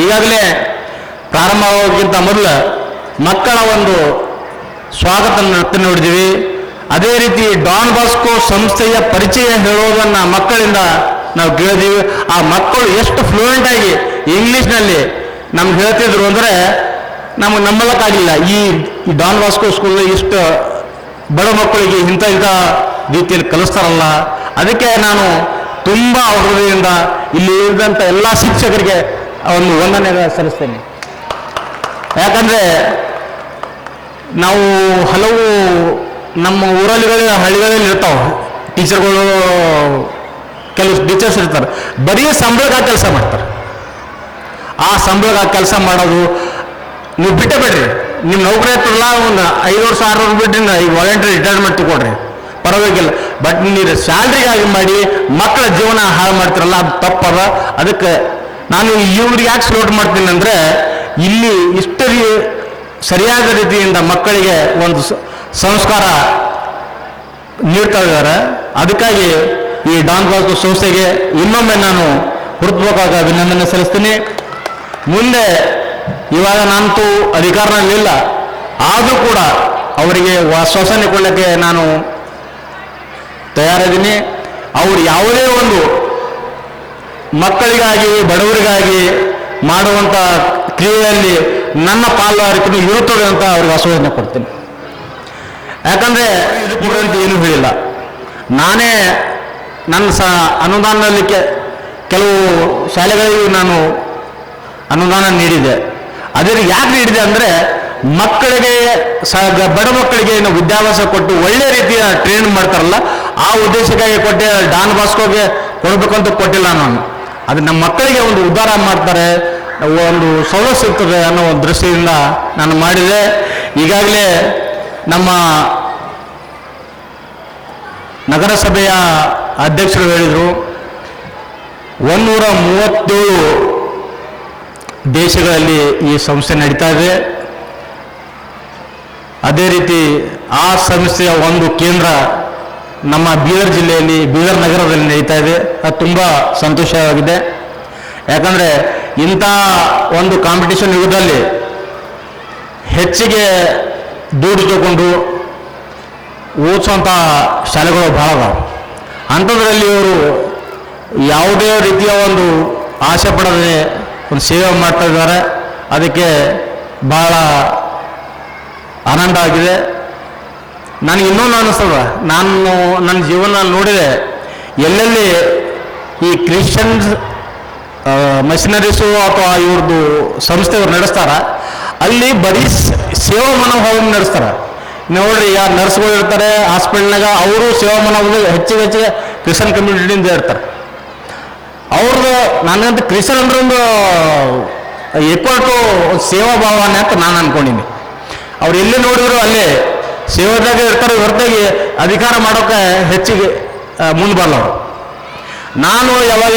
ಈಗಾಗಲೇ ಪ್ರಾರಂಭವಾಗೋಕ್ಕಿಂತ ಮೊದಲು ಮಕ್ಕಳ ಒಂದು ಸ್ವಾಗತ ನೃತ್ಯ ನೋಡಿದ್ದೀವಿ. ಅದೇ ರೀತಿ ಡಾನ್ ಬಾಸ್ಕೋ ಸಂಸ್ಥೆಯ ಪರಿಚಯ ಹೇಳೋದನ್ನು ಮಕ್ಕಳಿಂದ ನಾವು ಕೇಳಿದ್ದೀವಿ. ಆ ಮಕ್ಕಳು ಎಷ್ಟು ಫ್ಲೂಯೆಂಟಾಗಿ ಇಂಗ್ಲೀಷ್ನಲ್ಲಿ ನಮ್ಗೆ ಹೇಳ್ತಿದ್ರು ಅಂದರೆ ನಮಗೆ ನಂಬಲಕ್ಕಾಗಲಿಲ್ಲ. ಈ ಡಾನ್ ಬಾಸ್ಕೋ ಸ್ಕೂಲ್ ಇಷ್ಟು ಬಡ ಮಕ್ಕಳಿಗೆ ಇಂಥ ರೀತಿಯಲ್ಲಿ ಕಲಿಸ್ತಾರಲ್ಲ. ಅದಕ್ಕೆ ನಾನು ತುಂಬ ಹೃದಯದಿಂದ ಇಲ್ಲಿ ಇದ್ದಂಥ ಎಲ್ಲ ಶಿಕ್ಷಕರಿಗೆ ಒಂದು ವಂದನೆ ಸಲ್ಲಿಸ್ತೇನೆ. ಯಾಕಂದರೆ ನಾವು ಹಲವು ನಮ್ಮ ಹಳ್ಳಿಗಳಲ್ಲಿ ಇರ್ತಾವೆ ಟೀಚರ್ಗಳು, ಕೆಲವು ಟೀಚರ್ಸ್ ಇರ್ತಾರೆ, ಬರೀ ಸಂಬಳಕ್ಕಾಗಿ ಕೆಲಸ ಮಾಡ್ತಾರೆ. ಆ ಸಂಬಳಕ್ಕಾಗಿ ಕೆಲಸ ಮಾಡೋದು ನೀವು ಬಿಟ್ಟೇ ಬಿಡ್ರಿ. ನಿಮ್ಮ ನೌಕರಿ ಇರ್ತಲ್ಲ, ಒಂದು 5 ವರ್ಷ 6 ವರ್ಷ ಬಿಟ್ರಿ ಈಗ ವಾಲಂಟ್ರಿ ರಿಟೈರ್ಮೆಂಟ್ ತಗೊಳ್ರಿ, ಪರವಾಗಿಲ್ಲ. ಬಟ್ ನೀವು ಸ್ಯಾಲ್ರಿಗಾಗಿ ಮಾಡಿ ಮಕ್ಕಳ ಜೀವನ ಹಾಳು ಮಾಡ್ತಿರಲ್ಲ, ಅದು ತಪ್ಪದ. ಅದಕ್ಕೆ ನಾನು ಇವ್ರಿಗೆ ಯಾಕೆ ಸಪೋರ್ಟ್ ಮಾಡ್ತೀನಿ ಅಂದರೆ, ಇಲ್ಲಿ ಇಷ್ಟು ಸರಿಯಾದ ರೀತಿಯಿಂದ ಮಕ್ಕಳಿಗೆ ಒಂದು ಸಂಸ್ಕಾರ ನೀಡ್ತಾ ಇದ್ದಾರೆ. ಅದಕ್ಕಾಗಿ ಈ ಡಾನ್ ಬಾಸ್ಕೋ ಸಂಸ್ಥೆಗೆ ಇನ್ನೊಮ್ಮೆ ನಾನು ಹೃತ್ಪೂರ್ವಕ ಅಭಿನಂದನೆ ಸಲ್ಲಿಸ್ತೀನಿ. ಮುಂದೆ ಇವಾಗ ನಾನಂತೂ ಅಧಿಕಾರದಲ್ಲಿಲ್ಲ, ಆದರೂ ಕೂಡ ಅವರಿಗೆ ಆಶ್ವಾಸನೆ ಕೊಡಲಿಕ್ಕೆ ನಾನು ತಯಾರಿದ್ದೀನಿ. ಅವರು ಯಾವುದೇ ಒಂದು ಮಕ್ಕಳಿಗಾಗಿ ಬಡವರಿಗಾಗಿ ಮಾಡುವಂಥ ಕ್ರಿಯೆಯಲ್ಲಿ ನನ್ನ ಪಾಲುದಾರಿಕೆಯೂ ಇರುತ್ತದೆ ಅಂತ ಅವ್ರಿಗೆ ಆಶ್ವಾಸನೆ ಕೊಡ್ತೀನಿ. ಯಾಕಂದರೆ ಇದಕ್ಕೆ ಏನೂ ಹೇಳಿಲ್ಲ. ನಾನೇ ನನ್ನ ಅನುದಾನದಲ್ಲಿ ಕೆಲವು ಶಾಲೆಗಳಿಗೆ ನಾನು ಅನುದಾನ ನೀಡಿದೆ. ಅದೇ ಯಾಕೆ ನೀಡಿದೆ ಅಂದರೆ ಮಕ್ಕಳಿಗೆ ಬಡ ಮಕ್ಕಳಿಗೆ ವಿದ್ಯಾಭ್ಯಾಸ ಕೊಟ್ಟು ಒಳ್ಳೆ ರೀತಿಯ ಟ್ರೈನ್ ಮಾಡ್ತಾರಲ್ಲ, ಆ ಉದ್ದೇಶಕ್ಕಾಗಿ ಕೊಟ್ಟೆ. ಡಾನ್ ಬಾಸ್ಕೋಗೆ ಕೊಡಬೇಕಂತ ಕೊಟ್ಟಿಲ್ಲ ನಾನು. ಅದು ನಮ್ಮ ಮಕ್ಕಳಿಗೆ ಒಂದು ಉದ್ಧಾರ ಮಾಡ್ತಾರೆ, ಒಂದು ಸೌಲಭ್ಯ ಸಿಗ್ತದೆ ಅನ್ನೋ ಒಂದು ದೃಷ್ಟಿಯಿಂದ ನಾನು ಮಾಡಿದೆ. ಈಗಾಗಲೇ ನಮ್ಮ ನಗರಸಭೆಯ ಅಧ್ಯಕ್ಷರು ಹೇಳಿದರು, 137 ದೇಶಗಳಲ್ಲಿ ಈ ಸಂಸ್ಥೆ ನಡೀತಾ ಇದೆ. ಅದೇ ರೀತಿ ಆ ಸಂಸ್ಥೆಯ ಒಂದು ಕೇಂದ್ರ ನಮ್ಮ ಬೀದರ್ ಜಿಲ್ಲೆಯಲ್ಲಿ, ಬೀದರ್ ನಗರದಲ್ಲಿ ನಡೀತಾ ಇದೆ. ಅದು ತುಂಬ ಸಂತೋಷವಾಗಿದೆ. ಯಾಕಂದರೆ ಇಂಥ ಒಂದು ಕಾಂಪಿಟೇಷನ್ ಯುಗದಲ್ಲಿ ಹೆಚ್ಚಿಗೆ ದುಡ್ಡು ತಗೊಂಡು ಓದಿಸುವಂಥ ಶಾಲೆಗಳು ಭಾಳ ಅದಾವೆ. ಅಂಥದ್ರಲ್ಲಿ ಇವರು ಯಾವುದೇ ರೀತಿಯ ಒಂದು ಆಸೆ ಪಡದೆ ಒಂದು ಸೇವೆ ಮಾಡ್ತಾ ಇದ್ದಾರೆ. ಅದಕ್ಕೆ ಭಾಳ ಆನಂದ ಆಗಿದೆ. ನನಗೆ ಇನ್ನೊಂದು ಅನ್ನಿಸ್ತದ, ನಾನು ನನ್ನ ಜೀವನ ನೋಡಿದೆ, ಎಲ್ಲೆಲ್ಲಿ ಈ ಕ್ರಿಶ್ಚಿಯನ್ಸ್ ಮಿಷನರೀಸು ಅಥವಾ ಇವ್ರದ್ದು ಸಂಸ್ಥೆಯವ್ರು ನಡೆಸ್ತಾರ, ಅಲ್ಲಿ ಬರೀ ಸೇವಾ ಮನೋಭಾವ ನಡೆಸ್ತಾರೆ. ನೋಡ್ರಿ, ಯಾರು ನರ್ಸ್ಗಳು ಇರ್ತಾರೆ ಹಾಸ್ಪಿಟ್ಲ್ನಾಗ, ಅವರು ಸೇವಾ ಮನೋಭಾವ ಹೆಚ್ಚಿಗೆ ಕ್ರಿಶ್ಚಿಯನ್ ಕಮ್ಯುನಿಟಿಯಿಂದ ಇರ್ತಾರೆ. ಅವ್ರದ್ದು ನನಗಂತ ಕ್ರಿಶ್ಚಿಯನ್ ಅಂದ್ರೆ ಒಂದು ಈಕ್ವಲ್ ಟು ಸೇವಾ ಭಾವನೆ ಅಂತ ನಾನು ಅನ್ಕೊಂಡಿನಿ. ಅವ್ರು ಎಲ್ಲಿ ನೋಡಿದ್ರು ಅಲ್ಲೇ ಸೇವಾದಾಗ ಇರ್ತಾರೆ ಹೊರತಾಗಿ ಅಧಿಕಾರ ಮಾಡೋಕೆ ಹೆಚ್ಚಿಗೆ ಮುಂದೆ ಬರಲ್ಲವರು. ನಾನು ಯಾವಾಗ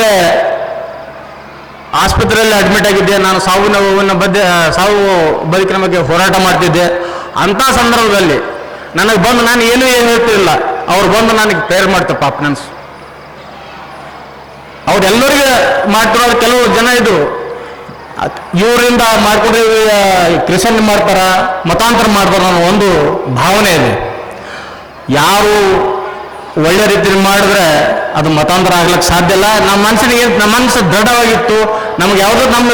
ಆಸ್ಪತ್ರೆಯಲ್ಲಿ ಅಡ್ಮಿಟ್ ಆಗಿದ್ದೆ, ನಾನು ಸಾವು ಬದುಕಿನ ಬಗ್ಗೆ ಹೋರಾಟ ಮಾಡ್ತಿದ್ದೆ. ಅಂಥ ಸಂದರ್ಭದಲ್ಲಿ ನನಗೆ ಬಂದು ನಾನು ಏನು ಹೇಳ್ತಿರಲಿಲ್ಲ, ಅವ್ರು ಬಂದು ನನಗೆ ಪ್ರೇಯರ್ ಮಾಡ್ತಾರೆ ಪಾಪ ನೆನ್ಸು. ಅವ್ರೆಲ್ಲರಿಗೆ ಮಾಡ್ತಿರೋರು ಕೆಲವು ಜನ ಇದ್ರು, ಇವರಿಂದ ಮಾಡ್ಕೊಂಡ್ರೆ ಕ್ರಿಶ್ಚಿಯನ್ ಮಾಡ್ತಾರ, ಮತಾಂತರ ಮಾಡ್ತಾರ ಅನ್ನೋ ಒಂದು ಭಾವನೆ ಇದೆ. ಯಾರು ಒಳ್ಳೆ ರೀತಿಯಲ್ಲಿ ಮಾಡಿದ್ರೆ ಅದು ಮತಾಂತರ ಆಗ್ಲಿಕ್ಕೆ ಸಾಧ್ಯ ಇಲ್ಲ. ನಮ್ಮ ಮನಸ್ಸು ದೃಢವಾಗಿತ್ತು, ನಮ್ಗೆ ಯಾವುದೋ ನಮ್ಮ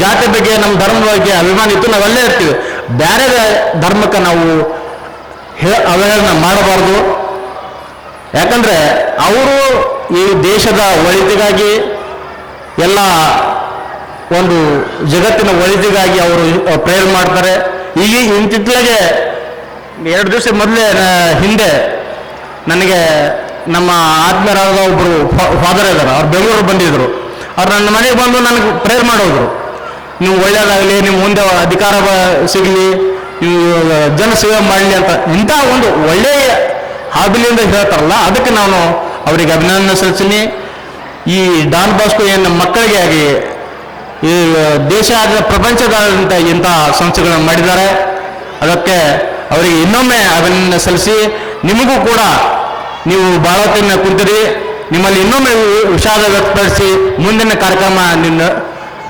ಜಾತಿ ಬಗ್ಗೆ ನಮ್ಮ ಧರ್ಮದ ಬಗ್ಗೆ ಅಭಿಮಾನ ಇತ್ತು, ನಾವೆಲ್ಲೇ ಇರ್ತೀವಿ. ಬೇರೆ ಧರ್ಮಕ್ಕೆ ನಾವು ಅವಹೇಳನ ಮಾಡಬಾರ್ದು. ಯಾಕಂದ್ರೆ ಅವರು ಈ ದೇಶದ ಒಳಿತಿಗಾಗಿ, ಎಲ್ಲ ಒಂದು ಜಗತ್ತಿನ ಒಳಿತಿಗಾಗಿ ಅವರು ಪ್ರೇಯರ್ ಮಾಡ್ತಾರೆ. ಈಗ ಇಂತಿತ್ತಲಾಗೆ 2 ದಿವಸ ಹಿಂದೆ ನನಗೆ ನಮ್ಮ ಆತ್ಮೀಯರಾದ ಒಬ್ಬರು ಫಾದರ್ ಇದ್ದಾರೆ, ಅವ್ರು ಬೆಂಗಳೂರು ಬಂದಿದ್ರು. ಅವ್ರು ನನ್ನ ಮನೆಗೆ ಬಂದು ನನಗೆ ಪ್ರೇಯರ್ ಮಾಡೋದ್ರು, ನೀವು ಒಳ್ಳೆಯದಾಗಲಿ, ನೀವು ಮುಂದೆ ಅಧಿಕಾರ ಸಿಗಲಿ, ನೀವು ಜನಸೇವೆ ಮಾಡಲಿ ಅಂತ. ಇಂಥ ಒಂದು ಒಳ್ಳೆಯ ಹಾಬಿಲಿಂದ ಹೇಳ್ತಾರಲ್ಲ, ಅದಕ್ಕೆ ನಾನು ಅವರಿಗೆ ಅಭಿನಂದನೆ ಸಲ್ಲಿಸ್ತೀನಿ. ಈ ಡಾನ್ ಬಾಸ್ಕೋ ಏನು ನಮ್ಮ ಮಕ್ಕಳಿಗೆ ಆಗಿ ಈ ದೇಶ ಪ್ರಪಂಚದಾದ್ಯಂತ ಇಂಥ ಸಂಸ್ಥೆಗಳನ್ನು ಮಾಡಿದ್ದಾರೆ. ಅದಕ್ಕೆ ಅವರಿಗೆ ಇನ್ನೊಮ್ಮೆ ಅಭಿನಂದನೆ ಸಲ್ಲಿಸಿ, ನಿಮಗೂ ಕೂಡ ನೀವು ಭಾಳ ಹೊತ್ತಿನ ಕುಂತಿರಿ, ನಿಮ್ಮಲ್ಲಿ ಇನ್ನೊಮ್ಮೆ ವಿಷಾದ ವ್ಯಕ್ತಪಡಿಸಿ ಮುಂದಿನ ಕಾರ್ಯಕ್ರಮ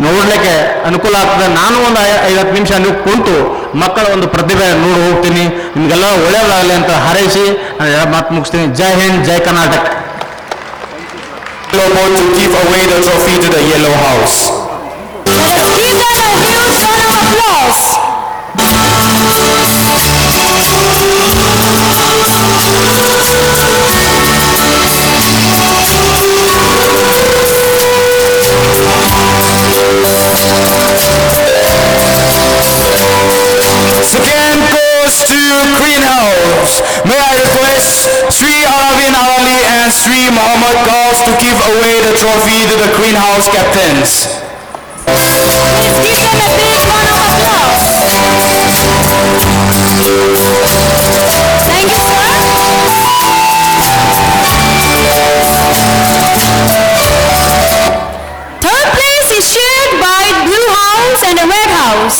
ನೋಡಲಿಕ್ಕೆ ಅನುಕೂಲ ಆಗ್ತದೆ. ನಾನು ಒಂದು 50 ನಿಮಿಷ ನೀವು ಕುಂತು ಮಕ್ಕಳ ಒಂದು ಪ್ರತಿಭೆ ನೋಡಿ ಹೋಗ್ತೀನಿ. ನಿಮಗೆಲ್ಲ ಒಳ್ಳೆಯದಾಗಲಿ ಅಂತ ಹಾರೈಸಿ ನಾನು ಮಾತು ಮುಗಿಸ್ತೀನಿ. ಜೈ ಹಿಂದ್, ಜೈ Karnataka. To give away the trophy to the Yellow House. Give them a huge round of applause. Second goes to Greenhouse. May I request Sri Aravin Ali and Sri Muhammad Ghaus to give away the trophy to the Greenhouse captains. Please give them a big round of applause. Thank you, sir. Third place is shared by Blue House and Red House.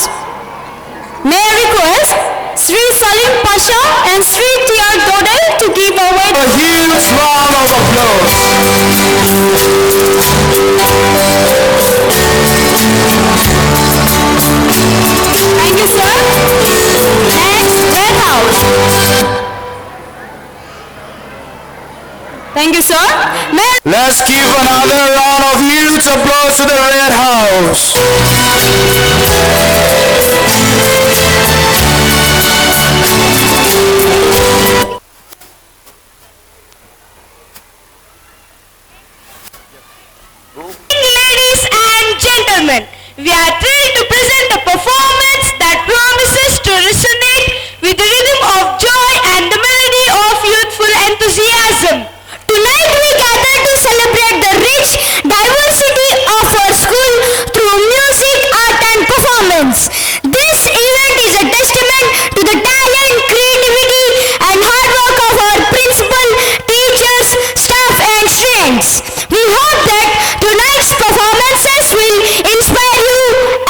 May I request Sri Salim Pasha and Sri T.R. Dodel to give away A huge round of applause. Thank you, sir. Next, Red House. Thank you, sir. Let's give another round of huge applause to the Red House. Ladies and gentlemen, we are thrilled to present a performance that promises to resonate with the rhythm of joy and the melody of youthful enthusiasm. Tonight we gather to celebrate the rich diversity of our school through music, art and performance. This event is a testament to the talent, creativity and hard work of our principal, teachers, staff and students. We hope that tonight's performances will inspire you,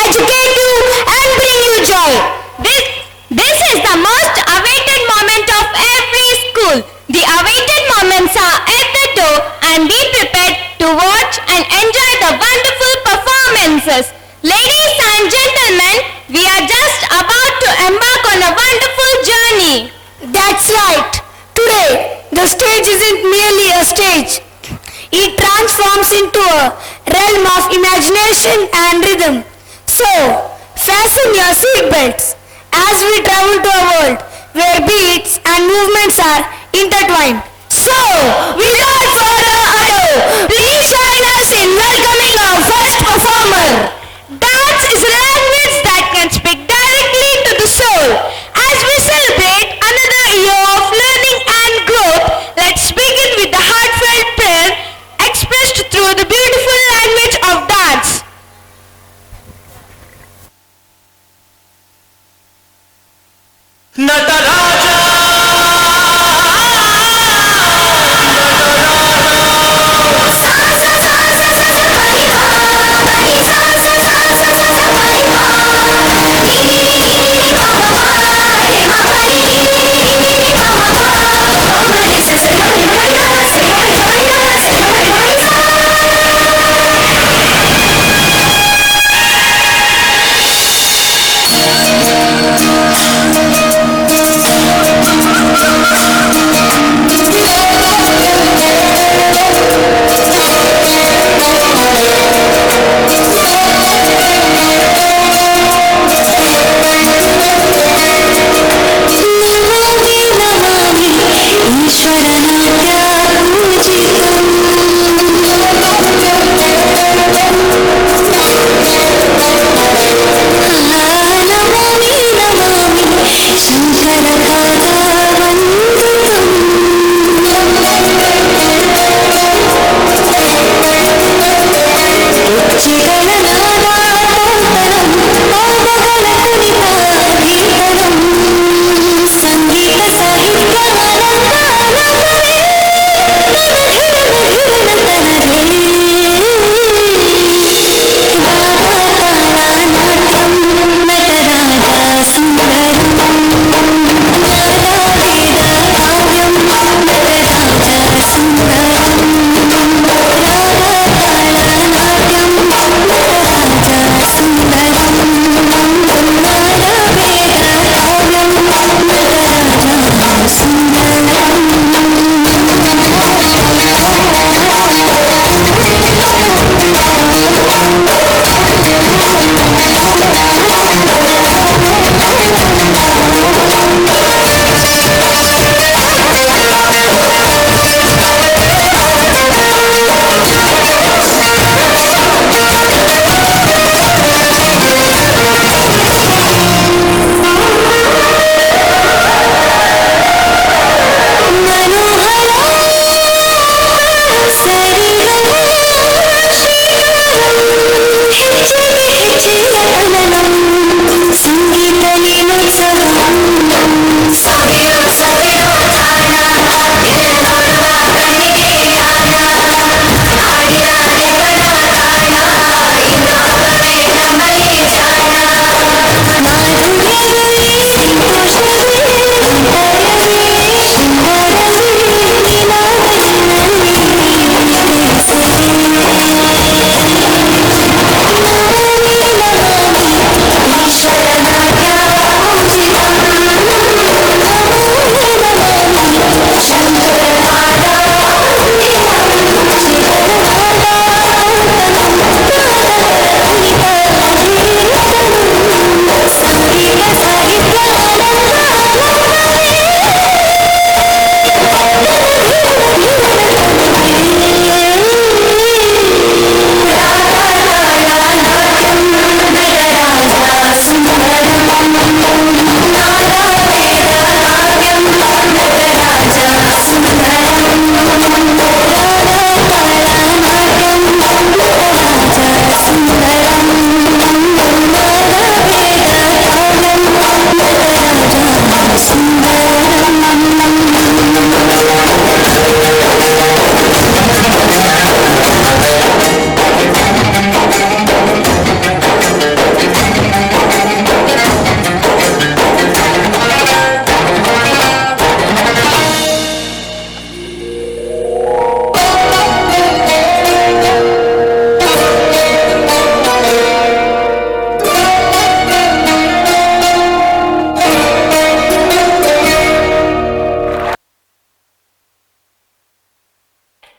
educate you and bring you joy. This is the most awaited moment of every school. The awaited moments are at the door and be prepared to watch and enjoy the wonderful performances. Ladies and gentlemen, we are just about to embark on a wonderful journey. That's right. Today, the stage isn't merely a stage. It transforms into a realm of imagination and rhythm. So, fasten your seatbelts as we travel to a world where beats and movements are intertwined. So, without further ado, please join us in welcoming our first performer. Dance is a language that can speak directly to the soul. As we celebrate another year of learning and growth, let's begin with the heartfelt prayer expressed through the beautiful language of dance.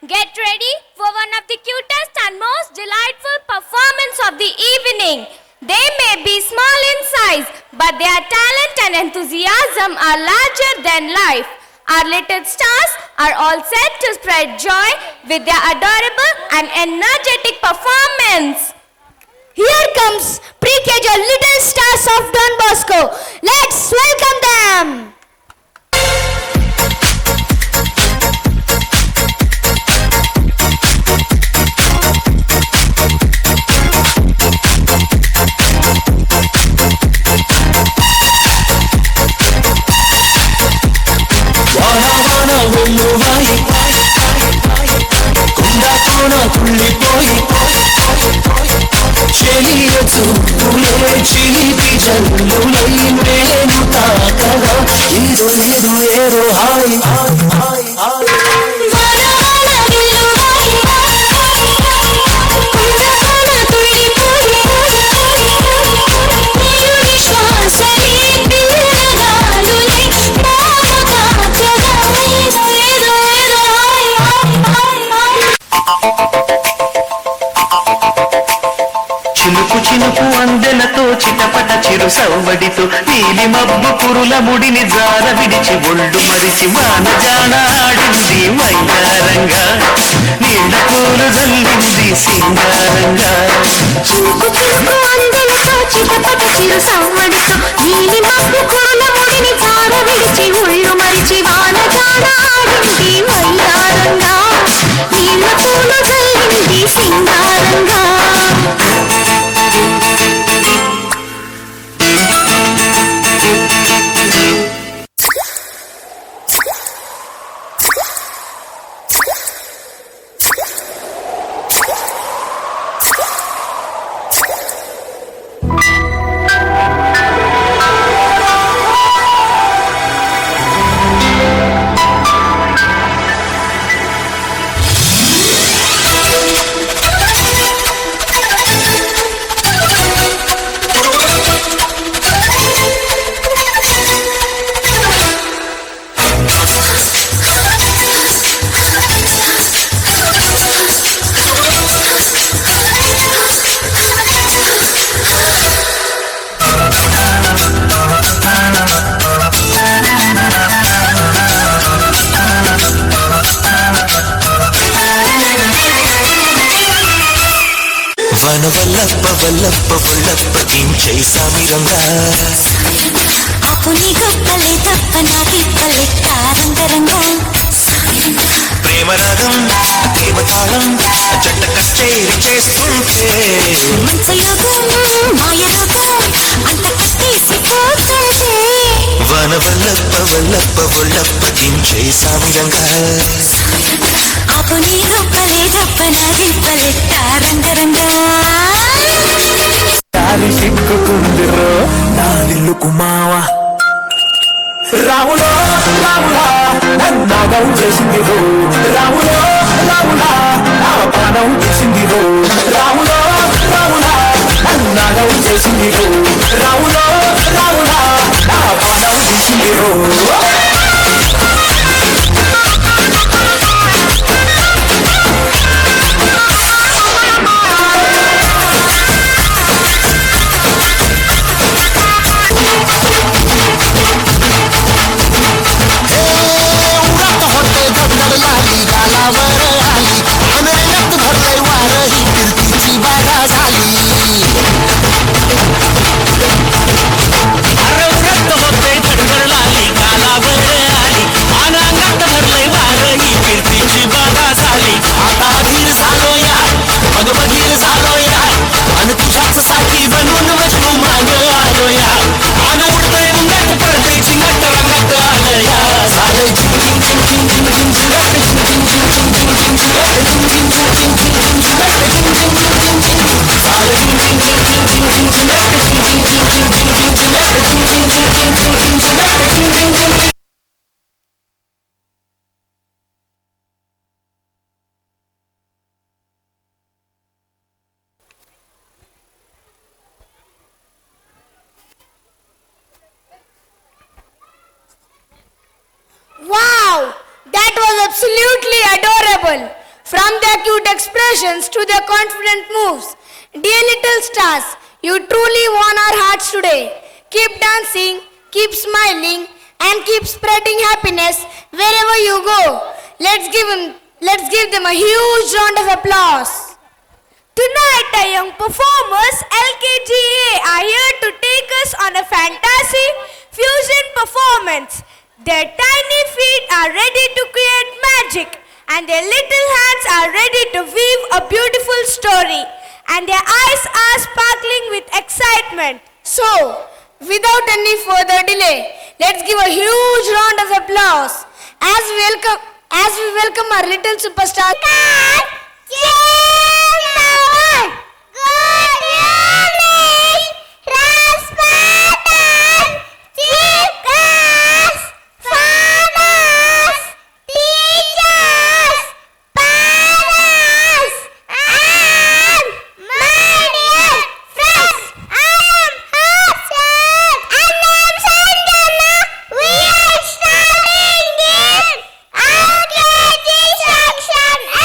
Get ready for one of the cutest and most delightful performance of the evening. They may be small in size, but their talent and enthusiasm are larger than life. Our little stars are all set to spread joy with their adorable and energetic performance. Here comes pre-KG Little Stars of Don Bosco. Let's welcome them. చినుకు చినుకు అందెలతో చిటపట చిరు సవ్వడితో నీలి మబ్బు కురుల ముడిని జార విడిచి ఒళ్ళు మరిచి వానజాన ఆడింది వైయారంగా నీళ్ళ పూలు జల్లింది సింగారంగా చినుకు చినుకు అందెలతో చిటపట చిరు సవ్వడితో నీలి మబ్బు కురుల ముడిని జార విడిచి ఒళ్ళు మరిచి వానజాన ఆడింది వైయారంగా నీళ్ళ పూలు జల్లింది సింగారంగా వన వల్లప్ప వల్లప్ప వల్లప్ప దించై సామిరంగా అపుని గొప్పలే తప్ప నా తిప్పలే తారంగరంగా ప్రేమరాగం ప్రేమ తాళం జంట కచేరి చేస్తుంటే మంచయోగం మాయ రోగం అంత కట్టేసిపోతుంటే వన వల్లప్ప వల్లప్ప వల్లప్ప దించై సామిరంగా అపుని గొప్పలే తప్ప నా తిప్పలే తారంగరంగా దారి సిక్కుకుందిరో నాలిల్లు కుమావా రాములో రాములా నన్నాగం చేసిందిరో రాములో రాములా నా ప్రాణం చేసిందిరో రాములో రాములా నన్నాగం చేసిందిరో రాములో రాములా నా ప్రాణం చేసిందిరో Wow! That was absolutely adorable! From their cute expressions to their confident moves. Dear little stars, you truly won our hearts today. Keep dancing, keep smiling, and keep spreading happiness wherever you go. Let's give them a huge round of applause. Tonight, our young performers, LKGA, are here to take us on a fantastic fusion performance. Their tiny feet are ready to create magic, and their little hands are ready to weave a beautiful story, and their eyes are sparkling with excitement. So, without any further delay, let's give a huge round of applause as we welcome our little superstar. Good evening, respected chief guests, fathers, teachers, parents, and my dear friends. I am Hasan and I am Sanjana. We are studying in LKG section A.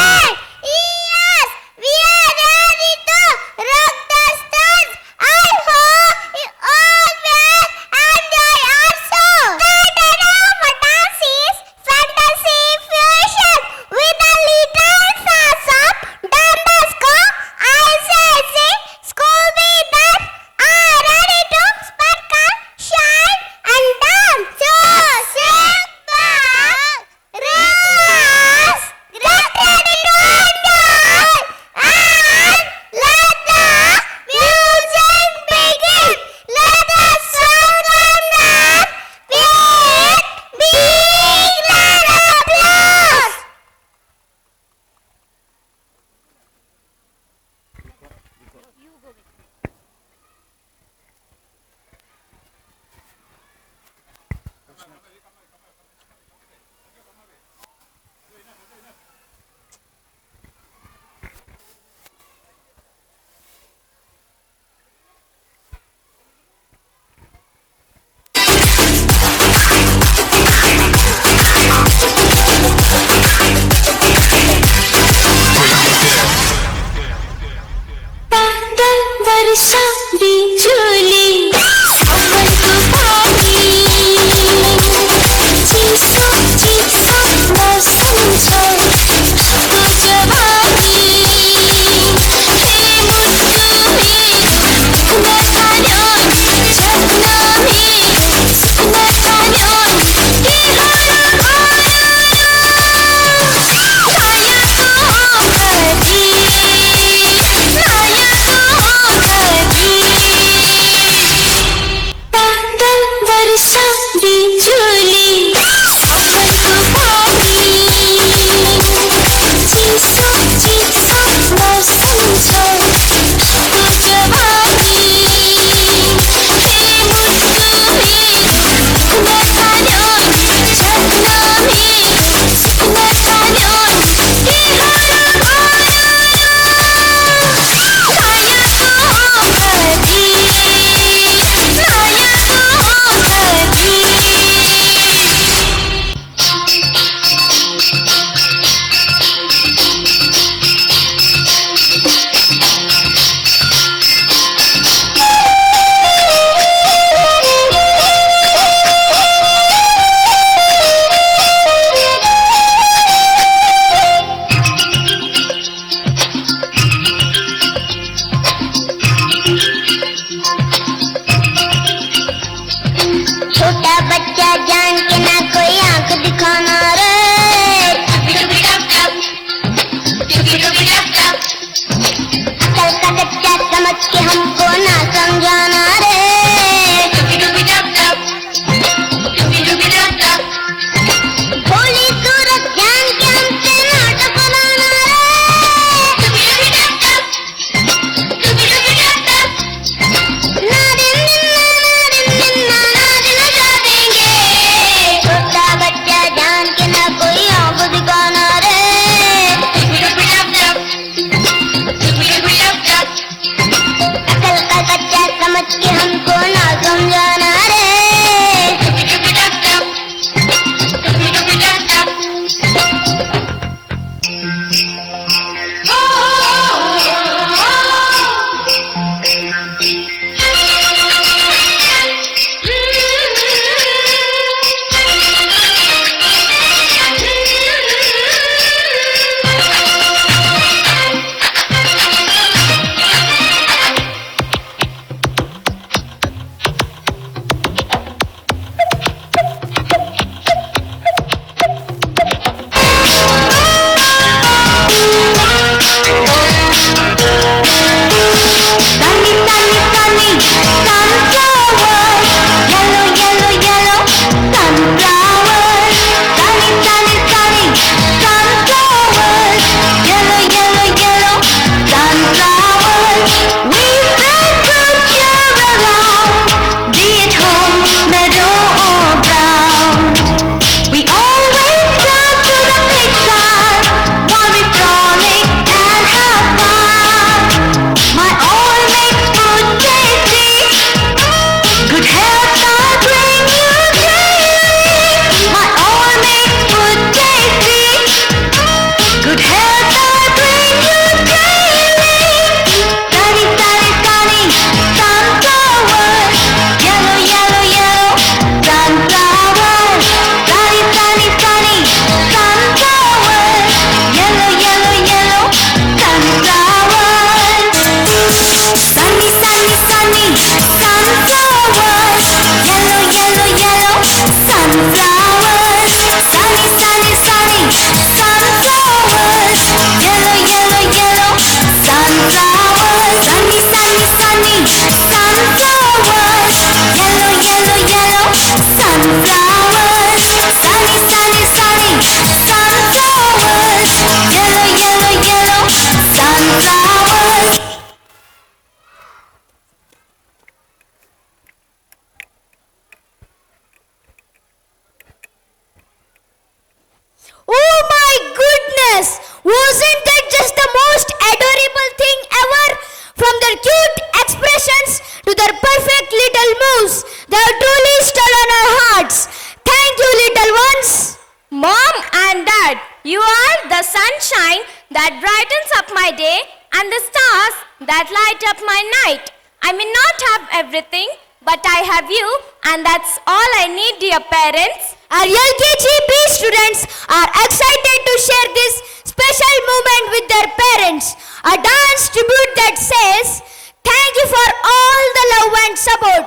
are the sunshine that brightens up my day and the stars that light up my night. I may not have everything, but I have you, and that's all I need, dear parents. Our LKGB students are excited to share this special moment with their parents. A dance tribute that says, thank you for all the love and support.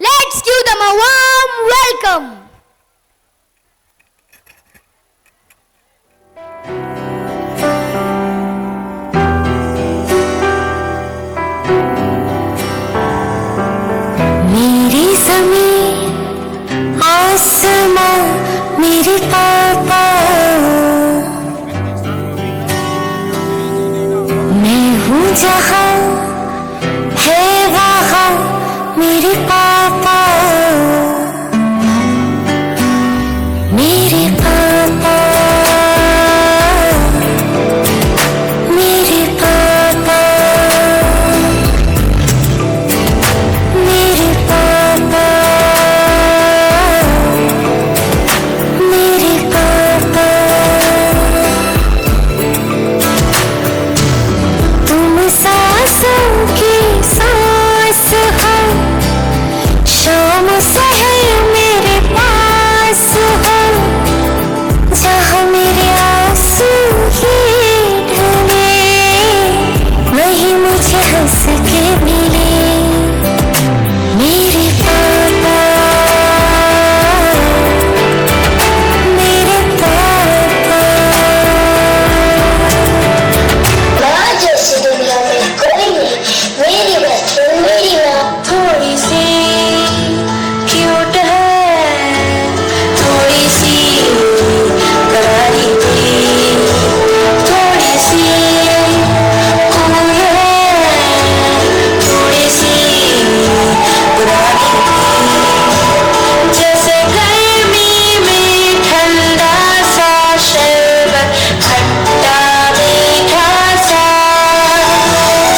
Let's give them a warm welcome. मेरी ज़मीन आसमां मेरे पापा, मैं हूँ जहाँ है वहाँ मेरे पापा, मेरे पापा, मेरे पापा, मेरे पापा, मेरे पापा। तुम सांसों की सांस हो, शाम सहर मेरे पास हो, जहाँ मेरे आंसू ही ढले, वही मुझे हंस के मिले। मेरे पापा, मेरे पापा। माँ जैसी दुनिया में कोई नहीं, मेरी बच्चों मेरी माँ थोड़ी सी क्यूट है, थोड़ी सी करारी थी, थोड़ी सी कूल है, थोड़ी सी पुरानी थी। जैसे गर्मी में ठंडा सा शरबत, खट्टा मीठा सा,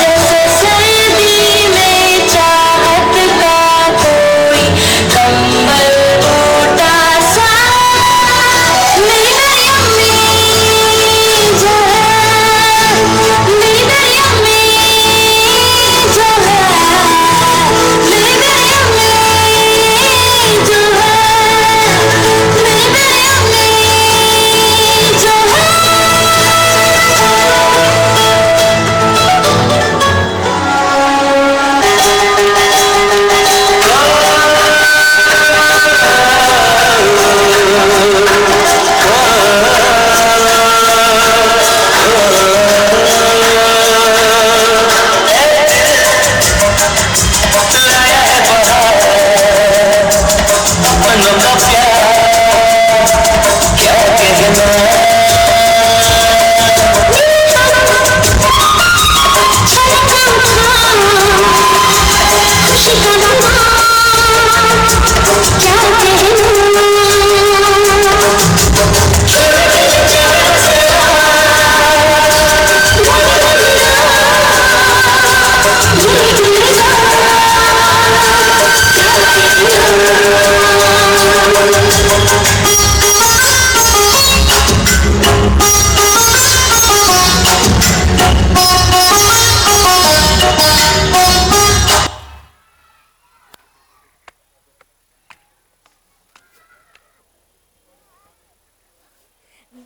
जैसे सर्दी में चाहत का कोई कंबल टूटा सा। मेरी अम्मी जो है, मेरी अम्मी जो है, मेरी अम्मी जो है, मेरी अम्मी जो है।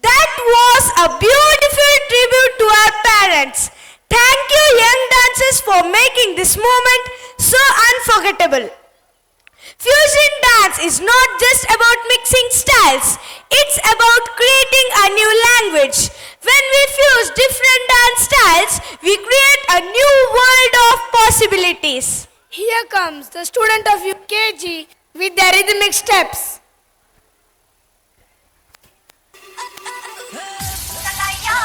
That was a beautiful tribute to our parents. Thank you, young dancers, for making this moment so unforgettable. Fusion dance is not just about mixing styles, it's about creating a new language. When we fuse different dance styles, we create a new world of possibilities. Here comes the student of UKG with their rhythmic steps. La la ya,